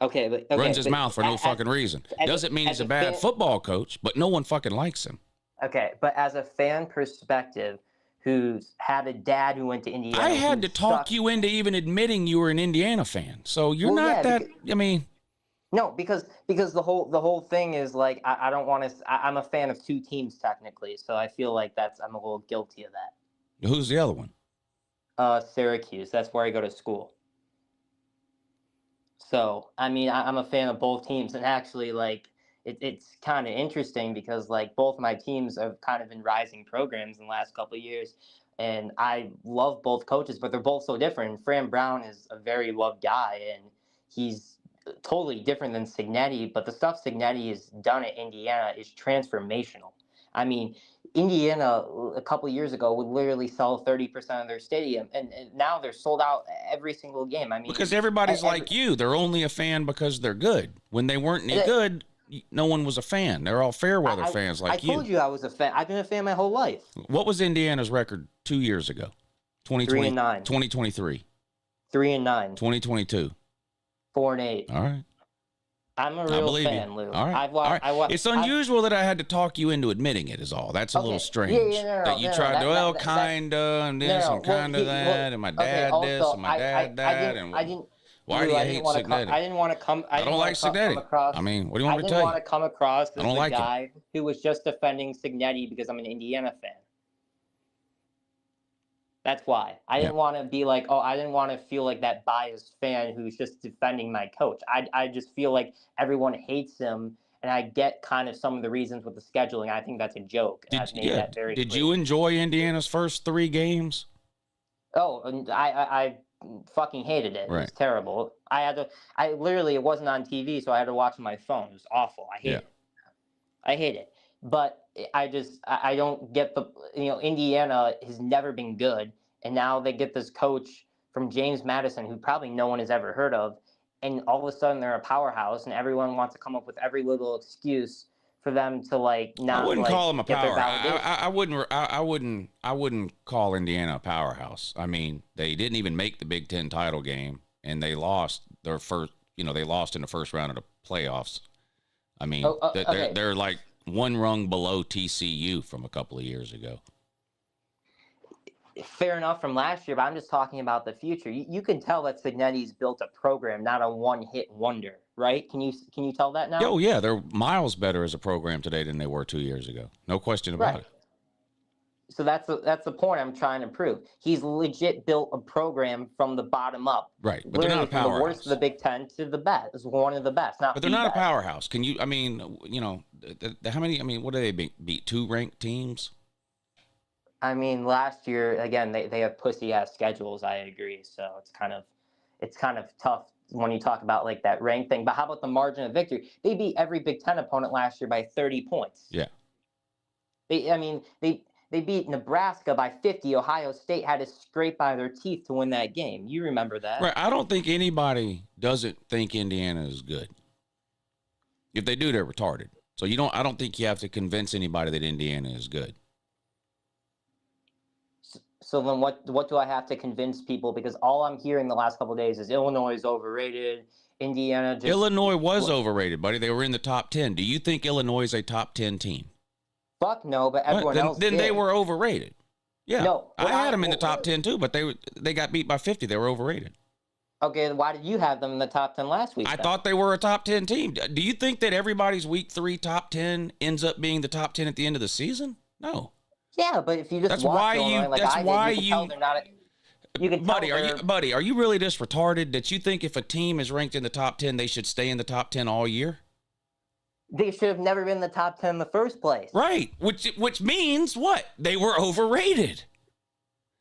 Okay, but Runs his mouth for no fucking reason. Doesn't mean he's a bad football coach, but no one fucking likes him. Okay, but as a fan perspective, who's had a dad who went to Indiana, I had to who talk sucked- you into even admitting you were an Indiana fan. So you're Well, not yeah, that. I mean, No, because the whole thing is like I don't want to. I'm a fan of 2 teams technically, so I feel like I'm a little guilty of that. who's the other one? Syracuse. That's where I go to school. So I mean, I'm a fan of both teams, and actually, like it's kind of interesting because like both my teams have kind of been rising programs in the last couple of years, and I love both coaches, but they're both so different. Fran Brown is a very loved guy, and he's totally different than Signetti, but the stuff Signetti has done at Indiana is transformational. I mean, Indiana a couple years ago would literally sell 30% of their stadium, and now they're sold out every single game. I mean, because everybody's like you. They're only a fan because they're good. When they weren't any good, no one was a fan. They're all fair weather fans like you. I told you I was a fan. I've been a fan my whole life. What was Indiana's record 2 years ago? 2020, 3-9. 2023. 3-9. 2022. 4-8. All right. I'm a real fan, Lou. All right. It's unusual that I had to talk you into admitting it is all. That's a little strange. That you tried to, kinda, and this and kinda that, and my dad this and my dad that, and why do you hate Signetti? I didn't want to come. I don't like Signetti. I mean, what do you want me to tell you? I didn't want to come across as the like guy who was just defending Signetti because I'm an Indiana fan. That's why. I didn't want to be like, I didn't want to feel like that biased fan who's just defending my coach. I just feel like everyone hates him, and I get kind of some of the reasons with the scheduling. I think that's a joke. And I've made that very clear. You enjoy Indiana's first 3 games? Oh, and I fucking hated it. Right. It was terrible. I literally, it wasn't on TV, so I had to watch on my phone. It was awful. I hate it. I hate it. But I don't get Indiana has never been good. And now they get this coach from James Madison, who probably no one has ever heard of. And all of a sudden they're a powerhouse and everyone wants to come up with every little excuse for them to not. I wouldn't call them a powerhouse. I wouldn't call Indiana a powerhouse. I mean, they didn't even make the Big Ten title game and they lost their first, they lost in the first round of the playoffs. I mean, they're like one rung below TCU from a couple of years ago. Fair enough from last year, but I'm just talking about the future. You can tell that Signetti's built a program, not a one-hit wonder, right? Can you tell that now? Oh yeah, they're miles better as a program today than they were 2 years ago. No question about it. So that's the point I'm trying to prove. He's legit built a program from the bottom up. Right, but they're not a powerhouse. From the worst of the Big Ten to the best. It's one of the best. But they're not a powerhouse. Can you? I mean, how many? I mean, what do they beat? 2 ranked teams? I mean, last year again, they have pussy ass schedules. I agree. So it's kind of tough when you talk about that rank thing. But how about the margin of victory? They beat every Big Ten opponent last year by 30 points. Yeah. They beat Nebraska by 50. Ohio State had to scrape by their teeth to win that game. You remember that? Right. I don't think anybody doesn't think Indiana is good. If they do, they're retarded. So I don't think you have to convince anybody that Indiana is good. So then what do I have to convince people? Because all I'm hearing the last couple of days is Illinois is overrated. Illinois was overrated, buddy. They were in the top 10. Do you think Illinois is a top 10 team? Fuck no, but everyone else then did. They were overrated. Yeah. No, I had them in the top 10 too, but they got beat by 50. They were overrated. Okay, why did you have them in the top 10 last week? I thought they were a top 10 team. Do you think that everybody's week 3 top 10 ends up being the top 10 at the end of the season? No. Yeah, but if you just watch Illinois, Buddy, are you really just retarded that you think if a team is ranked in the top 10, they should stay in the top 10 all year? They should have never been in the top 10 in the first place. Right, which means what? They were overrated.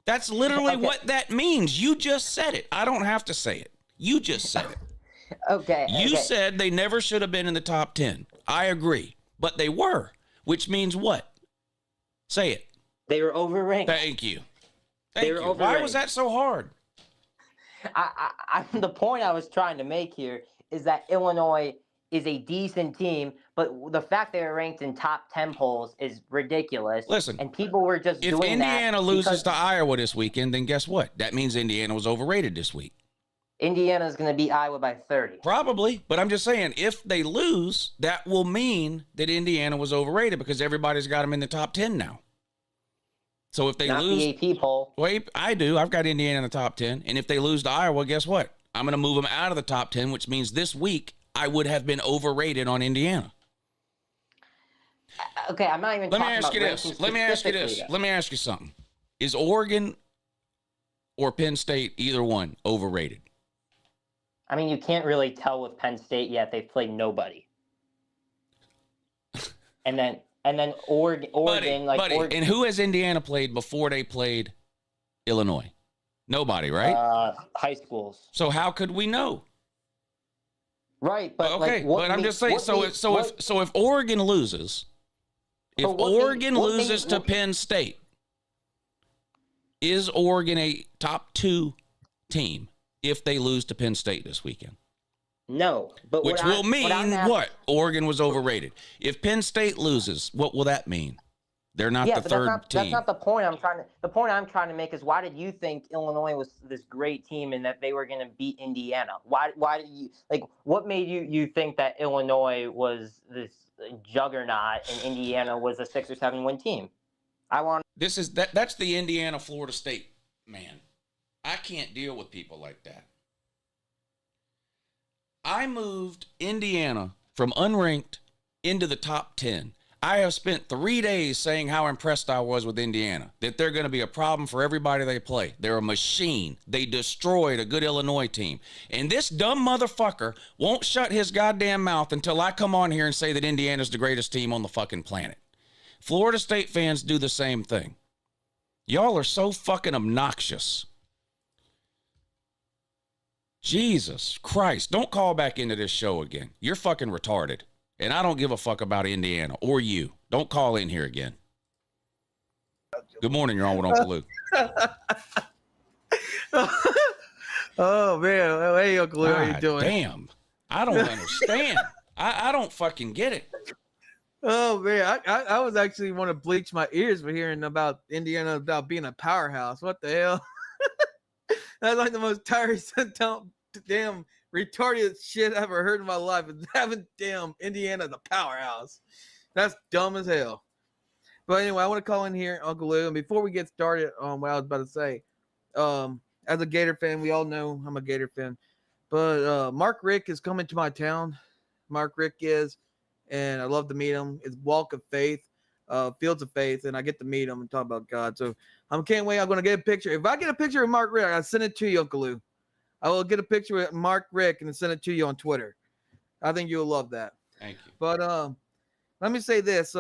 That's literally what that means. You just said it. I don't have to say it. You just said it. Okay. You said they never should have been in the top 10. I agree, but they were, which means what? Say it. They were overranked. Thank you. Why was that so hard? The point I was trying to make here is that Illinois is a decent team, but the fact they were ranked in top 10 polls is ridiculous. Listen, and people were just doing that. If Indiana loses to Iowa this weekend, then guess what? That means Indiana was overrated this week. Indiana's going to beat Iowa by 30. Probably, but I'm just saying, if they lose, that will mean that Indiana was overrated because everybody's got them in the top 10 now. So if they lose... Not the AP poll. Wait, I do. I've got Indiana in the top 10. And if they lose to Iowa, guess what? I'm going to move them out of the top 10, which means this week I would have been overrated on Indiana. Okay, I'm not even talking about Let me ask you this. Let me ask you something. Is Oregon or Penn State, either one, overrated? I mean, you can't really tell with Penn State yet. They've played nobody. and then Oregon, Oregon. And who has Indiana played before they played Illinois? Nobody, right? High schools. So how could we know? Right, but okay, but I'm just saying. So if Oregon loses, If Oregon loses to Penn State, is Oregon a top 2 team if they lose to Penn State this weekend? No, but which will mean what? Oregon was overrated. If Penn State loses, what will that mean? They're not the third team. That's not the point I'm trying to. The point I'm trying to make is, why did you think Illinois was this great team and that they were going to beat Indiana? Why did you what made you think that Illinois was this juggernaut and Indiana was a 6 or 7 win team? That's the Indiana Florida State man. I can't deal with people like that. I moved Indiana from unranked into the top 10. I have spent 3 days saying how impressed I was with Indiana, that they're going to be a problem for everybody they play. They're a machine. They destroyed a good Illinois team. And this dumb motherfucker won't shut his goddamn mouth until I come on here and say that Indiana's the greatest team on the fucking planet. Florida State fans do the same thing. Y'all are so fucking obnoxious. Jesus Christ. Don't call back into this show again. You're fucking retarded. And I don't give a fuck about Indiana or you. Don't call in here again. Good morning. You're on with Uncle Luke. Oh, man. Hey, Uncle Luke. How you doing? Damn. I don't understand. I don't fucking get it. Oh, man. I was actually want to bleach my ears for hearing about Indiana, about being a powerhouse. What the hell? That's like the most tiresome, damn retarded shit I ever heard in my life, is having damn Indiana the powerhouse. That's dumb as hell. But anyway, I want to call in here, Uncle Lou, and before we get started on what I was about to say, as a Gator fan, we all know I'm a Gator fan, but Mark Richt is coming to my town. Mark Richt is, and I love to meet him. It's Walk of Faith, Fields of Faith, and I get to meet him and talk about God. So I can't wait. I'm going to get a picture. If I get a picture of Mark Richt, I'll send it to you, Uncle Lou. I will get a picture of Mark Richt and send it to you on Twitter. I think you'll love that. Thank you. But let me say this.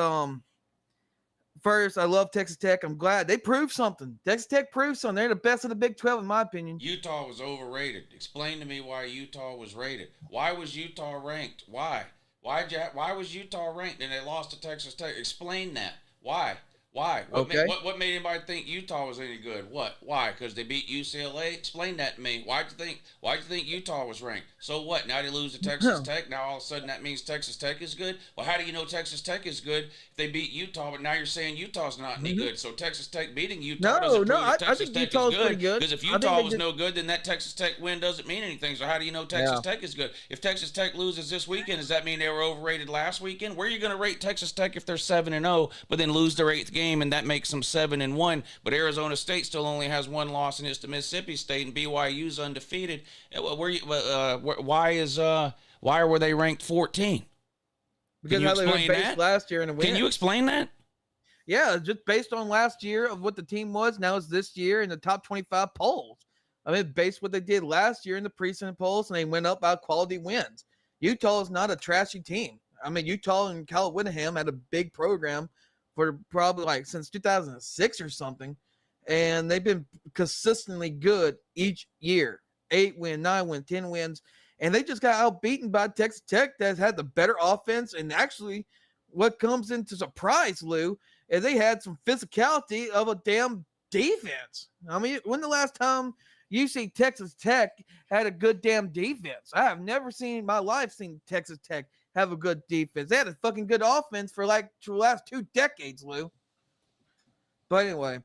First, I love Texas Tech. I'm glad they proved something. Texas Tech proved something. They're the best of the Big 12, in my opinion. Utah was overrated. Explain to me why Utah was rated. Why was Utah ranked? Why? Why was Utah ranked and they lost to Texas Tech? Explain that. Why? What made anybody think Utah was any good? What? Why? Because they beat UCLA? Explain that to me. Why'd you think Utah was ranked? So what? Now they lose to Texas Tech? Now all of a sudden that means Texas Tech is good? Well, how do you know Texas Tech is good if they beat Utah, but now you're saying Utah's not any good? So Texas Tech beating Utah doesn't prove that Texas Tech is good. Because if Utah was no good, then that Texas Tech win doesn't mean anything. So how do you know Texas Tech is good? If Texas Tech loses this weekend, does that mean they were overrated last weekend? Where are you going to rate Texas Tech if they're 7-0, but then lose their 8th game and that makes them 7-1, but Arizona State still only has 1 loss and it's to Mississippi State, and BYU's undefeated. Why were they ranked 14? Because how they were based last year in a win. Can you explain that? Yeah, just based on last year of what the team was. Now it's this year in the top 25 polls. I mean, based what they did last year in the preseason polls, and they went up by quality wins. Utah is not a trashy team. I mean, Utah and Kyle Whittingham had a big program for probably since 2006 or something, and they've been consistently good each year. 8 win, 9 win, 10 wins, and they just got outbeaten by Texas Tech that had the better offense. And actually, what comes into surprise, Lou, is they had some physicality of a damn defense. I mean, when the last time you see Texas Tech had a good damn defense? I have never seen in my life seen Texas Tech have a good defense. They had a fucking good offense for the last 2 decades, Lou. But anyway,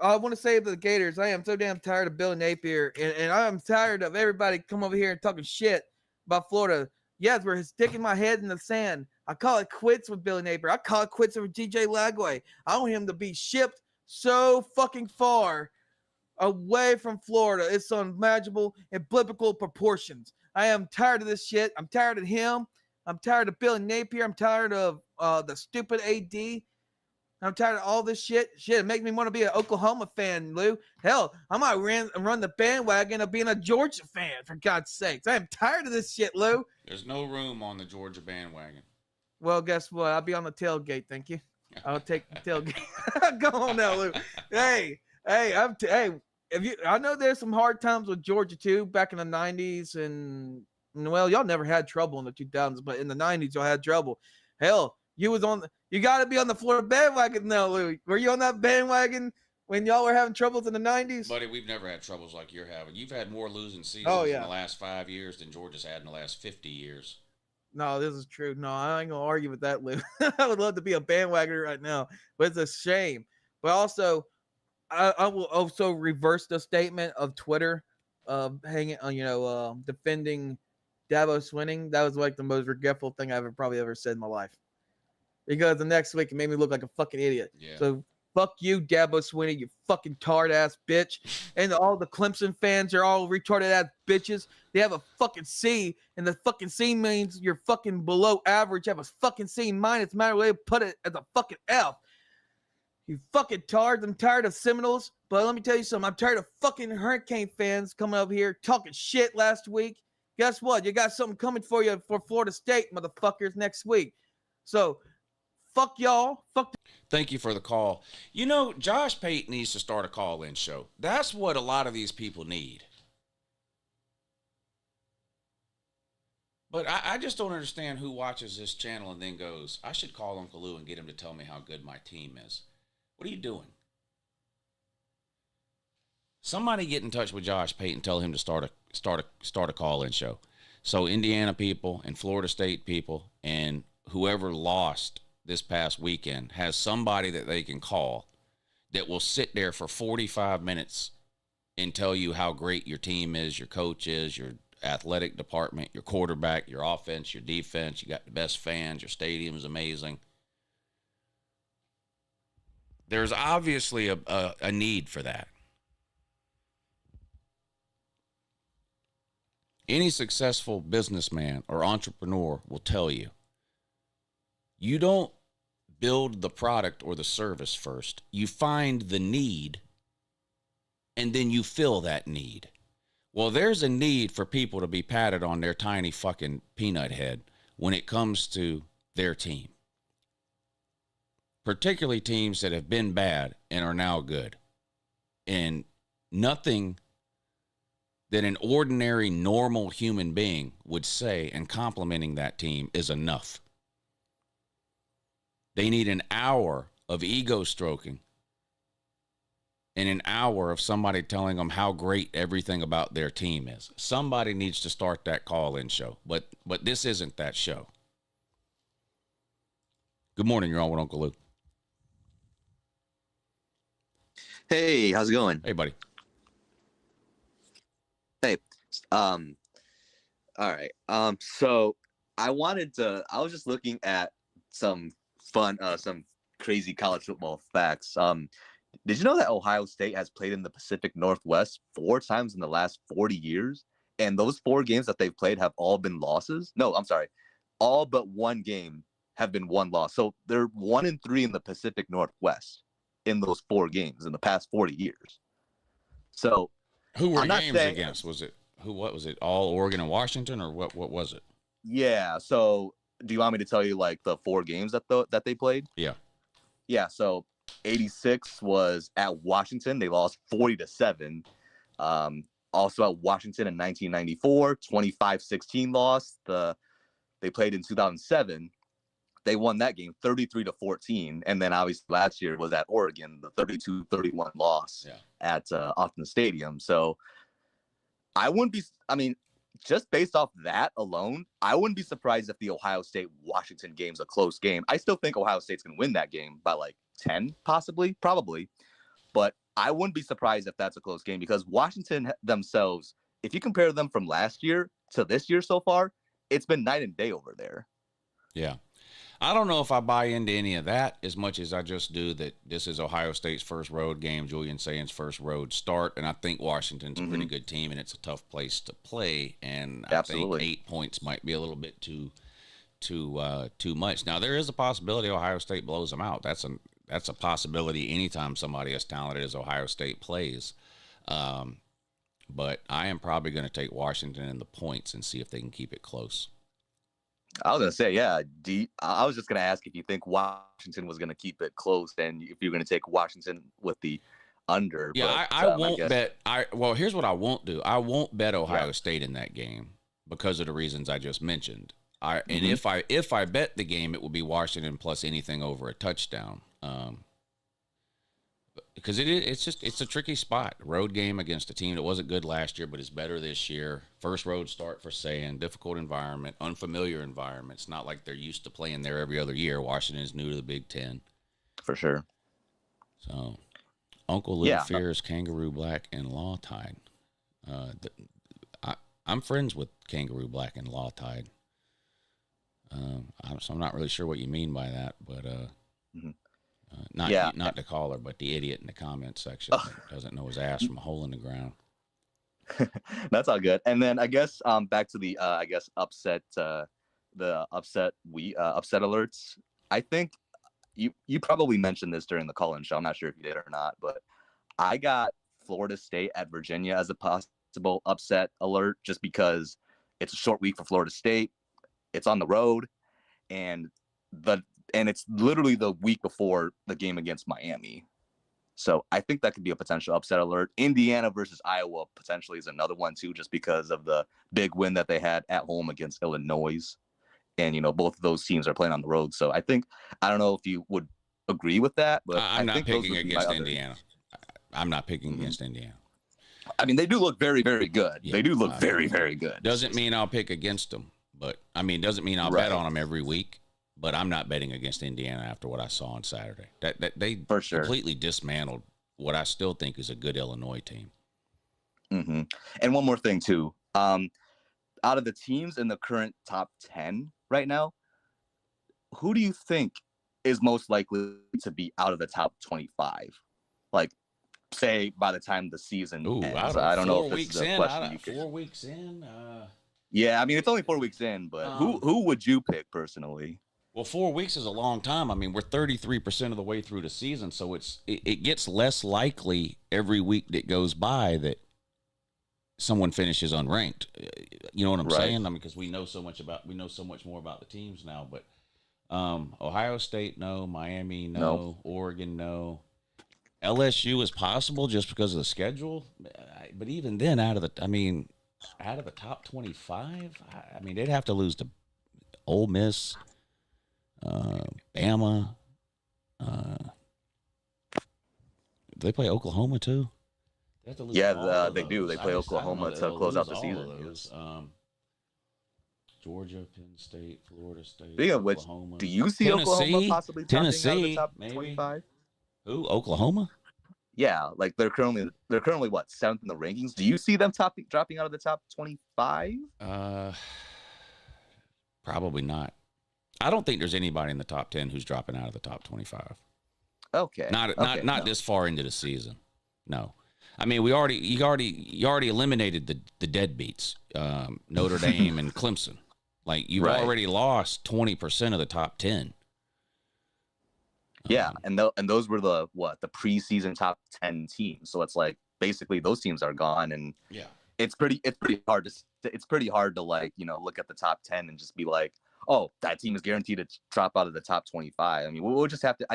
I want to say to the Gators, I am so damn tired of Billy Napier, and I'm tired of everybody come over here and talking shit about Florida. Yes, we're sticking my head in the sand. I call it quits with Billy Napier. I call it quits with DJ Lagway. I want him to be shipped so fucking far away from Florida. It's unimaginable in biblical proportions. I am tired of this shit. I'm tired of him. I'm tired of Billy Napier. I'm tired of the stupid AD. I'm tired of all this shit. Shit, it makes me want to be an Oklahoma fan, Lou. Hell, I might run the bandwagon of being a Georgia fan, for God's sakes. I am tired of this shit, Lou. There's no room on the Georgia bandwagon. Well, guess what? I'll be on the tailgate, thank you. I'll take the tailgate. Go on now, Lou. Hey, I know there's some hard times with Georgia, too, back in the 90s, and well, y'all never had trouble in the 2000s, but in the 90s, y'all had trouble. Hell, You got to be on the Florida bandwagon now, Louis. Were you on that bandwagon when y'all were having troubles in the 90s? Buddy, we've never had troubles like you're having. You've had more losing seasons in the last 5 years than Georgia's had in the last 50 years. No, this is true. No, I ain't going to argue with that, Lou. I would love to be a bandwagoner right now, but it's a shame. But also, I will also reverse the statement of Twitter defending Dabo Swinney. That was like the most regretful thing I've probably ever said in my life. Because the next week it made me look like a fucking idiot. Yeah. So fuck you, Dabo Swinney, you fucking tard ass bitch. And all the Clemson fans are all retarded ass bitches. They have a fucking C, and the fucking C means you're fucking below average. You have a fucking C minus. Matter way to put it as a fucking F. You fucking tards. I'm tired of Seminoles. But let me tell you something. I'm tired of fucking Hurricane fans coming up here talking shit last week. Guess what? You got something coming for you for Florida State, motherfuckers, next week. So, fuck y'all. Thank you for the call. You know, Josh Pate needs to start a call-in show. That's what a lot of these people need. But I just don't understand who watches this channel and then goes, I should call Uncle Lou and get him to tell me how good my team is. What are you doing? Somebody get in touch with Josh Pate and tell him to start a call-in show. So Indiana people and Florida State people and whoever lost this past weekend has somebody that they can call that will sit there for 45 minutes and tell you how great your team is, your coach is, your athletic department, your quarterback, your offense, your defense. You got the best fans. Your stadium is amazing. There's obviously a need for that. Any successful businessman or entrepreneur will tell you, you don't build the product or the service first. You find the need, and then you fill that need. Well, there's a need for people to be patted on their tiny fucking peanut head when it comes to their team. Particularly teams that have been bad and are now good. And nothing that an ordinary, normal human being would say and complimenting that team is enough. They need an hour of ego stroking and an hour of somebody telling them how great everything about their team is. Somebody needs to start that call-in show, but this isn't that show. Good morning, you're on with Uncle Lou. Hey, how's it going? Hey, buddy. Hey, all right. So I was just looking at some crazy college football facts. Did you know that Ohio State has played in the Pacific Northwest 4 times in the last 40 years? And those 4 games that they've played have all been losses? No, I'm sorry. All but one game have been 1 loss. So they're 1-3 in the Pacific Northwest in those 4 games in the past 40 years. So who were games against? What was it? All Oregon and Washington, or what was it? Yeah. So do you want me to tell you like the 4 games that they played? Yeah. Yeah. So 86 was at Washington. They lost 40-7. Also at Washington in 1994, 25-16 loss. They played in 2007. They won that game 33-14. And then obviously last year was at Oregon, the 32-31 loss at Austin Stadium. So just based off that alone, I wouldn't be surprised if the Ohio State-Washington game's a close game. I still think Ohio State's going to win that game by like 10, possibly, probably. But I wouldn't be surprised if that's a close game because Washington themselves, if you compare them from last year to this year so far, it's been night and day over there. Yeah. I don't know if I buy into any of that as much as I just do that this is Ohio State's first road game, Julian Saint's first road start, and I think Washington's a pretty good team, and it's a tough place to play, and Absolutely. I think 8 points might be a little bit too much. Now, there is a possibility Ohio State blows them out. That's a possibility anytime somebody as talented as Ohio State plays. But I am probably going to take Washington in the points and see if they can keep it close. I was going to say, yeah. I was just going to ask if you think Washington was going to keep it close and if you're going to take Washington with the under. Yeah, but, I won't bet. Well, here's what I won't do. I won't bet Ohio State in that game because of the reasons I just mentioned. if I bet the game, it would be Washington plus anything over a touchdown. Because it's a tricky spot. Road game against a team that wasn't good last year, but is better this year. First road start for Sand, difficult environment, unfamiliar environment. It's not like they're used to playing there every other year. Washington is new to the Big Ten. For sure. So, Uncle Lou fears Kangaroo Black and Law Tide. I'm friends with Kangaroo Black and Law Tide. So I'm not really sure what you mean by that, but not the caller, but the idiot in the comment section doesn't know his ass from a hole in the ground. That's all good. And then I guess back to the upset alerts. I think you probably mentioned this during the call-in show. I'm not sure if you did or not, but I got Florida State at Virginia as a possible upset alert just because it's a short week for Florida State. It's on the road, and it's literally the week before the game against Miami. So I think that could be a potential upset alert. Indiana versus Iowa potentially is another one too, just because of the big win that they had at home against Illinois. And, both of those teams are playing on the road. So I don't know if you would agree with that, but I'm not picking against Indiana. I'm not picking against Indiana. I mean, they do look very, very good. Yeah, they do look very, very good. Doesn't mean I'll pick against them, but doesn't mean I'll bet on them every week. But I'm not betting against Indiana after what I saw on Saturday. That they for sure completely dismantled what I still think is a good Illinois team. Mm-hmm. And one more thing too. Out of the teams in the current top 10 right now, who do you think is most likely to be out of the top 25? Like, say by the time the season ends. I don't know if this is a question you could. 4 weeks in. Yeah, I mean it's only 4 weeks in, but who would you pick personally? Well, 4 weeks is a long time. I mean, we're 33% of the way through the season, so it gets less likely every week that goes by that someone finishes unranked. You know what I'm saying? I mean, because we know so much more about the teams now. But Ohio State, no. Miami, no. Oregon, no. LSU is possible just because of the schedule, but even then, out of the top 25, I mean, they'd have to lose to Ole Miss. Bama. Do they play Oklahoma too? They do. They play Oklahoma to close out the season. Georgia, Penn State, Florida State. Speaking of which, do you see Oklahoma possibly dropping out of the top 25? Who? Oklahoma? Yeah, like they're currently what, 7th in the rankings. Do you see them dropping out of the top 25? Probably not. I don't think there's anybody in the top 10 who's dropping out of the top 25. Okay. Not this far into the season. No. I mean, you already eliminated the deadbeats, Notre Dame and Clemson. Like you've already lost 20% of the top 10. Yeah, and those were the preseason top 10 teams. So it's like basically those teams are gone, and it's pretty hard to like look at the top 10 and just be like, oh, that team is guaranteed to drop out of the top 25. I mean, we'll just have to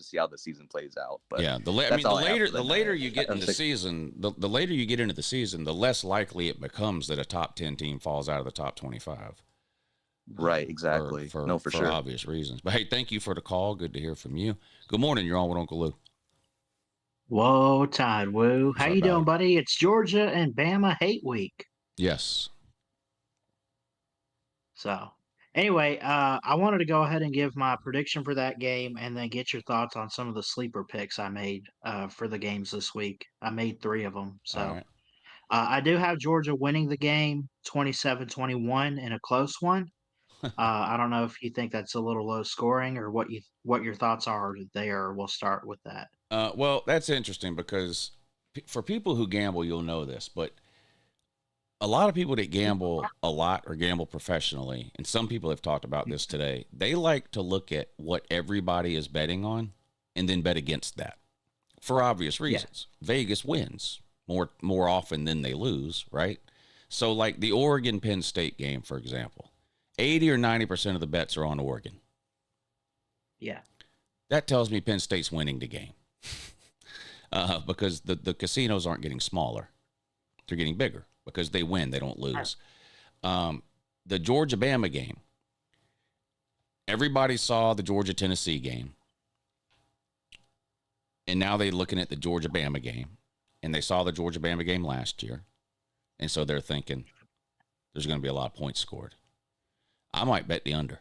see how the season plays out. But yeah, the later you get into the season, the later you get into the season, the less likely it becomes that a top 10 team falls out of the top 25. Right, exactly. For sure. Obvious reasons. But hey, thank you for the call. Good to hear from you. Good morning. You're on with Uncle Lou. Whoa, Todd Woo. How you doing, buddy? It's Georgia and Bama hate week. Yes. So anyway, I wanted to go ahead and give my prediction for that game and then get your thoughts on some of the sleeper picks I made for the games this week. I made 3 of them. So I do have Georgia winning the game 27-21 in a close one. I don't know if you think that's a little low scoring or what your thoughts are there. We'll start with that. Well, that's interesting because for people who gamble, you'll know this, but a lot of people that gamble a lot or gamble professionally, and some people have talked about this today, they like to look at what everybody is betting on and then bet against that for obvious reasons. Yeah. Vegas wins more often than they lose, right? So like the Oregon-Penn State game, for example, 80 or 90% of the bets are on Oregon. Yeah. That tells me Penn State's winning the game because the casinos aren't getting smaller. They're getting bigger because they win. They don't lose. the Georgia-Bama game. Everybody saw the Georgia-Tennessee game. And now they're looking at the Georgia-Bama game. And they saw the Georgia-Bama game last year. And so they're thinking there's going to be a lot of points scored. I might bet the under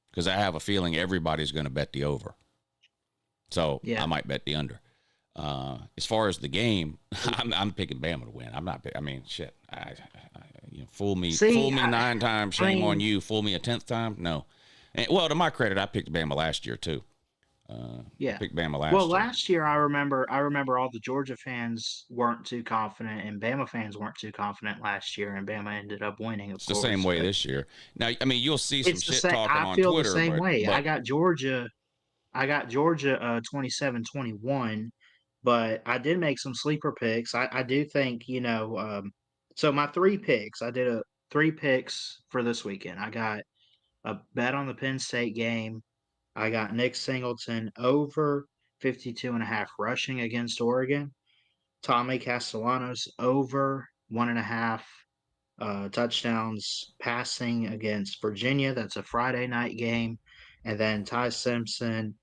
because I have a feeling everybody's going to bet the over. So I might bet the under. As far as the game, I'm picking Bama to win. I'm not. I mean, shit. Fool me 9 times. Shame on you. Fool me a 10th time. No. And, well, to my credit, I picked Bama last year too. Picked Bama last year. Well, last year I remember all the Georgia fans weren't too confident, and Bama fans weren't too confident last year, and Bama ended up winning. It's the same way this year. Now, I mean, you'll see some shit talking on Twitter. I feel Twitter. the same way. I got Georgia 27-21, but I did make some sleeper picks. I do think, so my 3 picks, I did 3 picks for this weekend. I got a bet on the Penn State game. I got Nick Singleton over 52.5 rushing against Oregon. Tommy Castellanos over 1.5 touchdowns passing against Virginia. That's a Friday night game. And then Ty Simpson,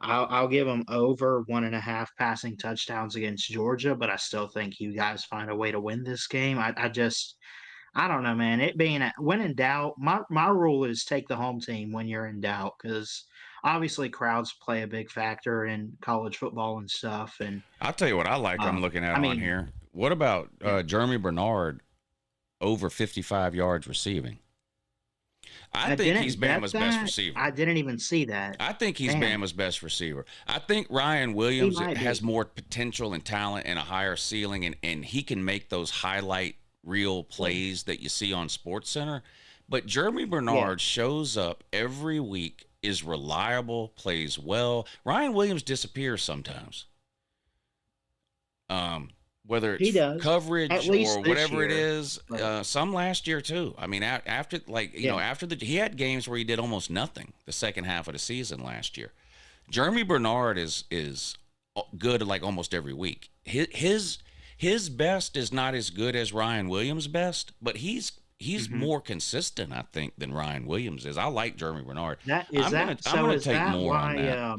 I'll give him over 1.5 passing touchdowns against Georgia, but I still think you guys find a way to win this game. I don't know, man. It being when in doubt, my rule is take the home team when you're in doubt, because obviously crowds play a big factor in college football and stuff. And I'll tell you what I like. I'm looking at on here. What about Jeremy Bernard over 55 yards receiving? I think he's Bama's best receiver. I didn't even see that. I think he's Bama's best receiver. I think Ryan Williams has more potential and talent and a higher ceiling, and he can make those highlight real plays that you see on SportsCenter. But Jeremy Bernard shows up every week, is reliable, plays well. Ryan Williams disappears sometimes. Whether it's coverage or whatever it is, some last year too. I mean, after he had games where he did almost nothing the second half of the season last year. Jeremy Bernard is good like almost every week. His best is not as good as Ryan Williams' best, but he's more consistent, I think, than Ryan Williams is. I like Jeremy Bernard. I'm going to take more on that.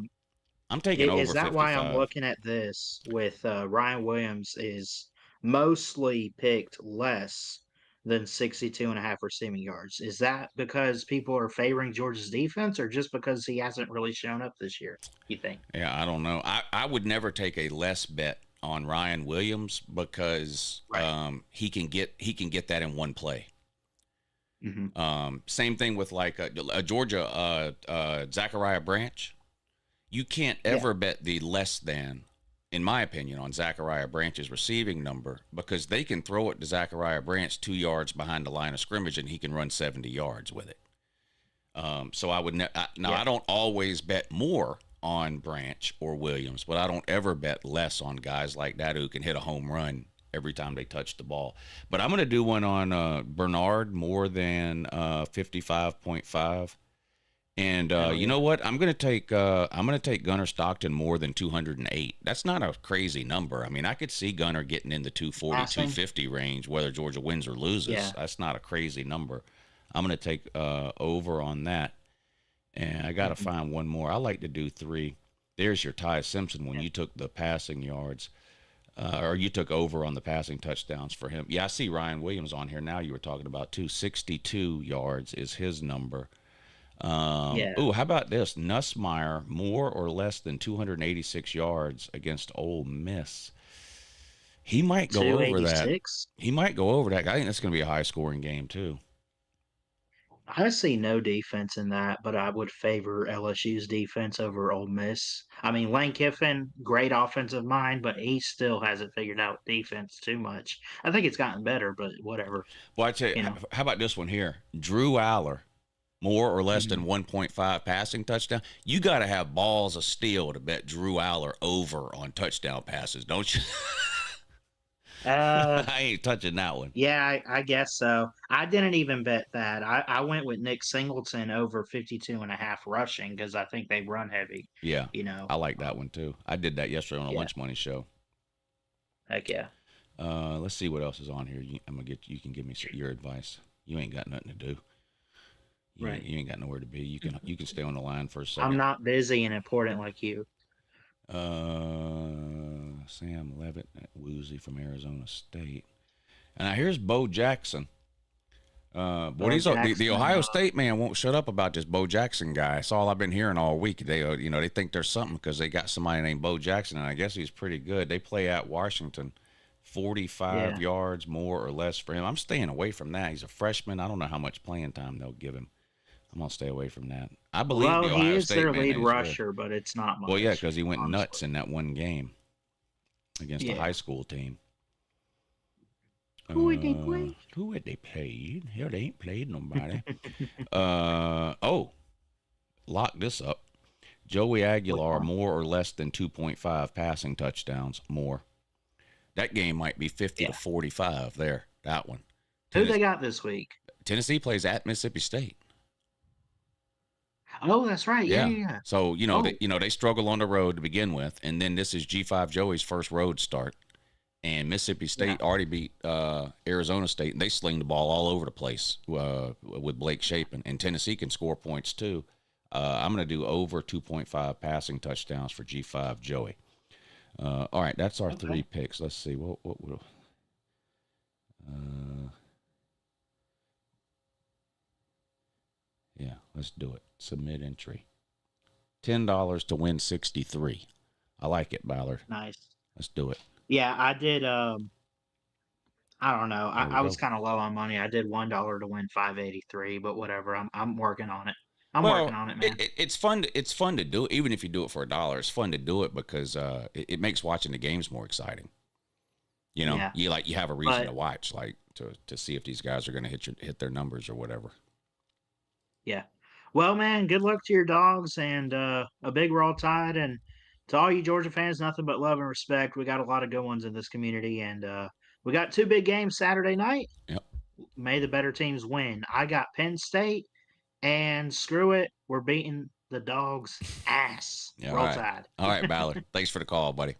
I'm taking over 55. Is that why I'm looking at this with Ryan Williams is mostly picked less than 62.5 receiving yards? Is that because people are favoring Georgia's defense, or just because he hasn't really shown up this year, you think? Yeah, I don't know. I would never take a less bet on Ryan Williams because he can get that in one play. Same thing with like a Georgia Zachariah Branch. You can't ever bet the less than, in my opinion, on Zachariah Branch's receiving number, because they can throw it to Zachariah Branch 2 yards behind the line of scrimmage and he can run 70 yards with it. So I would I don't always bet more on Branch or Williams, but I don't ever bet less on guys like that who can hit a home run every time they touch the ball. But I'm going to do one on Bernard more than 55.5. And you know what? I'm going to take Gunnar Stockton more than 208. That's not a crazy number. I mean, I could see Gunnar getting in the 240, 250 range, whether Georgia wins or loses. Yeah. That's not a crazy number. I'm going to take over on that. And I got to find one more. I like to do 3. There's your Ty Simpson when you took the passing yards, or you took over on the passing touchdowns for him. Yeah, I see Ryan Williams on here now. You were talking about 262 yards is his number. How about this? Nussmeier, more or less than 286 yards against Ole Miss. He might go over that. He might go over that. I think that's going to be a high-scoring game, too. I see no defense in that, but I would favor LSU's defense over Ole Miss. I mean, Lane Kiffin, great offensive mind, but he still hasn't figured out defense too much. I think it's gotten better, but whatever. Well, I tell you, how about this one here? Drew Aller, more or less than 1.5 passing touchdown. You got to have balls of steel to bet Drew Aller over on touchdown passes, don't you? I ain't touching that one. Yeah, I guess so. I didn't even bet that. I went with Nick Singleton over 52.5 rushing because I think they run heavy. Yeah, I like that one too. I did that yesterday on a Lunch Money show. Heck yeah. Let's see what else is on here. You can give me your advice. you ain't got nothing to do. Right. You ain't got nowhere to be. You can stay on the line for a second. I'm not busy and important like you. Sam Levitt at Woozy from Arizona State. And here's Bo Jackson. The Ohio State man won't shut up about this Bo Jackson guy. That's all I've been hearing all week. They think there's something because they got somebody named Bo Jackson, and I guess he's pretty good. They play at Washington, 45 yards more or less for him. I'm staying away from that. He's a freshman. I don't know how much playing time they'll give him. I'm gonna stay away from that. I believe the Ohio he is State their man lead is rusher, good. but it's not much. Well, yeah, because he went nuts in that one game against the high school team. Who had they played? Who had they played? Hell, they ain't played nobody. Lock this up. Joey Aguilar, more or less than 2.5 passing touchdowns, more. That game might be 50 to 45 there, that one. Who they got this week? Tennessee plays at Mississippi State. Oh, that's right. Yeah. So, they struggle on the road to begin with, and then this is G5 Joey's first road start. And Mississippi State already beat Arizona State, and they sling the ball all over the place with Blake Shapen. And Tennessee can score points too. I'm going to do over 2.5 passing touchdowns for G5 Joey. All right, that's our three picks. Let's see. Yeah, let's do it. Submit entry. $10 to win 63. I like it, Ballard. Nice. Let's do it. Yeah, I did. I don't know. I was kind of low on money. I did $1 to win 583, but whatever. I'm working on it. I'm working on it, man. It's fun. It's fun to do it, even if you do it for $1. It's fun to do it because it makes watching the games more exciting. You have a reason to watch, like to see if these guys are going to hit their numbers or whatever. Yeah. Well, man, good luck to your dogs and a big Roll Tide. And to all you Georgia fans, nothing but love and respect. We got a lot of good ones in this community. And we got 2 big games Saturday night. Yep. May the better teams win. I got Penn State, and screw it, we're beating the dogs' ass. Roll Tide. All right, Ballard. Thanks for the call, buddy.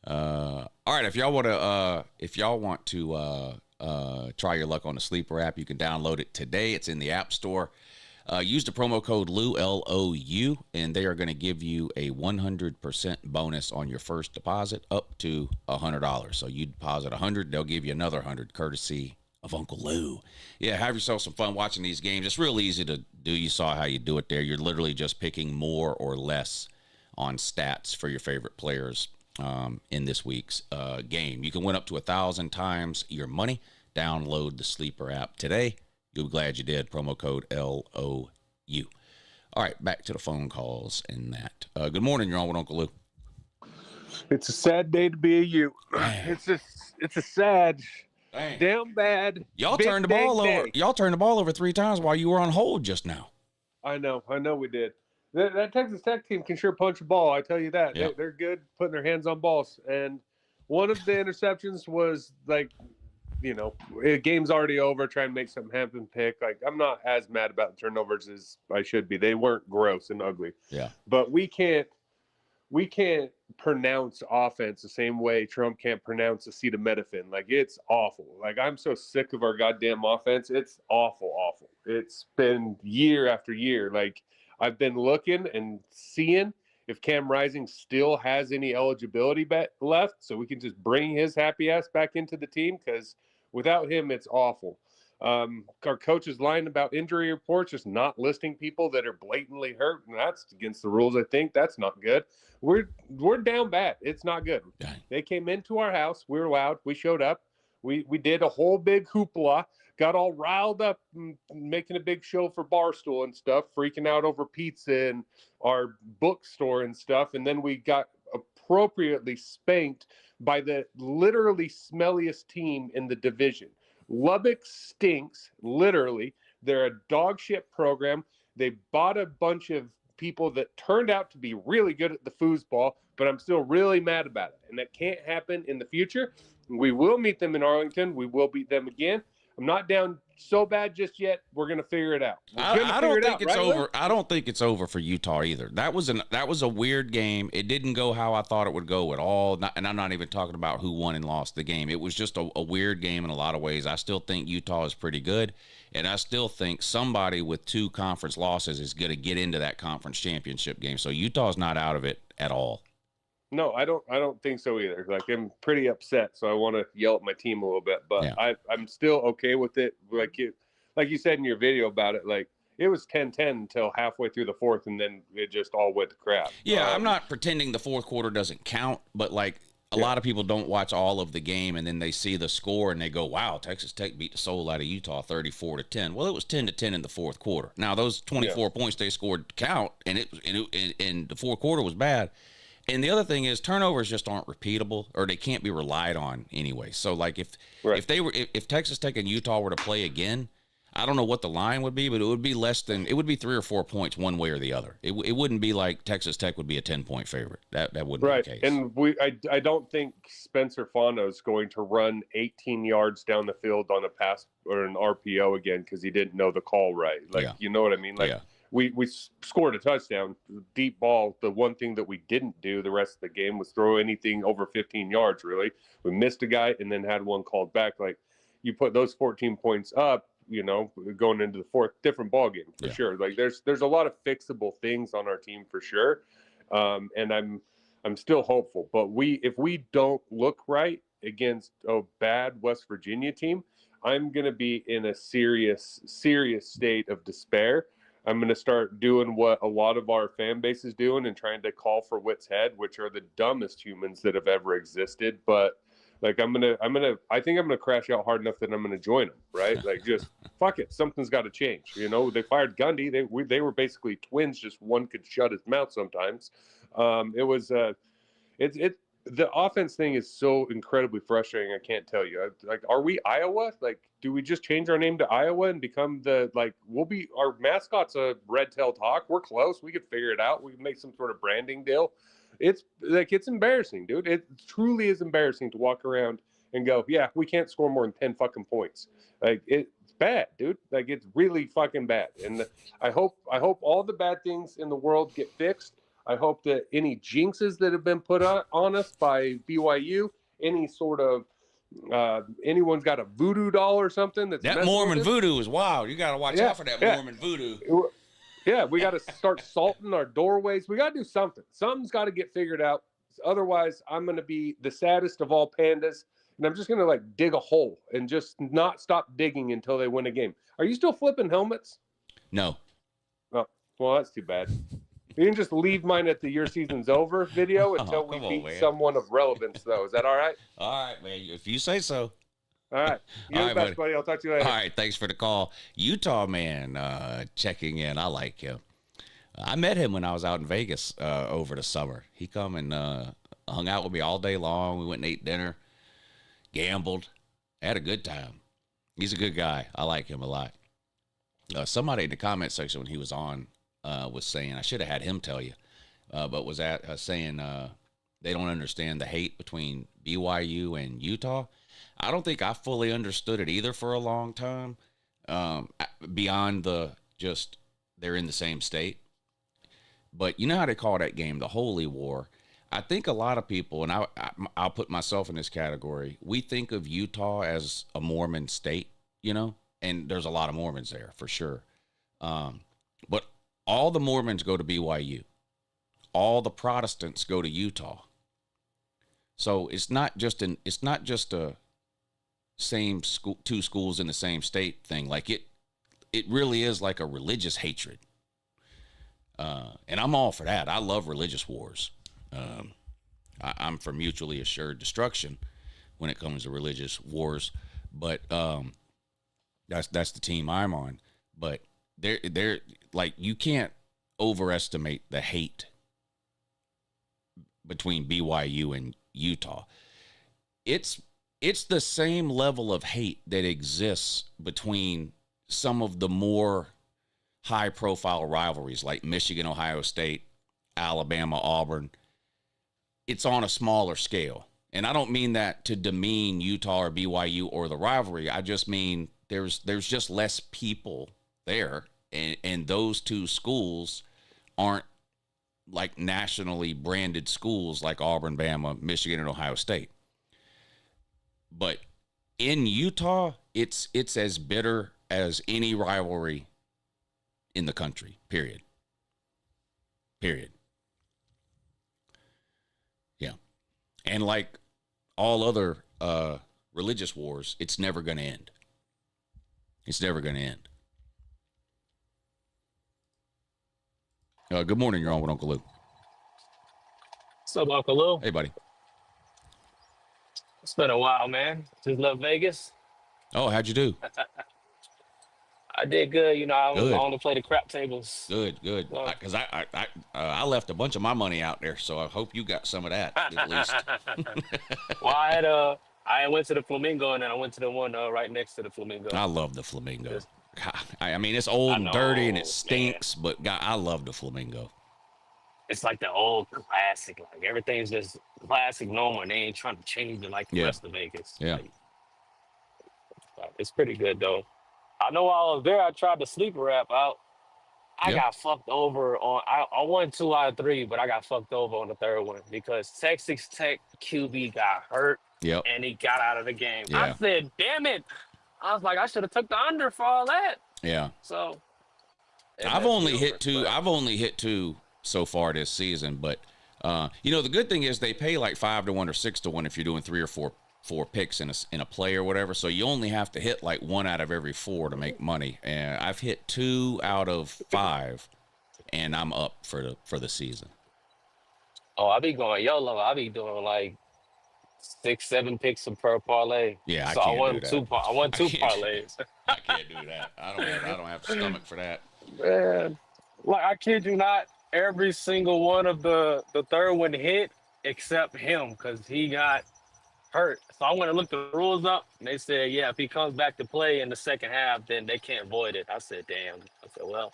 All right, if y'all want to try your luck on the Sleeper app, you can download it today. It's in the App Store. Use the promo code LOU, L-O-U, and they are going to give you a 100% bonus on your first deposit up to $100. So you deposit $100, they'll give you another $100 courtesy of Uncle Lou. Yeah, have yourself some fun watching these games. It's real easy to do. You saw how you do it there. You're literally just picking more or less on stats for your favorite players in this week's game. You can win up to 1,000 times your money. Download the Sleeper app today. You'll be glad you did. Promo code LOU. All right, back to the phone calls and that. Good morning. You're on with Uncle Lou. It's a sad day to be a U. It's a sad, damn bad. Y'all turned the ball over. Y'all turned the ball over 3 times while you were on hold just now. I know we did. That Texas Tech team can sure punch a ball. I tell you that. Yeah. They're good putting their hands on balls. And one of the interceptions was like, game's already over. Try and make something happen. Pick. Like, I'm not as mad about the turnovers as I should be. They weren't gross and ugly. Yeah. But we can't pronounce offense the same way Trump can't pronounce acetaminophen. Like, it's awful. Like, I'm so sick of our goddamn offense. It's awful. It's been year after year. Like, I've been looking and seeing if Cam Rising still has any eligibility left, so we can just bring his happy ass back into the team, because without him, it's awful. Our coach is lying about injury reports, just not listing people that are blatantly hurt, and that's against the rules. I think that's not good. We're down bad. It's not good. They came into our house. We were loud. We showed up. We did a whole big hoopla. Got all riled up, making a big show for Barstool and stuff, freaking out over pizza and our bookstore and stuff. And then we got appropriately spanked by the literally smelliest team in the division. Lubbock stinks, literally. They're a dog shit program. They bought a bunch of people that turned out to be really good at the foosball, but I'm still really mad about it. And that can't happen in the future. We will meet them in Arlington. We will beat them again. I'm not down so bad just yet. We're gonna figure it out. I don't think it's over. I don't think it's over for Utah either. That was a weird game. It didn't go how I thought it would go at all. And I'm not even talking about who won and lost the game. It was just a weird game in a lot of ways. I still think Utah is pretty good, and I still think somebody with 2 conference losses is going to get into that conference championship game. So Utah's not out of it at all. No, I don't think so either. Like, I'm pretty upset, so I want to yell at my team a little bit, but yeah. I'm still okay with it. Like you said in your video about it, like it was 10-10 until halfway through the 4th, and then it just all went to crap. Yeah, I'm not pretending the 4th quarter doesn't count, but like a lot of people don't watch all of the game, and then they see the score and they go, "Wow, Texas Tech beat the soul out of Utah 34-10." Well, it was 10-10 in the 4th quarter. Now those 24 points they scored count, and the 4th quarter was bad. And the other thing is turnovers just aren't repeatable, or they can't be relied on anyway. So like if Texas Tech and Utah were to play again, I don't know what the line would be, but it would be 3 or 4 points one way or the other. It wouldn't be like Texas Tech would be a 10-point favorite. That wouldn't be the case. And I don't think Spencer Fano is going to run 18 yards down the field on a pass or an RPO again because he didn't know the call right. Like, you know what I mean? Like, we scored a touchdown, deep ball. The one thing that we didn't do the rest of the game was throw anything over 15 yards, really. We missed a guy and then had one called back. Like, you put those 14 points up, you know, going into the 4th, different ball game for sure. Like, there's a lot of fixable things on our team for sure. And I'm still hopeful. But if we don't look right against a bad West Virginia team, I'm going to be in a serious state of despair. I'm going to start doing what a lot of our fan base is doing and trying to call for wit's head, which are the dumbest humans that have ever existed. But like, I think I'm going to crash out hard enough that I'm going to join them, right? Like, just fuck it. Something's got to change. You know, they fired Gundy. They were basically twins. Just one could shut his mouth sometimes. The offense thing is so incredibly frustrating. I can't tell you. Like, are we Iowa? Like, do we just change our name to Iowa and become our mascot's a red-tailed hawk? We're close. We could figure it out. We can make some sort of branding deal. It's embarrassing, dude. It truly is embarrassing to walk around and go, yeah, we can't score more than 10 fucking points. Like, it's bad, dude. Like, it's really fucking bad. And I hope all the bad things in the world get fixed. I hope that any jinxes that have been put on us by BYU, any sort of anyone's got a voodoo doll or something that Mormon voodoo is wild. You got to watch out for that Mormon voodoo. Yeah, we got to start salting our doorways. We got to do something. Something's got to get figured out. Otherwise, I'm going to be the saddest of all pandas, and I'm just going to like dig a hole and just not stop digging until they win a game. Are you still flipping helmets? No. Oh, well, that's too bad. You can just leave mine at the "Your Season's Over" video until we beat someone of relevance, though. Is that all right? All right, man. If you say so. All right. You're the best, buddy. I'll talk to you later. All right. Thanks for the call. Utah man checking in. I like him. I met him when I was out in Vegas over the summer. He come and hung out with me all day long. We went and ate dinner, gambled, had a good time. He's a good guy. I like him a lot. Somebody in the comment section when he was on was saying, I should have had him tell you, but was saying they don't understand the hate between BYU and Utah. I don't think I fully understood it either for a long time, beyond they're in the same state. But you know how they call that game the Holy War. I think a lot of people, and I'll put myself in this category, we think of Utah as a Mormon state, you know, and there's a lot of Mormons there for sure. But all the Mormons go to BYU. All the Protestants go to Utah. So it's not just a same school, 2 schools in the same state thing. Like it really is like a religious hatred. And I'm all for that. I love religious wars. I'm for mutually assured destruction when it comes to religious wars, but that's the team I'm on. But they're like, you can't overestimate the hate between BYU and Utah. It's the same level of hate that exists between some of the more high-profile rivalries like Michigan, Ohio State, Alabama, Auburn. It's on a smaller scale. And I don't mean that to demean Utah or BYU or the rivalry. I just mean there's just less people there, and those two schools aren't like nationally branded schools like Auburn, Bama, Michigan, and Ohio State. But in Utah, it's as bitter as any rivalry in the country, period. Yeah. And like all other religious wars, it's never going to end. It's never going to end. Good morning. You're on with Uncle Lou. What's up, Uncle Lou? Hey, buddy. It's been a while, man. Just left Vegas. Oh, how'd you do? I did good. You know, I Good. only play the crap tables. Good. Because I left a bunch of my money out there, so I hope you got some of that at least. Well, I went to the Flamingo, and then I went to the one right next to the Flamingo. I love the Flamingo. I mean, it's old and dirty and it stinks, but God, I love the Flamingo. It's like the old classic. Like everything's just classic, normal, and they ain't trying to change it like the rest of Vegas. Yeah. Like, it's pretty good though. I know while I was there, I tried the sleeper app out. I got fucked over on. I won 2 out of 3, but I got fucked over on the third one because Texas Tech QB got hurt. Yep. And he got out of the game. Yeah. I said, "Damn it!" I was like, "I should have took the under for all that." Yeah. So I've only hit two so far this season, but the good thing is they pay like 5 to 1 or 6 to 1 if you're doing 3 or 4 picks in a play or whatever. So you only have to hit like 1 out of every 4 to make money. And I've hit 2 out of 5, and I'm up for the season. Oh, I be going YOLO. I be doing like 6, 7 picks per parlay. Yeah, so I won 2 parlays. I can't do that. I don't have the stomach for that. Man, like I kid you not, every single one of the third one hit except him because he got hurt. So I went and looked the rules up, and they said, yeah, if he comes back to play in the second half, then they can't void it. I said, damn. I said, well,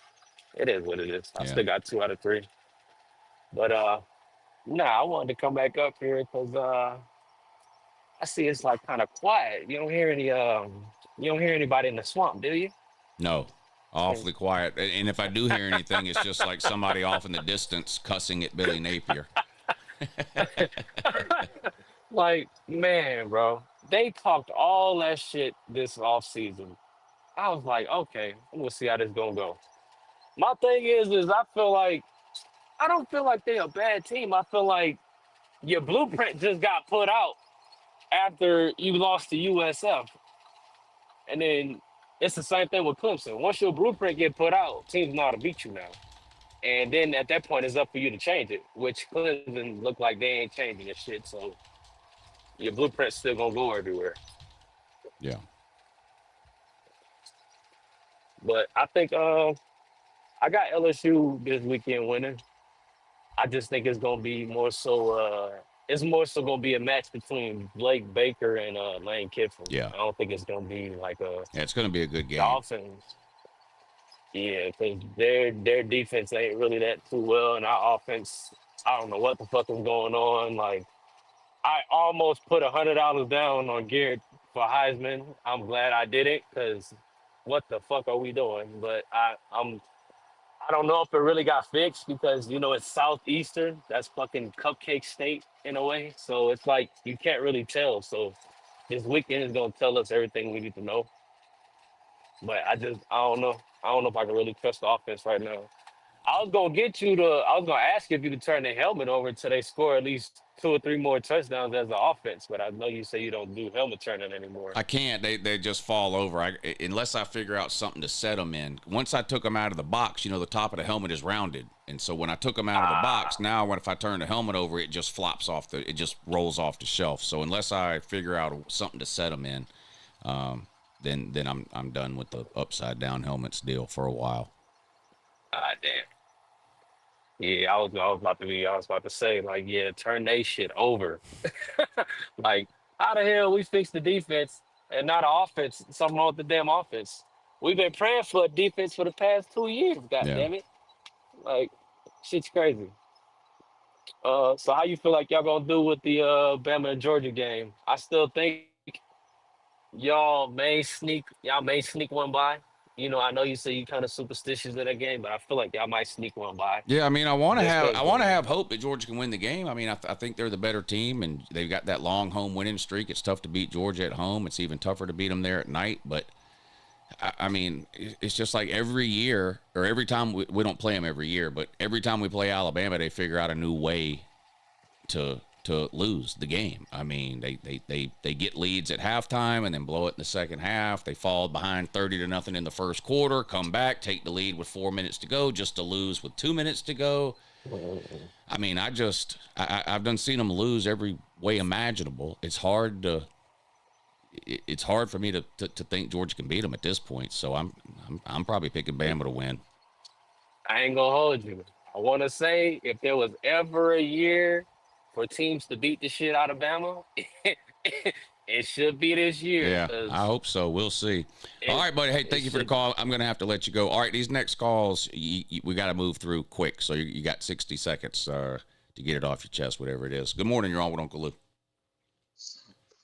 it is what it is. I still got 2 out of 3. But I wanted to come back up here because I see it's like kind of quiet. You don't hear anybody in the swamp, do you? No, awfully quiet. And if I do hear anything, it's just like somebody off in the distance cussing at Billy Napier. Like, man, bro, they talked all that shit this off season. I was like, okay, I'm gonna see how this gonna go. My thing is I don't feel like they're a bad team. I feel like your blueprint just got put out after you lost to USF. And then it's the same thing with Clemson. Once your blueprint get put out, teams know how to beat you now. And then at that point, it's up for you to change it, which Clemson look like they ain't changing this shit. So your blueprint's still gonna go everywhere. Yeah. But I think I got LSU this weekend winning. I just think it's gonna be more so gonna be a match between Blake Baker and Lane Kiffin. Yeah. I don't think it's gonna be like it's gonna be a good game. Dolphins. Yeah, because their defense ain't really that too well, and our offense, I don't know what the fuck is going on. Like, I almost put $100 down on Garrett for Heisman. I'm glad I did it because what the fuck are we doing? But I don't know if it really got fixed because it's Southeastern. That's fucking cupcake state in a way. So it's like you can't really tell. So this weekend is gonna tell us everything we need to know. But I don't know. I don't know if I can really trust the offense right now. I was gonna ask you if you could turn the helmet over until they score at least 2 or 3 more touchdowns as the offense, but I know you say you don't do helmet turning anymore. I can't. They just fall over. Unless I figure out something to set them in. Once I took them out of the box, the top of the helmet is rounded, and so when I took them out of the box, now if I turn the helmet over, it just flops off it just rolls off the shelf. So unless I figure out something to set them in, then I'm done with the upside down helmets deal for a while. Ah, damn. Yeah, I was about to say, like, yeah, turn they shit over. Like, how the hell we fix the defense and not the offense? Something wrong with the damn offense. We've been praying for a defense for the past 2 years, damn it. Like, shit's crazy. So how you feel like y'all gonna do with the Bama and Georgia game? I still think y'all may sneak one by. You know, I know you say you kind of superstitious in that game, but I feel like y'all might sneak one by. Yeah, I mean, I want to Just 'cause, have hope that Georgia can win the game. I mean, I think they're the better team, and they've got that long home winning streak. It's tough to beat Georgia at home. It's even tougher to beat them there at night. But I mean, it's just like every year, or every time we don't play them every year, but every time we play Alabama, they figure out a new way to lose the game. I mean, they get leads at halftime and then blow it in the second half. They fall behind 30-0 in the first quarter, come back, take the lead with 4 minutes to go, just to lose with 2 minutes to go. I mean, I've done seen them lose every way imaginable. It's hard for me to think Georgia can beat them at this point. So I'm probably picking Bama to win. I ain't gonna hold you. I want to say if there was ever a year for teams to beat the shit out of Bama, it should be this year. Yeah, I hope so. We'll see. All right, buddy. Hey, thank you for the call. I'm going to have to let you go. All right, these next calls, we got to move through quick. So you got 60 seconds to get it off your chest, whatever it is. Good morning. You're on with Uncle Lou.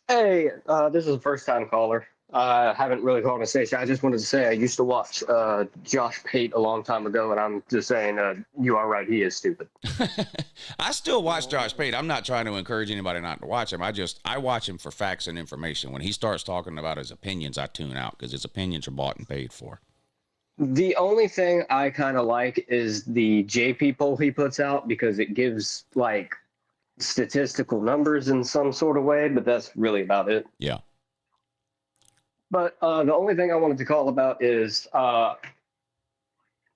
Hey, this is a first-time caller. I haven't really called a station. I just wanted to say I used to watch Josh Pate a long time ago, and I'm just saying you are right. He is stupid. I still watch Josh Pate. I'm not trying to encourage anybody not to watch him. I watch him for facts and information. When he starts talking about his opinions, I tune out because his opinions are bought and paid for. The only thing I kind of like is the JP poll he puts out because it gives like statistical numbers in some sort of way, but that's really about it. Yeah. But the only thing I wanted to call about is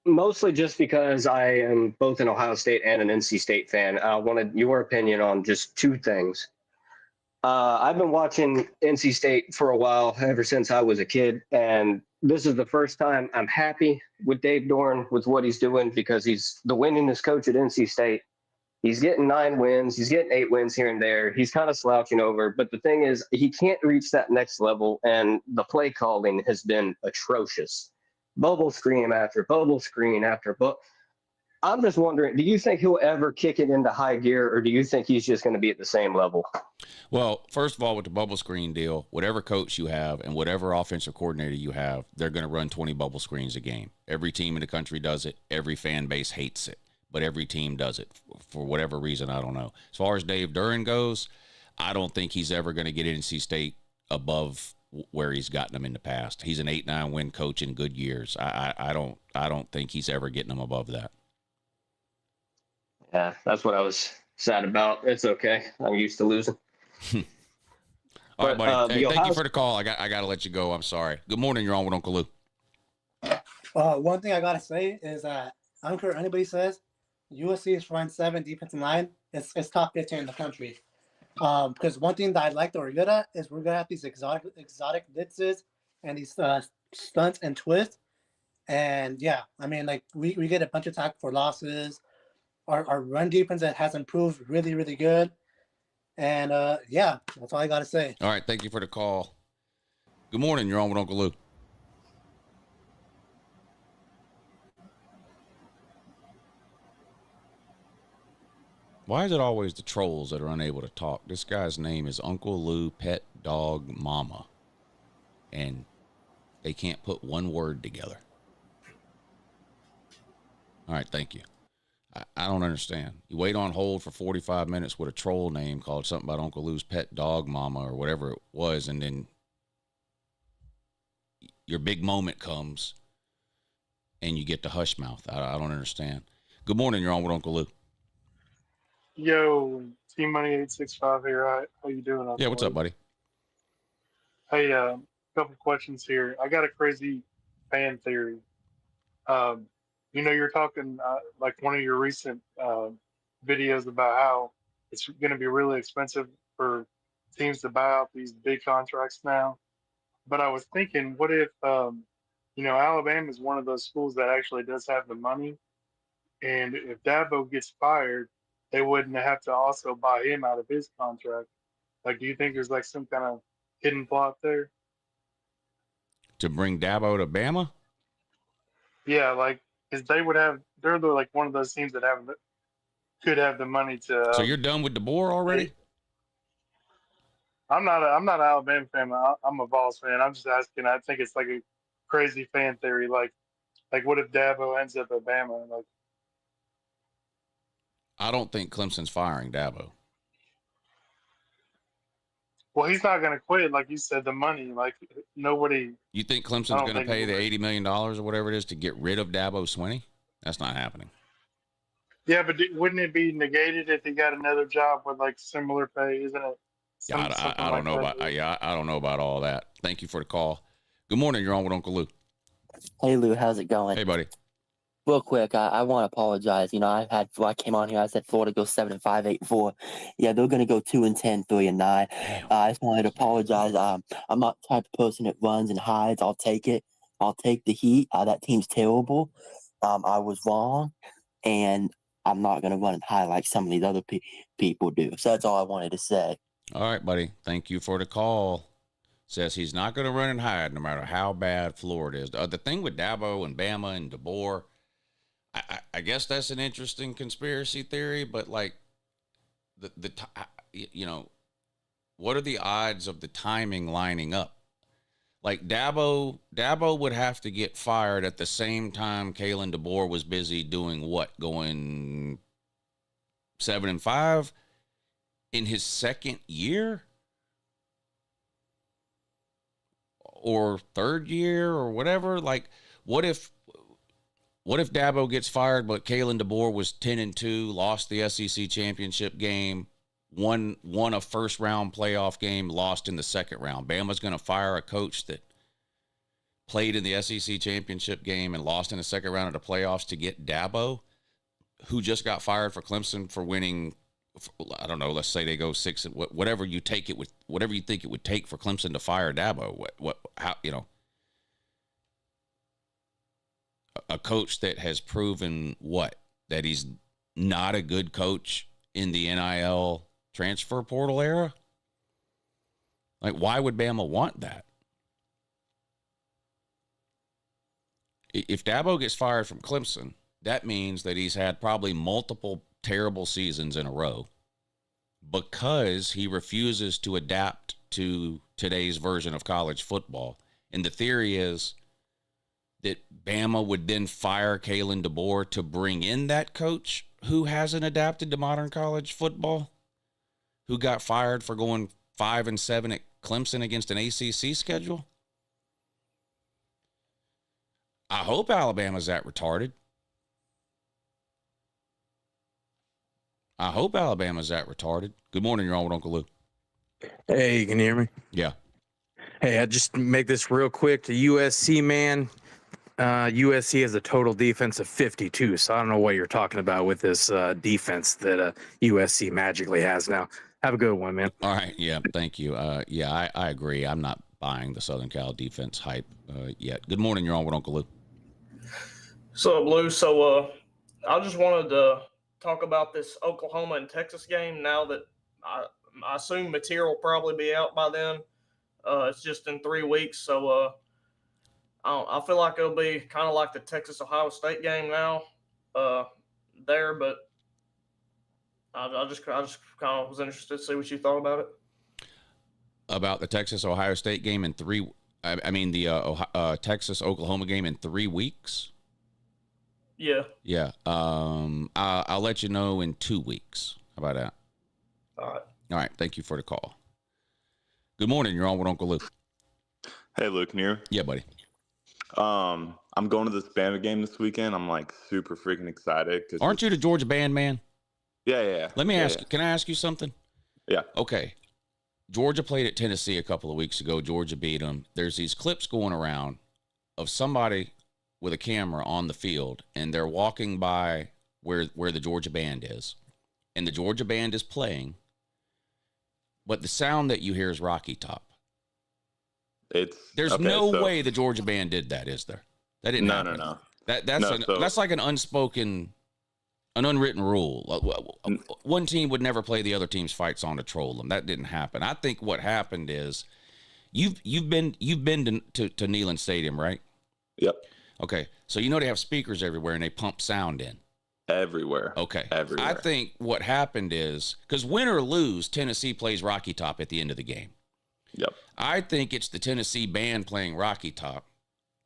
mostly just because I am both an Ohio State and an NC State fan. I wanted your opinion on just two things. I've been watching NC State for a while, ever since I was a kid, and this is the first time I'm happy with Dave Dorn with what he's doing because he's the winningest coach at NC State. He's getting 9 wins. He's getting 8 wins here and there. He's kind of slouching over. But the thing is, he can't reach that next level, and the play calling has been atrocious. Bubble screen after bubble screen after bubble. I'm just wondering, do you think he'll ever kick it into high gear, or do you think he's just going to be at the same level? Well, first of all, with the bubble screen deal, whatever coach you have and whatever offensive coordinator you have, they're going to run 20 bubble screens a game. Every team in the country does it. Every fan base hates it. But every team does it for whatever reason. I don't know. As far as Dave Duran goes, I don't think he's ever going to get NC State above where he's gotten them in the past. He's an 8-9 win coach in good years. I don't think he's ever getting them above that. Yeah, that's what I was sad about. It's okay. I'm used to losing. All right, buddy. Hey, thank you for the call. I got to let you go. I'm sorry. Good morning. You're on with Uncle Lou. One thing I gotta say is that I don't care what anybody says. USC's front 7 defensive line is top 15 in the country. Because one thing that I like that we're good at is we're gonna have these exotic blitzes and these stunts and twists. And yeah, I mean, like we get a bunch of tackle for losses. Our run defense that has improved really, really good. And yeah, that's all I gotta say. All right, thank you for the call. Good morning. You're on with Uncle Lou. Why is it always the trolls that are unable to talk? This guy's name is Uncle Lou Pet Dog Mama. And they can't put one word together. All right, thank you. I don't understand. You wait on hold for 45 minutes with a troll name called something about Uncle Lou's Pet Dog Mama or whatever it was, and then your big moment comes and you get the hush mouth. I don't understand. Good morning. You're on with Uncle Lou. Yo, Team Money 865 here. How you doing? Yeah, what's up, buddy? Hey, couple questions here. I got a crazy fan theory. You know, you're talking like one of your recent videos about how it's going to be really expensive for teams to buy out these big contracts now. But I was thinking, what if, you know, Alabama is one of those schools that actually does have the money, and if Dabo gets fired, they wouldn't have to also buy him out of his contract. Like, do you think there's like some kind of hidden plot there? To bring Dabo to Bama? Yeah, like, because they're like one of those teams that could have the money to. So you're done with DeBoer already? I'm not an Alabama fan. I'm a Vols fan. I'm just asking. I think it's like a crazy fan theory. Like what if Dabo ends up at Bama? Like, I don't think Clemson's firing Dabo. well, he's not going to quit. Like you said, the money. Like nobody. You think Clemson's going to pay the $80 million or whatever it is to get rid of Dabo Swinney? That's not happening. Yeah, but wouldn't it be negated if he got another job with like similar pay? Isn't it? I don't know about. I don't know about all that. Thank you for the call. Good morning. You're on with Uncle Lou. Hey Lou, how's it going? Hey buddy. Real quick, I want to apologize. I came on here. I said Florida goes 7-5, 8-4. Yeah, they're gonna go 2-10, 3-9. I just wanted to apologize. I'm not the type of person that runs and hides. I'll take it. I'll take the heat. That team's terrible. I was wrong, and I'm not gonna run and hide like some of these other people do. So that's all I wanted to say. All right, buddy. Thank you for the call. Says he's not going to run and hide no matter how bad Florida is. The thing with Dabo and Bama and DeBoer, I guess that's an interesting conspiracy theory, but like what are the odds of the timing lining up? Like Dabo would have to get fired at the same time Kalen DeBoer was busy doing what? Going 7-5 in his second year? Or third year or whatever. Like, what if Dabo gets fired, but Kalen DeBoer was 10-2, lost the SEC championship game, won a first round playoff game, lost in the second round. Bama's going to fire a coach that played in the SEC championship game and lost in the second round of the playoffs to get Dabo, who just got fired for Clemson for winning. I don't know. Let's say they go 6, whatever you think it would take for Clemson to fire Dabo. How a coach that has proven that he's not a good coach in the NIL transfer portal era. Like, why would Bama want that? If Dabo gets fired from Clemson, that means that he's had probably multiple terrible seasons in a row because he refuses to adapt to today's version of college football. And the theory is that Bama would then fire Kalen DeBoer to bring in that coach who hasn't adapted to modern college football, who got fired for going 5-7 at Clemson against an ACC schedule. I hope Alabama's that retarded. Good morning, you're on with Uncle Lou. Hey, can you hear me? Yeah. Hey, I just make this real quick. The USC man, USC has a total defense of 52, so I don't know what you're talking about with this defense that USC magically has now. Have a good one, man. All right, yeah, thank you. I agree. I'm not buying the Southern Cal defense hype yet. Good morning, you're on with Uncle Lou. So, Blue, I just wanted to talk about this Oklahoma and Texas game now that I assume material will probably be out by then. It's just in 3 weeks, so I feel like it'll be kind of like the Texas-Ohio State game now there, but I just kind of was interested to see what you thought about it. About the Texas-Ohio State game in the Texas-Oklahoma game in 3 weeks? Yeah. Yeah. I'll let you know in 2 weeks. How about that? All right. Thank you for the call. Good morning. You're on with Uncle Lou. Hey, Luke, can you hear me? Yeah, buddy. I'm going to this Bama game this weekend. I'm like super freaking excited. Aren't you the Georgia band man? Yeah. Let me ask you. Can I ask you something? Yeah. Okay. Georgia played at Tennessee a couple of weeks ago. Georgia beat them. There's these clips going around of somebody with a camera on the field, and they're walking by where the Georgia band is, and the Georgia band is playing, but the sound that you hear is Rocky Top. There's no way the Georgia band did that, is there? That didn't happen. No. That's like an unspoken, an unwritten rule. One team would never play the other team's fight song to troll them. That didn't happen. I think what happened is you've been to Neyland Stadium, right? Yep. Okay, so they have speakers everywhere and they pump sound in. Everywhere. Okay. Everywhere. I think what happened is, because win or lose, Tennessee plays Rocky Top at the end of the game. Yep. I think it's the Tennessee band playing Rocky Top,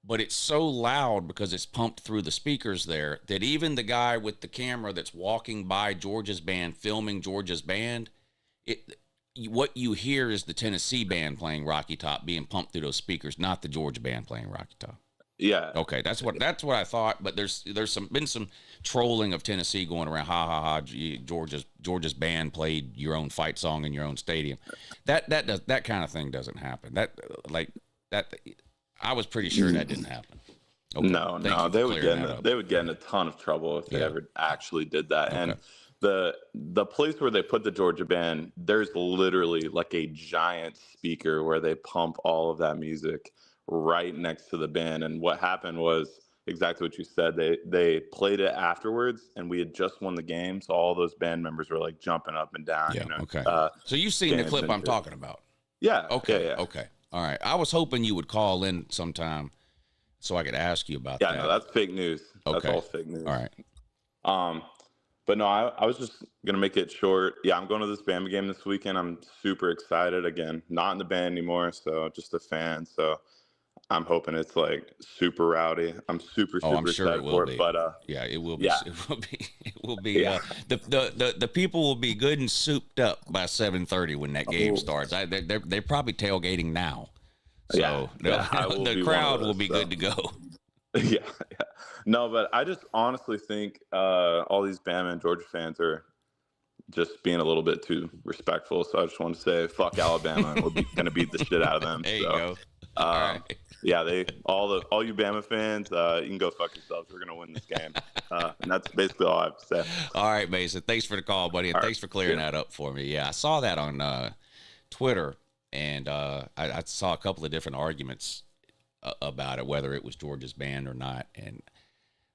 but it's so loud because it's pumped through the speakers there that even the guy with the camera that's walking by Georgia's band, filming Georgia's band, what you hear is the Tennessee band playing Rocky Top being pumped through those speakers, not the Georgia band playing Rocky Top. Yeah. Okay, that's what I thought. But there's been some trolling of Tennessee going around. Ha ha ha! Georgia's band played your own fight song in your own stadium. That kind of thing doesn't happen. I was pretty sure that didn't happen. Okay. No, they would get in a ton of trouble if they ever actually did that. Okay. And the place where they put the Georgia band, there's literally like a giant speaker where they pump all of that music right next to the band. And what happened was exactly what you said. They played it afterwards, and we had just won the game, so all those band members were like jumping up and down. Yeah. Okay. So you've seen the clip I'm talking about. Yeah. Okay. Yeah. Okay. All right. I was hoping you would call in sometime so I could ask you about that. Yeah. No, that's fake news. Okay. That's all fake news. All right. But no, I was just gonna make it short. Yeah, I'm going to this Bama game this weekend. I'm super excited. Again, not in the band anymore, so just a fan. So I'm hoping it's like super rowdy. I'm super I'm sure excited it will for be. it. But yeah, it will be. Yeah. It will be. Yeah. The people will be good and souped up by 7:30 when that game starts. They're probably tailgating now, so the crowd will be good to go. Yeah. No, but I just honestly think all these Bama and Georgia fans are just being a little bit too respectful. So I just want to say, fuck Alabama, and we're going to beat the shit out of them. There you go. Yeah, all you Bama fans, you can go fuck yourselves. We're gonna win this game, and that's basically all I have to say. All right, Mason. Thanks for the call, buddy, and thanks for clearing that up for me. Yeah, I saw that on Twitter, and I saw a couple of different arguments about it, whether it was Georgia's band or not, and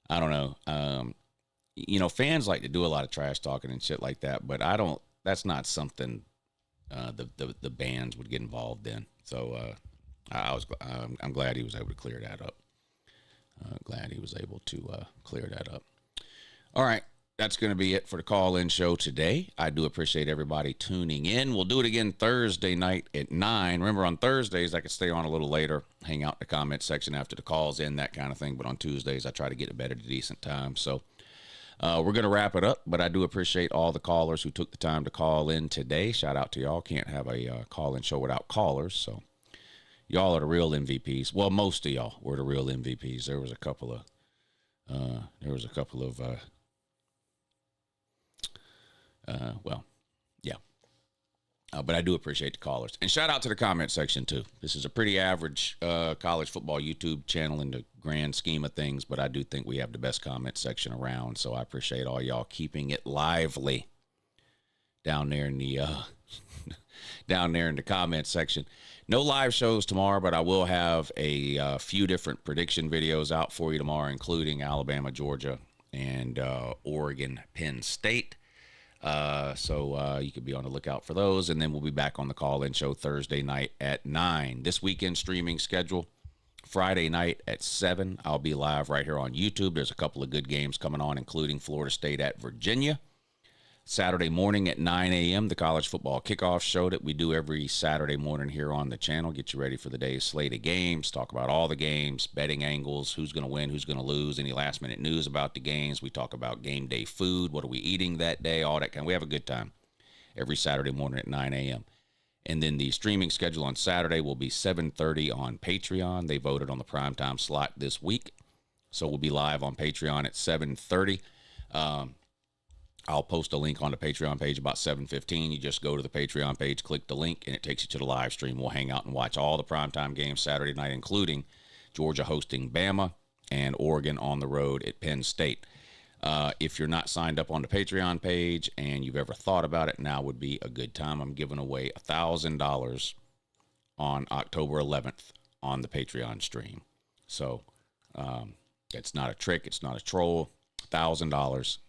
I don't know. Fans like to do a lot of trash talking and shit like that, but I don't. That's not something the bands would get involved in. So. I'm glad he was able to clear that up. Clear that up. All right. That's going to be it for the call-in show today. I do appreciate everybody tuning in. We'll do it again Thursday night at 9. Remember, on Thursdays, I can stay on a little later, hang out in the comment section after the call's in, that kind of thing. But on Tuesdays, I try to get to bed at a decent time. So we're going to wrap it up, but I do appreciate all the callers who took the time to call in today. Shout out to y'all. Can't have a call-in show without callers, so. Y'all are the real MVPs. Well, most of y'all were the real MVPs. There was a couple of, yeah. But I do appreciate the callers. And shout out to the comment section, too. This is a pretty average college football YouTube channel in the grand scheme of things, but I do think we have the best comment section around, so I appreciate all y'all keeping it lively down there in the comment section. No live shows tomorrow, but I will have a few different prediction videos out for you tomorrow, including Alabama, Georgia, and Oregon, Penn State. So you could be on the lookout for those, and then we'll be back on the call-in show Thursday night at 9. This weekend streaming schedule, Friday night at 7. I'll be live right here on YouTube. There's a couple of good games coming on, including Florida State at Virginia. Saturday morning at 9 a.m., the college football kickoff show that we do every Saturday morning here on the channel. Get you ready for the day's slate of games, talk about all the games, betting angles, who's going to win, who's going to lose, any last-minute news about the games. We talk about game day food, what are we eating that day, all that kind. We have a good time every Saturday morning at 9 a.m. And then the streaming schedule on Saturday will be 7:30 on Patreon. They voted on the primetime slot this week, so we'll be live on Patreon at 7:30. I'll post a link on the Patreon page about 7:15. You just go to the Patreon page, click the link, and it takes you to the live stream. We'll hang out and watch all the primetime games Saturday night, including Georgia hosting Bama and Oregon on the road at Penn State. If you're not signed up on the Patreon page and you've ever thought about it, now would be a good time. I'm giving away $1,000 on October 11th on the Patreon stream. So it's not a trick. It's not a troll. $1,000.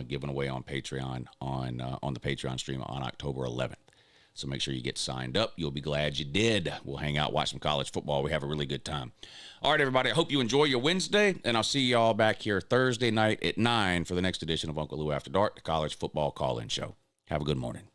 Given away on Patreon on the Patreon stream on October 11th. So make sure you get signed up. You'll be glad you did. We'll hang out, watch some college football. We have a really good time. All right, everybody. I hope you enjoy your Wednesday, and I'll see y'all back here Thursday night at 9 for the next edition of Uncle Lou After Dark, the college football call-in show. Have a good morning.